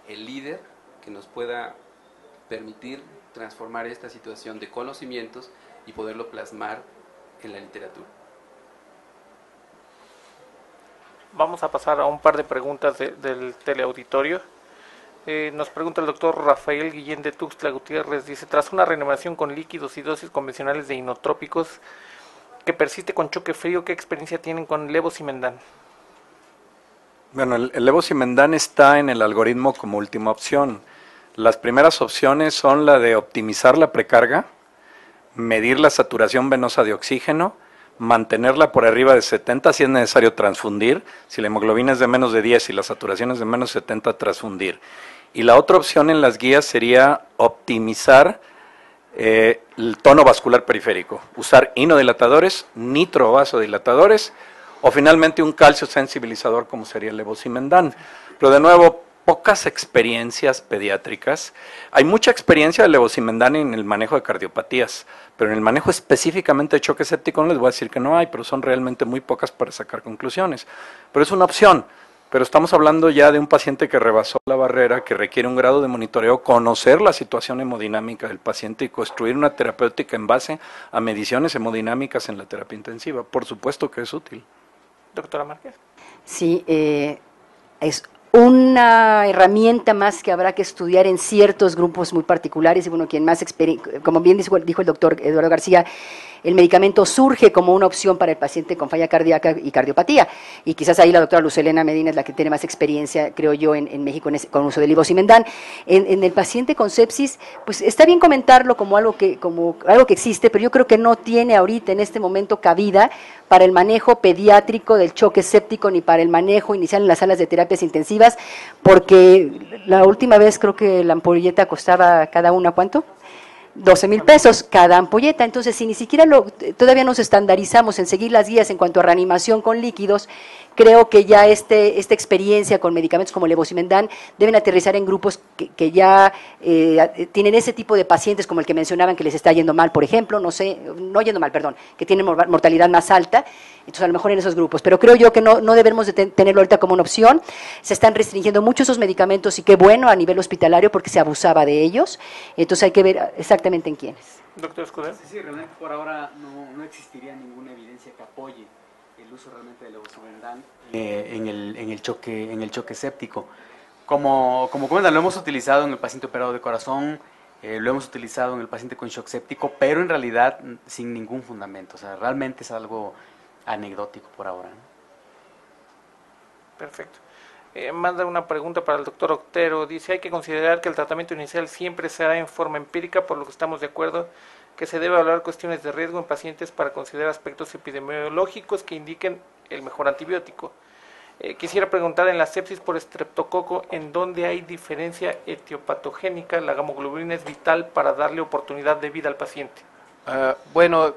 el líder que nos pueda permitir transformar esta situación de conocimientos y poderlo plasmar en la literatura. Vamos a pasar a un par de preguntas del teleauditorio. Nos pregunta el doctor Rafael Guillén de Tuxtla Gutiérrez, dice, tras una reanimación con líquidos y dosis convencionales de inotrópicos que persiste con choque frío, ¿qué experiencia tienen con levosimendan? Bueno, el levosimendan está en el algoritmo como última opción. Las primeras opciones son la de optimizar la precarga, medir la saturación venosa de oxígeno, mantenerla por arriba de 70 si es necesario transfundir, si la hemoglobina es de menos de 10 y la saturación es de menos de 70 transfundir. Y la otra opción en las guías sería optimizar el tono vascular periférico, usar inodilatadores, nitrovasodilatadores, o finalmente un calcio sensibilizador como sería el levosimendan. Pero de nuevo, pocas experiencias pediátricas. Hay mucha experiencia de levosimendan en el manejo de cardiopatías, pero en el manejo específicamente de choque séptico no les voy a decir que no hay, pero son realmente muy pocas para sacar conclusiones. Pero es una opción. Pero estamos hablando ya de un paciente que rebasó la barrera, que requiere un grado de monitoreo, conocer la situación hemodinámica del paciente y construir una terapéutica en base a mediciones hemodinámicas en la terapia intensiva. Por supuesto que es útil. Doctora Márquez. Sí, es una herramienta más que habrá que estudiar en ciertos grupos muy particulares y bueno, quien más como bien dijo el doctor Eduardo García, el medicamento surge como una opción para el paciente con falla cardíaca y cardiopatía y quizás ahí la doctora Lucelena Medina es la que tiene más experiencia, creo yo, en México con uso del levosimendan. En el paciente con sepsis, pues está bien comentarlo como algo que existe, pero yo creo que no tiene ahorita en este momento cabida para el manejo pediátrico del choque séptico ni para el manejo inicial en las salas de terapias intensivas, porque la última vez creo que la ampolleta costaba cada una, ¿cuánto? 12,000 pesos cada ampolleta. Entonces, si ni siquiera todavía nos estandarizamos en seguir las guías en cuanto a reanimación con líquidos, creo que ya esta experiencia con medicamentos como levosimendan deben aterrizar en grupos que ya tienen ese tipo de pacientes como el que mencionaban que les está yendo mal, por ejemplo, que tienen mortalidad más alta, entonces a lo mejor en esos grupos, pero creo yo que no debemos de tenerlo ahorita como una opción. Se están restringiendo mucho esos medicamentos y qué bueno a nivel hospitalario porque se abusaba de ellos, entonces hay que ver exactamente en quiénes. Doctor Escudero. Sí, realmente por ahora no existiría ninguna evidencia que apoye el uso realmente del levosimendan en el choque séptico. Como comentan, lo hemos utilizado en el paciente operado de corazón, lo hemos utilizado en el paciente con shock séptico, pero en realidad sin ningún fundamento. O sea, realmente es algo anecdótico por ahora, ¿no? Perfecto. Manda una pregunta para el doctor Otero. Dice, hay que considerar que el tratamiento inicial siempre se da en forma empírica, por lo que estamos de acuerdo que se debe evaluar cuestiones de riesgo en pacientes para considerar aspectos epidemiológicos que indiquen el mejor antibiótico. Quisiera preguntar, en la sepsis por estreptococo, ¿en dónde hay diferencia etiopatogénica? La gamoglobulina es vital para darle oportunidad de vida al paciente. Bueno,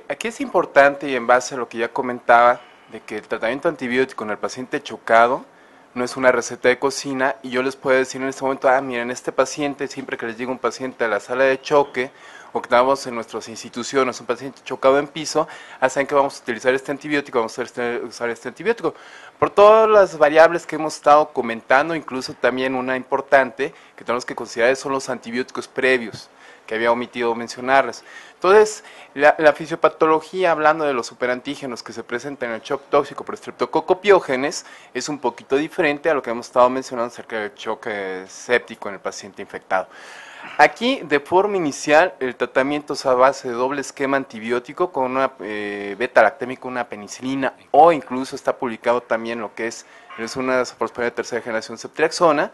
aquí es importante, y en base a lo que ya comentaba, de que el tratamiento antibiótico en el paciente chocado no es una receta de cocina, y yo les puedo decir en este momento, miren, este paciente, siempre que les llega un paciente a la sala de choque, o que estamos en nuestras instituciones, un paciente chocado en piso, saben que vamos a utilizar este antibiótico, vamos a usar este antibiótico. Por todas las variables que hemos estado comentando, incluso también una importante que tenemos que considerar son los antibióticos previos, que había omitido mencionarles. Entonces, la fisiopatología, hablando de los superantígenos que se presentan en el shock tóxico por estreptococo piógenes, es un poquito diferente a lo que hemos estado mencionando acerca del choque séptico en el paciente infectado. Aquí, de forma inicial, el tratamiento es a base de doble esquema antibiótico con una beta-lactémica, una penicilina, o incluso está publicado también lo que es una cephalosporina de tercera generación, ceftriaxona,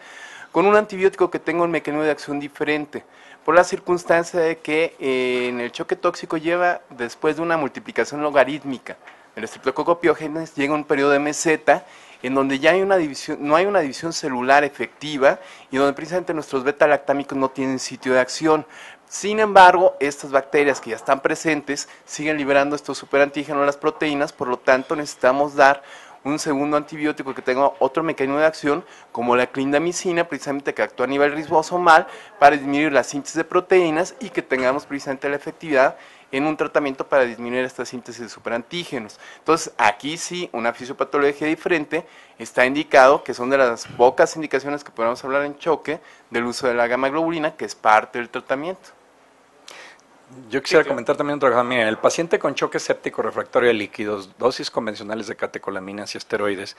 con un antibiótico que tenga un mecanismo de acción diferente, por la circunstancia de que en el choque tóxico lleva, después de una multiplicación logarítmica, el estreptococo piógenes llega a un periodo de meseta, en donde ya hay una división, no hay una división celular efectiva y donde precisamente nuestros beta-lactámicos no tienen sitio de acción. Sin embargo, estas bacterias que ya están presentes siguen liberando estos superantígenos, las proteínas, por lo tanto necesitamos dar un segundo antibiótico que tenga otro mecanismo de acción, como la clindamicina, precisamente que actúa a nivel ribosomal para disminuir la síntesis de proteínas y que tengamos precisamente la efectividad en un tratamiento para disminuir esta síntesis de superantígenos. Entonces, aquí sí, una fisiopatología diferente está indicado, que son de las pocas indicaciones que podemos hablar en choque, del uso de la gamma-globulina, que es parte del tratamiento. Yo quisiera comentar también otra cosa. Miren, el paciente con choque séptico refractario de líquidos, dosis convencionales de catecolaminas y esteroides,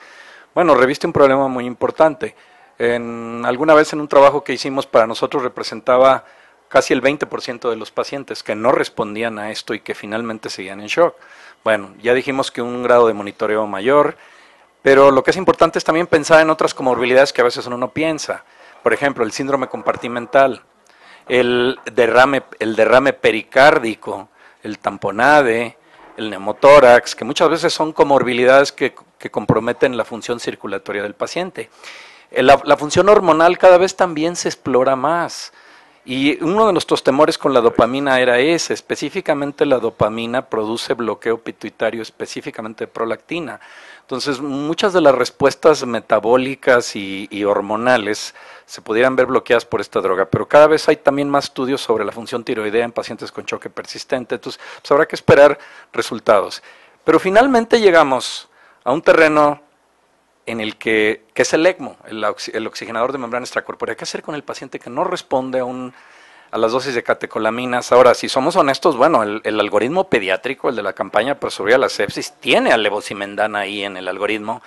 bueno, reviste un problema muy importante. Alguna vez en un trabajo que hicimos para nosotros representaba casi el 20% de los pacientes que no respondían a esto y que finalmente seguían en shock. Bueno, ya dijimos que un grado de monitoreo mayor, pero lo que es importante es también pensar en otras comorbilidades que a veces uno no piensa. Por ejemplo, el síndrome compartimental, el derrame pericárdico, el tamponade, el neumotórax, que muchas veces son comorbilidades que comprometen la función circulatoria del paciente. La función hormonal cada vez también se explora más. Y uno de nuestros temores con la dopamina era ese, específicamente la dopamina produce bloqueo pituitario, específicamente de prolactina. Entonces, muchas de las respuestas metabólicas y hormonales se pudieran ver bloqueadas por esta droga, pero cada vez hay también más estudios sobre la función tiroidea en pacientes con choque persistente, entonces pues habrá que esperar resultados. Pero finalmente llegamos a un terreno en el que es el ECMO, el oxigenador de membrana extracorpórea. ¿Qué hacer con el paciente que no responde a las dosis de catecolaminas? Ahora, si somos honestos, bueno, el algoritmo pediátrico, el de la campaña para sobrevivir a la sepsis, tiene al levosimendan ahí en el algoritmo,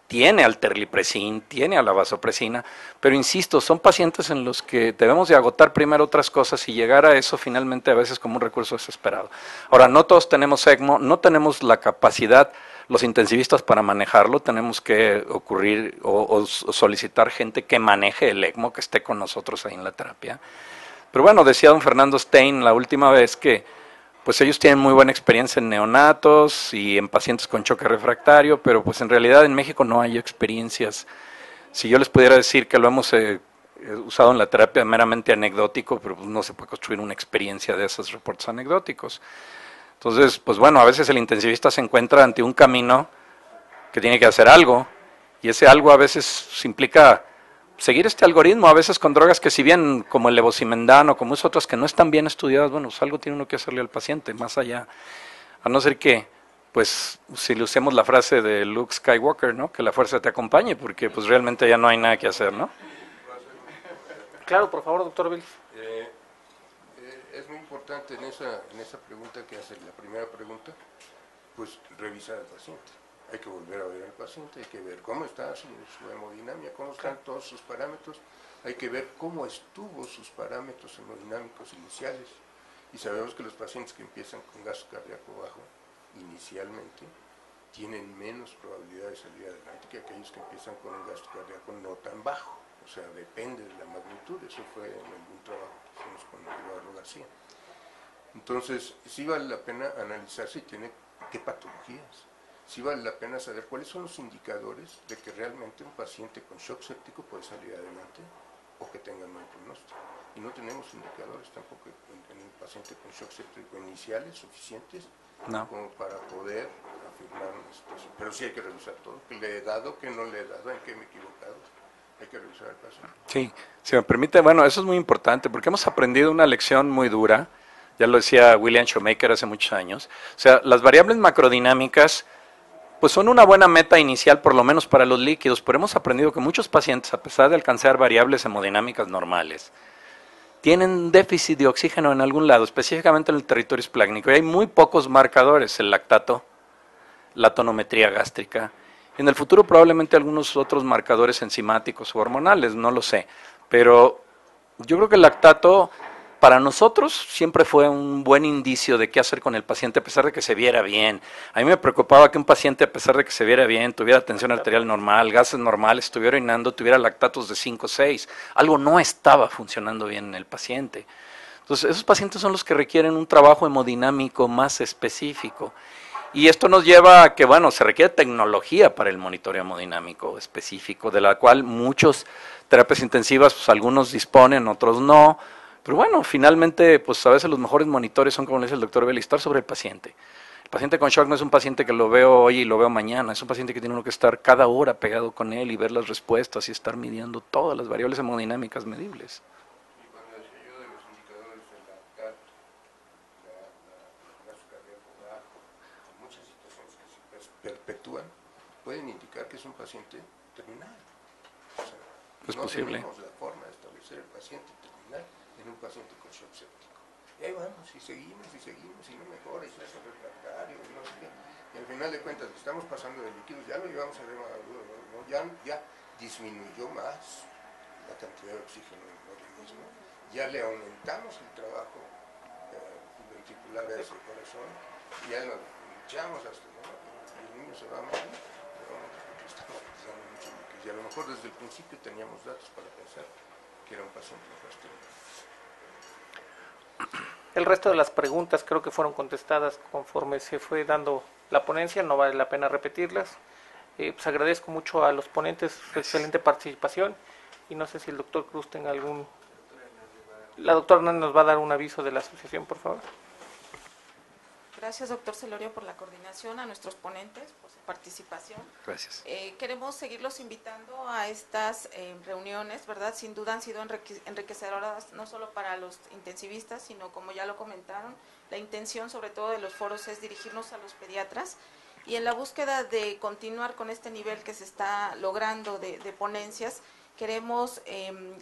tiene al terlipressin, tiene a la vasopresina, pero insisto, son pacientes en los que debemos de agotar primero otras cosas y llegar a eso finalmente a veces como un recurso desesperado. Ahora, no todos tenemos ECMO, no tenemos la capacidad, los intensivistas, para manejarlo, tenemos que ocurrir o solicitar gente que maneje el ECMO, que esté con nosotros ahí en la terapia. Pero bueno, decía don Fernando Stein la última vez que pues ellos tienen muy buena experiencia en neonatos y en pacientes con choque refractario, pero pues en realidad en México no hay experiencias. Si yo les pudiera decir que lo hemos usado en la terapia meramente anecdótico, pero pues no se puede construir una experiencia de esos reportes anecdóticos. Entonces, pues bueno, a veces el intensivista se encuentra ante un camino que tiene que hacer algo, y ese algo a veces implica seguir este algoritmo, a veces con drogas que si bien como el levosimendan o como es otras que no están bien estudiadas, bueno, pues algo tiene uno que hacerle al paciente, más allá, a no ser que, pues, si le usemos la frase de Luke Skywalker, ¿no?, que la fuerza te acompañe, porque pues realmente ya no hay nada que hacer, ¿no? Claro, por favor, doctor Vélez. Es muy importante en esa pregunta que hace, la primera pregunta, pues revisar al paciente. Hay que volver a ver al paciente, hay que ver cómo está su hemodinamia, cómo están todos sus parámetros, hay que ver cómo estuvo sus parámetros hemodinámicos iniciales. Y sabemos que los pacientes que empiezan con gasto cardíaco bajo, inicialmente, tienen menos probabilidad de salir adelante que aquellos que empiezan con un gasto cardíaco no tan bajo. O sea, depende de la magnitud, eso fue en algún trabajo que hicimos con Eduardo García. Entonces, sí vale la pena analizar si tiene qué patologías. sí vale la pena saber cuáles son los indicadores de que realmente un paciente con shock séptico puede salir adelante o que tenga mal pronóstico. Y no tenemos indicadores tampoco en el paciente con shock séptico iniciales suficientes como para poder afirmar una situación. Pero sí hay que revisar todo, que le he dado, que no le he dado, en qué me he equivocado. Hay que revisar el paciente. Sí, si me permite, bueno, eso es muy importante porque hemos aprendido una lección muy dura, ya lo decía William Shoemaker hace muchos años. O sea, las variables macrodinámicas pues son una buena meta inicial, por lo menos para los líquidos, pero hemos aprendido que muchos pacientes, a pesar de alcanzar variables hemodinámicas normales, tienen déficit de oxígeno en algún lado, específicamente en el territorio esplácnico, y hay muy pocos marcadores, el lactato, la tonometría gástrica, y en el futuro probablemente algunos otros marcadores enzimáticos o hormonales, no lo sé, pero yo creo que el lactato para nosotros siempre fue un buen indicio de qué hacer con el paciente a pesar de que se viera bien. A mí me preocupaba que un paciente a pesar de que se viera bien, tuviera tensión arterial normal, gases normales, estuviera orinando, tuviera lactatos de 5 o 6. Algo no estaba funcionando bien en el paciente. Entonces, esos pacientes son los que requieren un trabajo hemodinámico más específico. Y esto nos lleva a que, bueno, se requiere tecnología para el monitoreo hemodinámico específico, de la cual muchos terapias intensivas, pues algunos disponen, otros no. Pero bueno, finalmente, pues a veces los mejores monitores son, como le dice el doctor Vela, estar sobre el paciente. El paciente con shock no es un paciente que lo veo hoy y lo veo mañana, es un paciente que tiene uno que estar cada hora pegado con él y ver las respuestas y estar midiendo todas las variables hemodinámicas medibles. Y cuando decía yo de los indicadores del lactato, la gasto cardíaco bajo, muchas situaciones que se perpetúan, pueden indicar que es un paciente terminal. O sea, es no posible. tenemos la forma de establecer el paciente terminal en un paciente con shock séptico. Y ahí vamos, y seguimos, y no mejora, y se hace refractario, y no sé qué. Y al final de cuentas, estamos pasando de líquidos, ya lo llevamos a ¿no? Ya disminuyó más la cantidad de oxígeno en el organismo, ya le aumentamos el trabajo ventricular a ese corazón, y ya lo echamos hasta, ¿no? Y el niño se va mal, pero estamos utilizando mucho líquidos. Y a lo mejor desde el principio teníamos datos para pensar que era un paciente rastreado. El resto de las preguntas creo que fueron contestadas conforme se fue dando la ponencia, no vale la pena repetirlas. Pues agradezco mucho a los ponentes su excelente participación y no sé si el doctor Cruz tenga algún... La doctora Hernández nos va a dar un aviso de la asociación, por favor. Gracias, doctor Celorio, por la coordinación, a nuestros ponentes por su participación. Gracias. Queremos seguirlos invitando a estas reuniones, ¿verdad? Sin duda han sido enriquecedoras no solo para los intensivistas, sino, como ya lo comentaron, la intención sobre todo de los foros es dirigirnos a los pediatras y en la búsqueda de continuar con este nivel que se está logrando de ponencias, queremos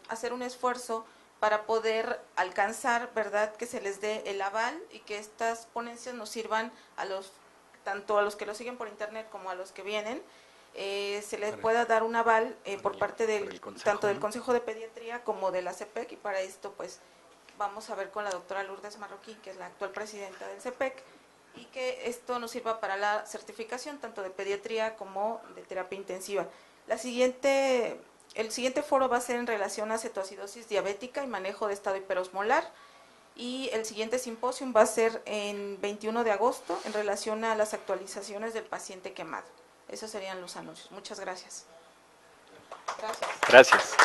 hacer un esfuerzo para poder alcanzar, ¿verdad?, que se les dé el aval y que estas ponencias nos sirvan a tanto a los que lo siguen por internet como a los que vienen, se les pueda dar un aval por parte tanto del Consejo de Pediatría como de la CEPEC, y para esto pues vamos a ver con la doctora Lourdes Marroquín, que es la actual presidenta del CEPEC, y que esto nos sirva para la certificación tanto de pediatría como de terapia intensiva. El siguiente foro va a ser en relación a cetoacidosis diabética y manejo de estado hiperosmolar, y el siguiente simposio va a ser en 21 de agosto en relación a las actualizaciones del paciente quemado. Esos serían los anuncios. Muchas gracias. Gracias.